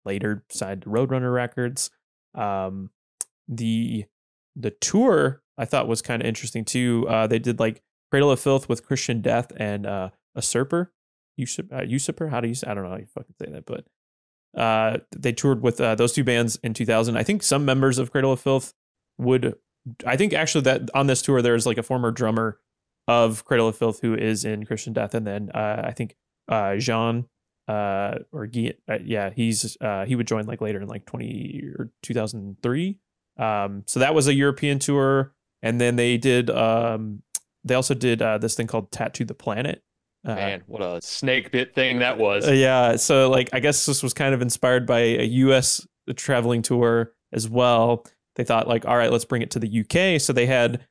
later signed to Roadrunner Records. The tour I thought was kind of interesting too. They did like Cradle of Filth with Christian Death and Usurper. How do you say? I don't know how you fucking say that, but they toured with those two bands in 2000. I think some members of Cradle of Filth I think actually that on this tour there's like a former drummer of Cradle of Filth who is in Christian Death, and then I think Jean or Guy, he would join like later in like 2003. So that was a European tour, and then they also did this thing called Tattoo the Planet. Man, what a snake bit thing that was. Yeah, so like I guess this was kind of inspired by a US traveling tour as well. They thought like, all right, let's bring it to the UK. So they had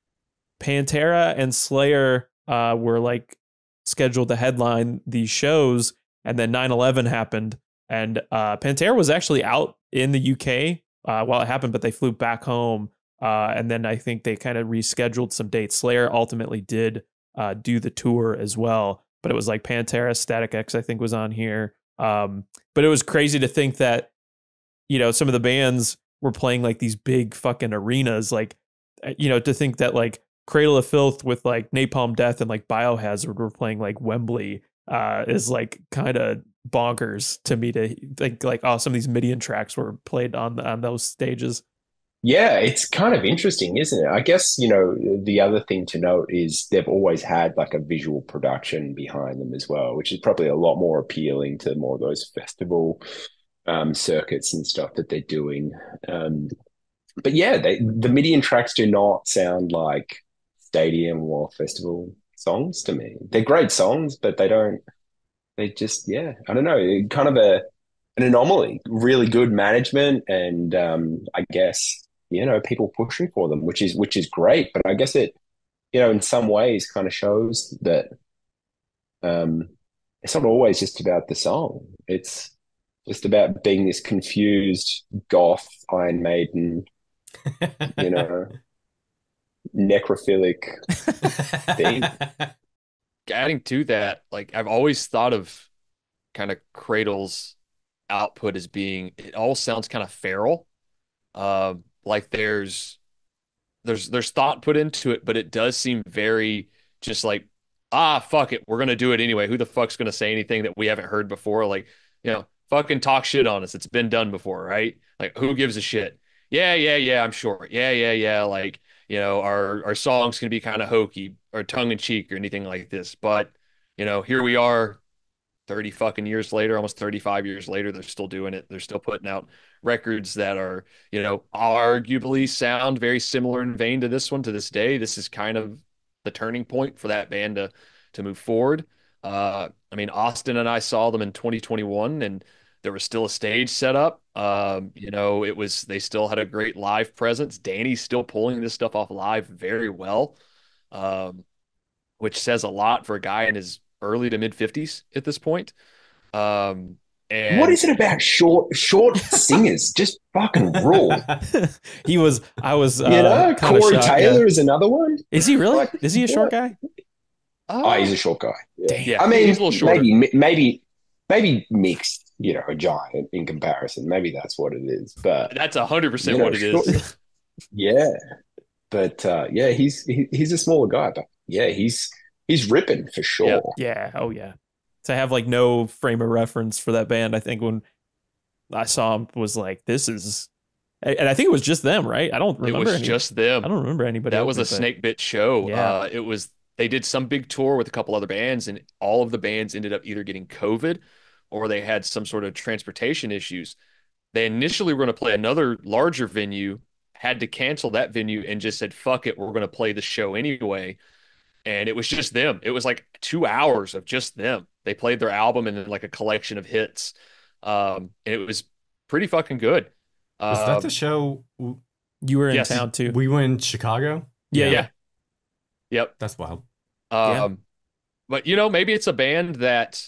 Pantera and Slayer were like scheduled to headline these shows, and then 9/11 happened, and Pantera was actually out in the UK while it happened, but they flew back home, and then I think they kind of rescheduled some dates. Slayer ultimately did do the tour as well, but it was like Pantera, Static X I think was on here, but it was crazy to think that some of the bands were playing like these big fucking arenas, like to think that like Cradle of Filth with like Napalm Death and like Biohazard were playing like Wembley is like kind of bonkers to me to think like, oh, some of these Midian tracks were played on those stages. Yeah, it's kind of interesting, isn't it? I guess, the other thing to note is they've always had like a visual production behind them as well, which is probably a lot more appealing to more of those festival circuits and stuff that they're doing. But yeah, the Midian tracks do not sound like stadium or festival songs to me. They're great songs, but they just, yeah, I don't know, kind of an anomaly. Really good management, and I guess people pushing for them, which is great. But I guess it, in some ways, kind of shows that it's not always just about the song. It's just about being this confused goth Iron Maiden, necrophilic thing. Adding to that, like I've always thought of kind of Cradle's output as being, it all sounds kind of feral. Like there's thought put into it, but it does seem very just like, fuck it, we're gonna do it anyway. Who the fuck's gonna say anything that we haven't heard before? Like, fucking talk shit on us. It's been done before, right? Like, who gives a shit? Yeah, I'm sure. Yeah. Like, our songs can be kind of hokey or tongue in cheek or anything like this. But, here we are 30 fucking years later, almost 35 years later, they're still doing it. They're still putting out records that are, arguably sound very similar in vein to this one to this day. This is kind of the turning point for that band to move forward. I mean, Austin and I saw them in 2021, and there was still a stage set up. They still had a great live presence. Dani's still pulling this stuff off live very well, which says a lot for a guy in his early to mid 50s at this point. And what is it about short singers? Just fucking rule. I was Corey shocked, Taylor is another one. Is he really? Is he a short guy? He's a short guy. Yeah, I mean, he's a little shorter. maybe mixed, a giant in comparison. Maybe that's what it is. But that's 100% what it is. Yeah, but he's a smaller guy, but yeah, he's ripping for sure. Yeah. Oh yeah. To have like no frame of reference for that band, I think when I saw him was like, this is, and I think it was just them, right? I don't remember. It was just them. I don't remember anybody. That was a snake bit show. Yeah. They did some big tour with a couple other bands, and all of the bands ended up either getting COVID or they had some sort of transportation issues. They initially were going to play another larger venue, had to cancel that venue, and just said, fuck it, we're going to play the show anyway. And it was just them. It was like 2 hours of just them. They played their album and then like a collection of hits. And it was pretty fucking good. Was that the show? You were in town too. We were in Chicago? Yeah. Yep. That's wild. But maybe it's a band that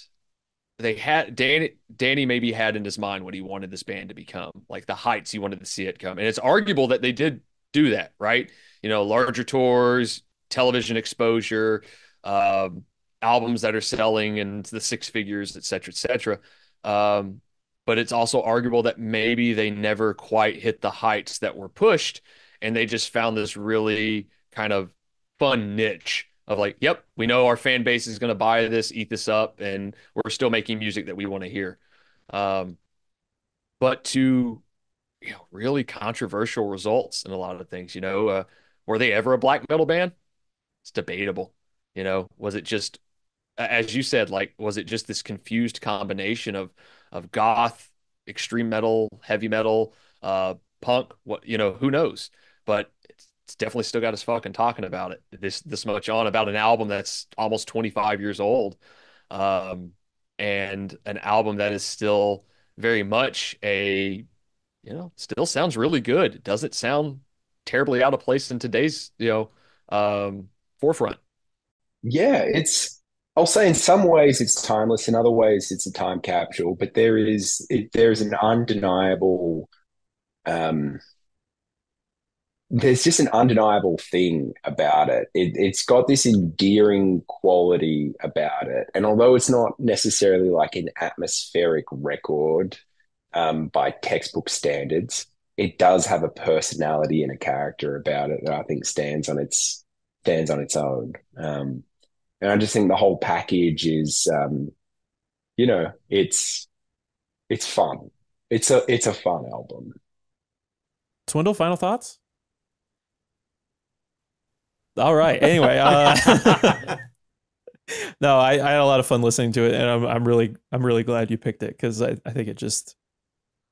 they had, Dani maybe had in his mind what he wanted this band to become, like the heights he wanted to see it come. And it's arguable that they did do that, right? Larger tours, television exposure, albums that are selling in the six figures, et cetera, et cetera. But it's also arguable that maybe they never quite hit the heights that were pushed, and they just found this really kind of fun niche of like, yep, we know our fan base is going to buy this, eat this up, and we're still making music that we want to hear. But to, really controversial results in a lot of things, were they ever a black metal band? It's debatable. Was it just, as you said, like, was it just this confused combination of goth, extreme metal, heavy metal, punk? What, who knows? But it's definitely still got us fucking talking about it this much on about an album that's almost 25 years old, and an album that is still very much still sounds really good. It doesn't sound terribly out of place in today's forefront. Yeah, I'll say in some ways it's timeless, in other ways it's a time capsule, but there's an undeniable there's just an undeniable thing about it. It's got this endearing quality about it. And although it's not necessarily like an atmospheric record by textbook standards, it does have a personality and a character about it that I think stands on its own. And I just think the whole package is you know, it's fun. It's a fun album. Swindle, final thoughts? All right. Anyway, no, I had a lot of fun listening to it, and I'm really glad you picked it because I think it just,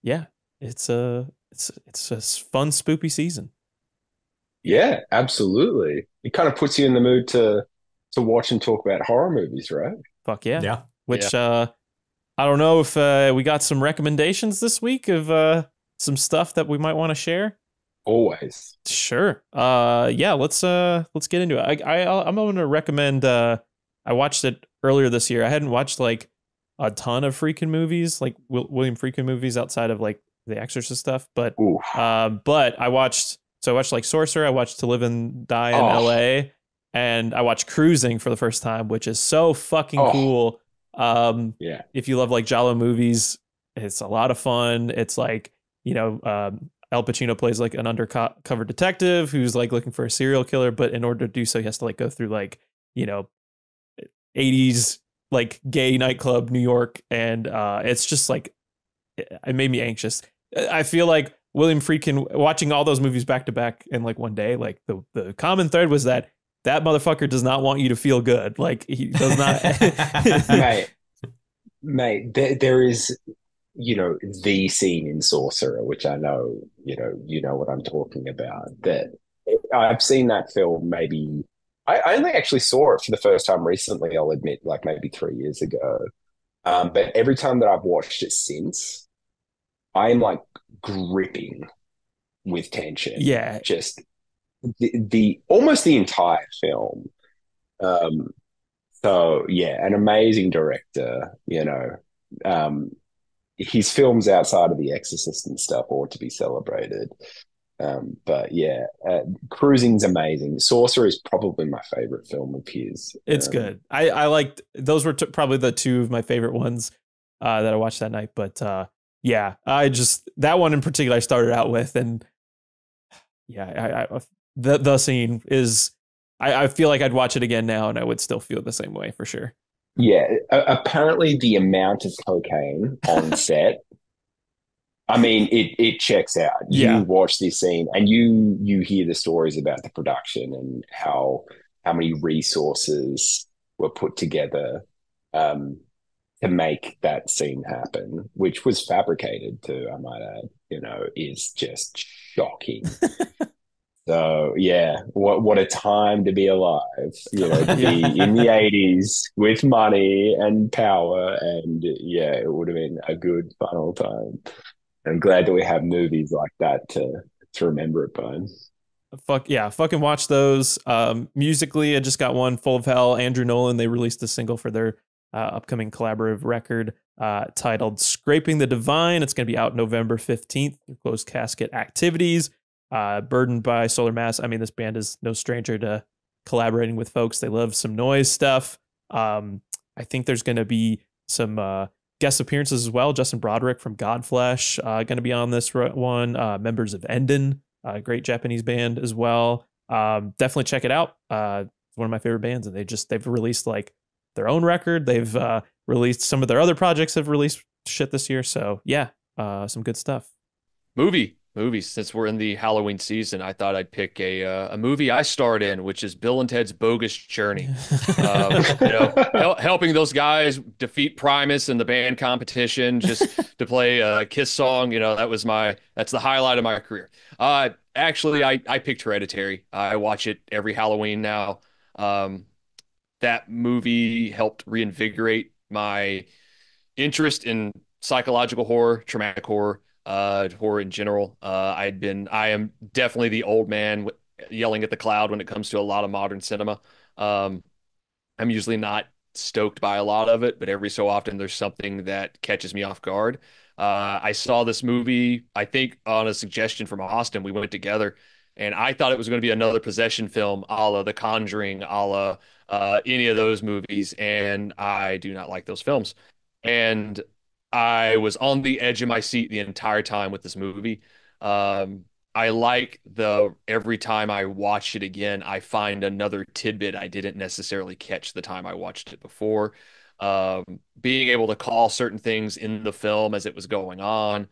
yeah, it's a fun spoopy season. Yeah, absolutely. It kind of puts you in the mood to watch and talk about horror movies, right? Fuck yeah. Yeah. Which I don't know if we got some recommendations this week of some stuff that we might want to share. Always. Sure. Yeah, let's get into it. I'm going to recommend I watched it earlier this year. I hadn't watched like a ton of Friedkin movies, like William Friedkin movies outside of like the Exorcist stuff, but I watched like Sorcerer, I watched To Live and Die in LA, and I watched Cruising for the first time, which is so fucking cool. Yeah. If you love like Giallo movies, it's a lot of fun. It's like, Al Pacino plays like an undercover detective who's like looking for a serial killer, but in order to do so, he has to like go through like, 80s like gay nightclub New York, and it's just like it made me anxious. I feel like William Friedkin, watching all those movies back to back in like one day, like the common thread was that motherfucker does not want you to feel good. Like he does not. Mate, there is, the scene in Sorcerer, which I know, you know what I'm talking about. That I've seen that film maybe. I only actually saw it for the first time recently, I'll admit, like maybe 3 years ago. But every time that I've watched it since, I am like gripping with tension. Yeah. Just the almost the entire film. So yeah, an amazing director, his films outside of The Exorcist and stuff ought to be celebrated. But yeah, Cruising's amazing. Sorcerer is probably my favorite film of his. It's good. I liked those were probably the two of my favorite ones that I watched that night. But yeah, that one in particular I started out with, and yeah, the scene is. I feel like I'd watch it again now, and I would still feel the same way for sure. Yeah, apparently the amount of cocaine on set. I mean, it checks out. You watch this scene and you hear the stories about the production and how many resources were put together to make that scene happen, which was fabricated too, I might add, is just shocking. So yeah, what a time to be alive, to be in the 80s with money and power, and yeah, it would have been a good fun old time. I'm glad that we have movies like that to remember it by. Fuck yeah, fucking watch those. Musically, I just got one, Full of Hell. Andrew Nolan, they released a single for their upcoming collaborative record titled Scraping the Divine. It's going to be out November 15th. Closed Casket Activities. Burdened by Solar Mass. I mean, this band is no stranger to collaborating with folks. They love some noise stuff. I think there's going to be some guest appearances as well. Justin Broderick from Godflesh going to be on this one. Members of Enden, a great Japanese band as well. Definitely check it out. It's one of my favorite bands, and they've released like their own record. They've released some of their other projects have released shit this year. So yeah, some good stuff. Movies. Since we're in the Halloween season, I thought I'd pick a movie I starred in, which is Bill and Ted's Bogus Journey. Helping those guys defeat Primus in the band competition just to play a Kiss song. That's the highlight of my career. Actually, I picked Hereditary. I watch it every Halloween now. That movie helped reinvigorate my interest in psychological horror, traumatic horror. Horror in general. I am definitely the old man yelling at the cloud when it comes to a lot of modern cinema. I'm usually not stoked by a lot of it, but every so often there's something that catches me off guard. I saw this movie, I think on a suggestion from Austin. We went together, and I thought it was going to be another possession film, a la The Conjuring, a la any of those movies, and I do not like those films. And I was on the edge of my seat the entire time with this movie. I like every time I watch it again, I find another tidbit I didn't necessarily catch the time I watched it before. being able to call certain things in the film as it was going on.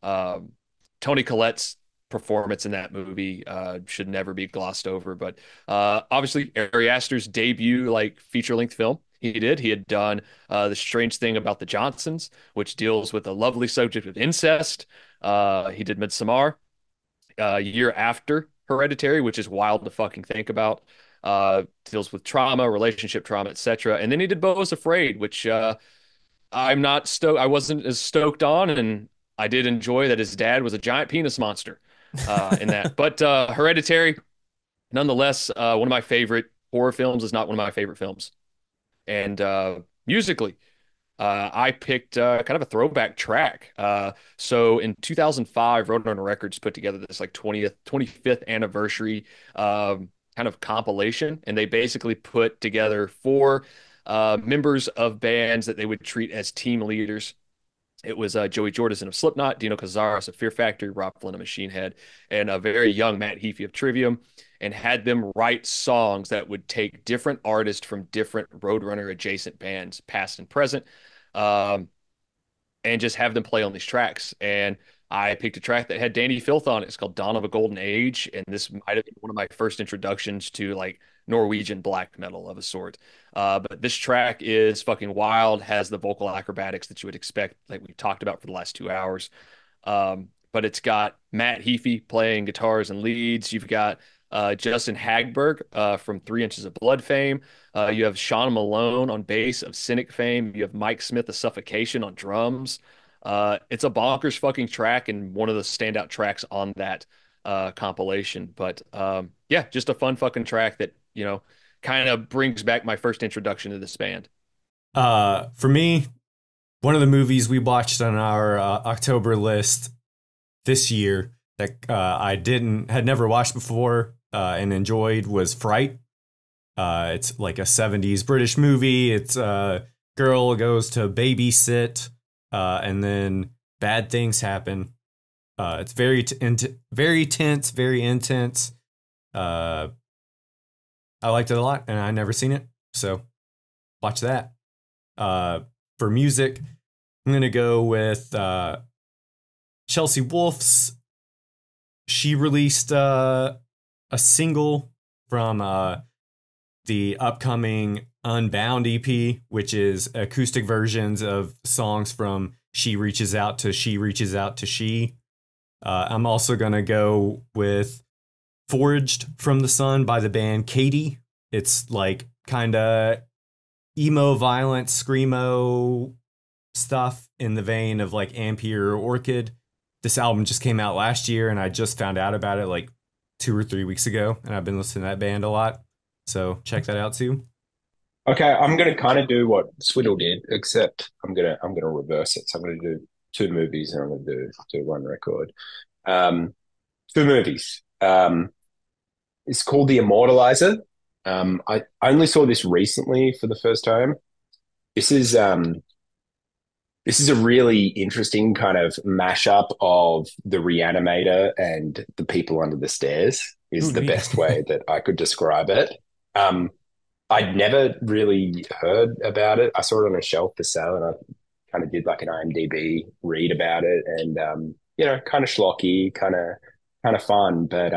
Um, Tony Collette's performance in that movie should never be glossed over. But obviously, Ari Aster's debut like feature length film. He had done The Strange Thing About the Johnsons, which deals with a lovely subject of incest. He did Midsommar a year after Hereditary, which is wild to fucking think about. Deals with trauma, relationship trauma, etc. And then he did Beau is Afraid, which I'm not stoked. I wasn't as stoked on, and I did enjoy that his dad was a giant penis monster in that. But Hereditary, nonetheless, one of my favorite horror films is not one of my favorite films. And musically, I picked kind of a throwback track. So in 2005, Roadrunner Records put together this like 25th anniversary kind of compilation, and they basically put together four members of bands that they would treat as team leaders. It was Joey Jordison of Slipknot, Dino Cazares of Fear Factory, Rob Flynn of Machine Head, and a very young Matt Heafy of Trivium, and had them write songs that would take different artists from different Roadrunner adjacent bands, past and present, um, and just have them play on these tracks. And I picked a track that had Dani Filth on it. It's called Dawn of a Golden Age, and this might have been one of my first introductions to like Norwegian black metal of a sort. But this track is fucking wild, has the vocal acrobatics that you would expect, like we talked about for the last 2 hours. But it's got Matt Heafy playing guitars and leads. You've got Justin Hagberg from 3 Inches of Blood fame. You have Sean Malone on bass of Cynic fame. You have Mike Smith of Suffocation on drums. It's a bonkers fucking track and one of the standout tracks on that compilation. But yeah, just a fun fucking track that, you know, kind of brings back my first introduction to this band. For me, one of the movies we watched on our October list this year that I had never watched before and enjoyed was Fright. It's like a 70s British movie. It's a girl goes to babysit and then bad things happen. It's very very tense, very intense. I liked it a lot, and I never seen it, so watch that. For music, I'm gonna go with Chelsea Wolf's. She released a single from the upcoming Unbound EP, which is acoustic versions of songs from She Reaches Out to She Reaches Out to She. I'm also going to go with Foraged from the Sun by the band Katie. It's like kind of emo, violent, screamo stuff in the vein of like Ampere or Orchid. This album just came out last year, and I just found out about it like 2 or 3 weeks ago, and I've been listening to that band a lot. So check that out too. Okay, I'm gonna kind of do what Swiddle did, except I'm gonna reverse it. So I'm gonna do 2 movies, and I'm gonna do 1 record. 2 movies. It's called The Immortalizer. I only saw this recently for the first time. This is a really interesting kind of mashup of The Reanimator and The People Under the Stairs is the best way that I could describe it. I'd never really heard about it. I saw it on a shelf for sale, and I kind of did like an IMDb read about it, and you know, kind of schlocky, kind of fun, but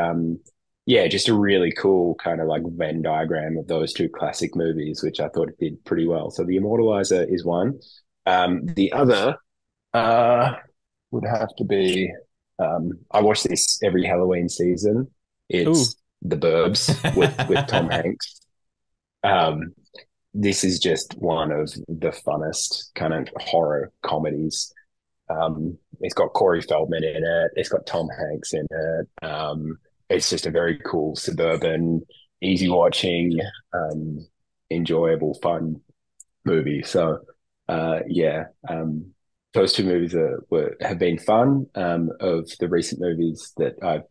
yeah, just a really cool kind of like Venn diagram of those 2 classic movies, which I thought it did pretty well. So The Immortalizer is one. The other would have to be I watch this every Halloween season. It's The Burbs with Tom Hanks. This is just one of the funnest kind of horror comedies. It's got Corey Feldman in it. It's got Tom Hanks in it. It's just a very cool suburban, easy watching, enjoyable, fun movie. So yeah, those 2 movies have been fun. Of the recent movies that I've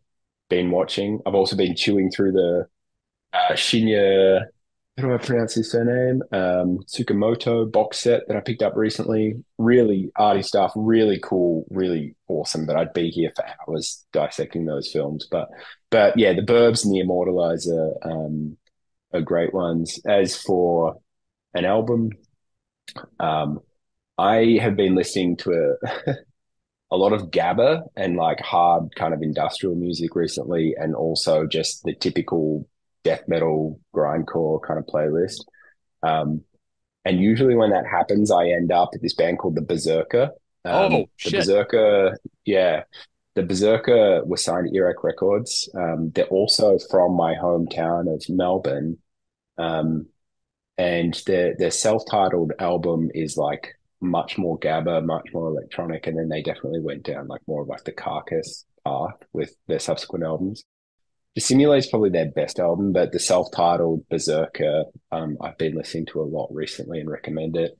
been watching, I've also been chewing through the Shinya, how do I pronounce his surname? Tsukamoto box set that I picked up recently. Really arty stuff, really cool, really awesome. But I'd be here for hours dissecting those films. But yeah, The Burbs and The Immortalizer are great ones. As for an album, Um, I have been listening to a lot of gabba and like hard kind of industrial music recently, and also just the typical death metal grindcore kind of playlist. Um, and usually when that happens, I end up at this band called the Berserker. Oh The shit. Berserker, yeah, the Berserker was signed to Earache Records. They're also from my hometown of Melbourne. Um, and their self-titled album is like much more gabba, much more electronic, and then they definitely went down like more of like the Carcass path with their subsequent albums. Dissimulate's probably their best album, but the self-titled Berserker, I've been listening to a lot recently and recommend it.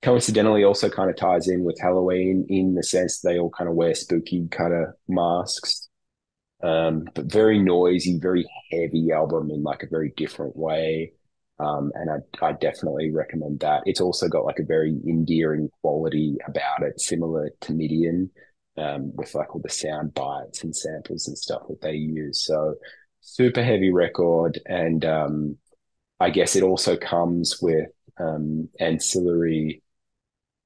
Coincidentally, also kind of ties in with Halloween in the sense they all kind of wear spooky kind of masks, but very noisy, very heavy album in like a very different way. And I definitely recommend that. It's also got like a very endearing quality about it, similar to Midian, with like all the sound bites and samples and stuff that they use. So super heavy record. And I guess it also comes with ancillary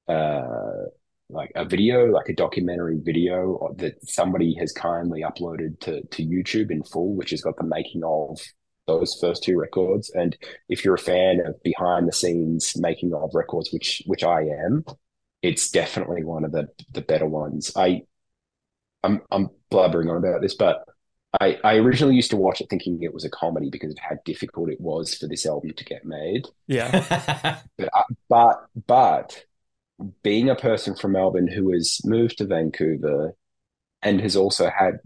uh, like a video, like a documentary video that somebody has kindly uploaded to YouTube in full, which has got the making of those first two records. And if you're a fan of behind the scenes making of records, which I am, it's definitely one of the better ones. I'm blabbering on about this, but I originally used to watch it thinking it was a comedy because of how difficult it was for this album to get made. Yeah. But being a person from Melbourne who has moved to Vancouver and has also had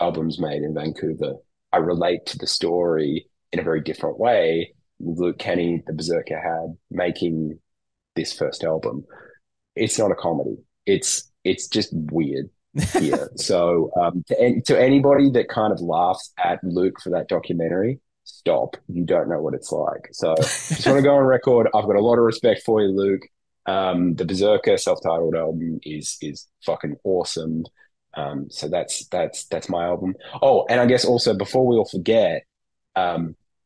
albums made in Vancouver, I relate to the story in a very different way. Luke Kenny, the Berserker, had making this first album. It's not a comedy. It's just weird here. So to anybody that kind of laughs at Luke for that documentary, stop. You don't know what it's like. So just want to go on record. I've got a lot of respect for you, Luke. The Berserker self-titled album is fucking awesome. So that's my album. Oh, and I guess also before we all forget,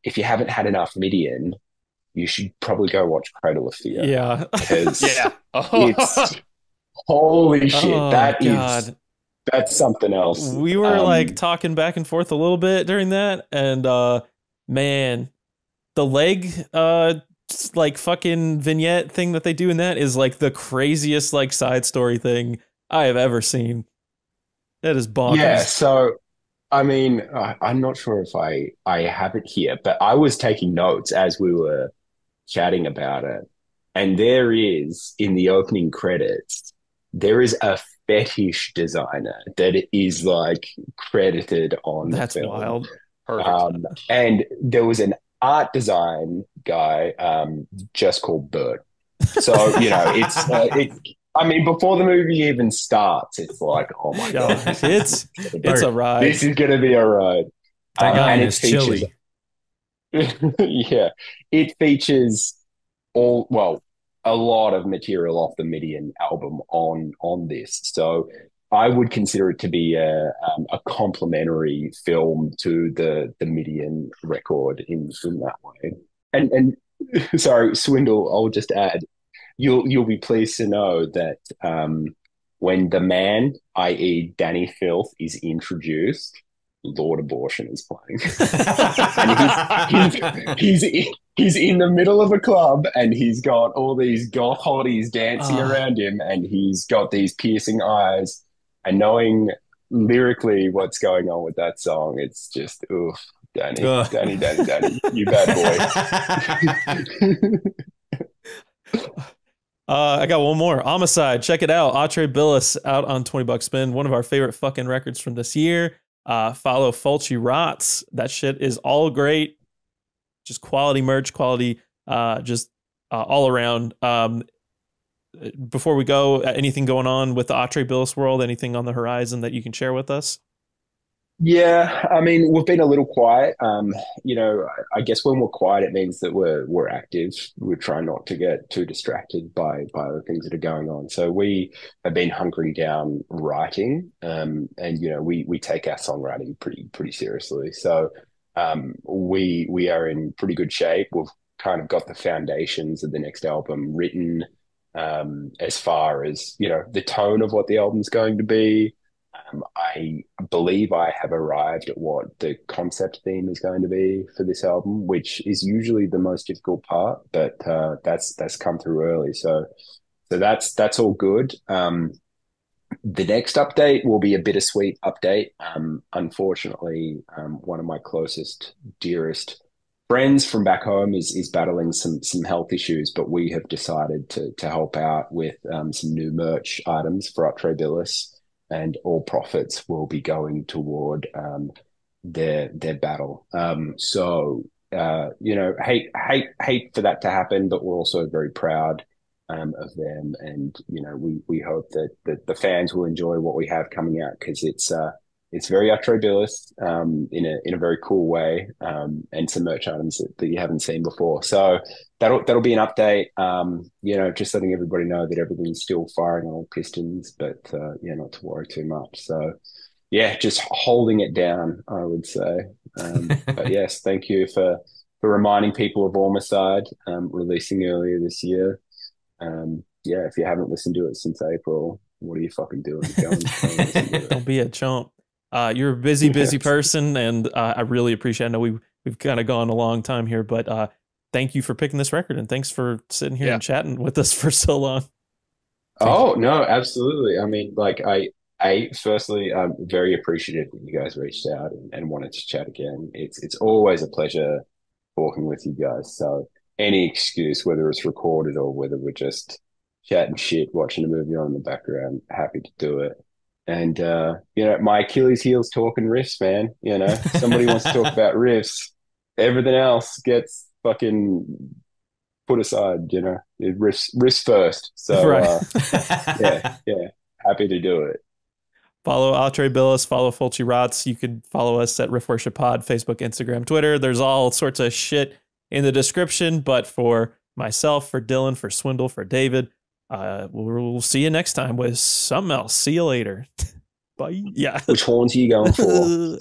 if you haven't had enough Midian, you should probably go watch Cradle of Filth. Yeah. Because Yeah. it's holy shit. Oh, God. That's something else. We were like talking back and forth a little bit during that, and man, the leg like fucking vignette thing that they do in that is like the craziest like side story thing I have ever seen. That is bonkers. Yeah, so I mean, I'm not sure if I have it here, but I was taking notes as we were chatting about it. And there is in the opening credits, there is a fetish designer that is like credited on That's the film. wild. Perfect. And there was an art design guy just called Bert. So, you know, I mean, before the movie even starts, it's like, oh my God. It's a ride. This is going to be a ride. That guy and it is features, chilly. yeah, it features a lot of material off the Midian album on this. So I would consider it to be a complementary film to the Midian record in that way. And sorry, Swindle, I'll just add, you'll be pleased to know that when the man, i.e. Dani Filth, is introduced, Lord Abortion is playing. And he's in the middle of a club and he's got all these goth hotties dancing around him and he's got these piercing eyes. And knowing lyrically what's going on with that song, it's just, oof, Dani, you bad boy. I got one more. Homicide. Check it out. Atræ Bilis out on $20 spin. One of our favorite fucking records from this year. Follow Fulci Rots. That shit is all great. Just quality merch, quality, just all around. Before we go, anything going on with the Atræ Bilis world? Anything on the horizon that you can share with us? Yeah, I mean, we've been a little quiet. You know, I guess when we're quiet, it means that we're active. We're trying not to get too distracted by the things that are going on. So we have been hunkering down writing, and you know, we take our songwriting pretty seriously. So we are in pretty good shape. kind of got the foundations of the next album written, as far as, you know, the tone of what the album's going to be. I believe I have arrived at what the concept theme is going to be for this album, which is usually the most difficult part, but that's come through early. So that's all good. The next update will be a bittersweet update. Unfortunately, one of my closest, dearest friends from back home is battling some health issues, but we have decided to help out with some new merch items for Atræ Bilis, and all profits will be going toward their battle. So you know, hate for that to happen, but we're also very proud of them, and you know, we hope that the fans will enjoy what we have coming out, because it's very Atræ Bilis in a very cool way, and some merch items that you haven't seen before. So that'll be an update. You know, just letting everybody know that everything's still firing on all pistons, but yeah, not to worry too much. So yeah, just holding it down, I would say. But yes, thank you for reminding people of Ormicide, releasing earlier this year. Yeah, if you haven't listened to it since April, what are you fucking doing? Go and listen to it. Don't be a chump. You're a busy person, and I really appreciate it. I know we've kind of gone a long time here, but thank you for picking this record, and thanks for sitting here and chatting with us for so long. Oh, no, absolutely. I mean, like, firstly, I'm very appreciative that you guys reached out and wanted to chat again. It's always a pleasure talking with you guys. So any excuse, whether it's recorded or whether we're just chatting shit, watching a movie on in the background, happy to do it. And, you know, my Achilles heel's talking riffs, man. You know, somebody wants to talk about riffs. Everything else gets fucking put aside, you know, riffs first. So, right. yeah, happy to do it. Follow Atræ Bilis, follow Fulci Rots. You could follow us at Riff Worship Pod, Facebook, Instagram, Twitter. There's all sorts of shit in the description. But for myself, for Dylan, for Swindle, for David, we'll see you next time with something else. See you later. Bye. Yeah. Which horns are you going for?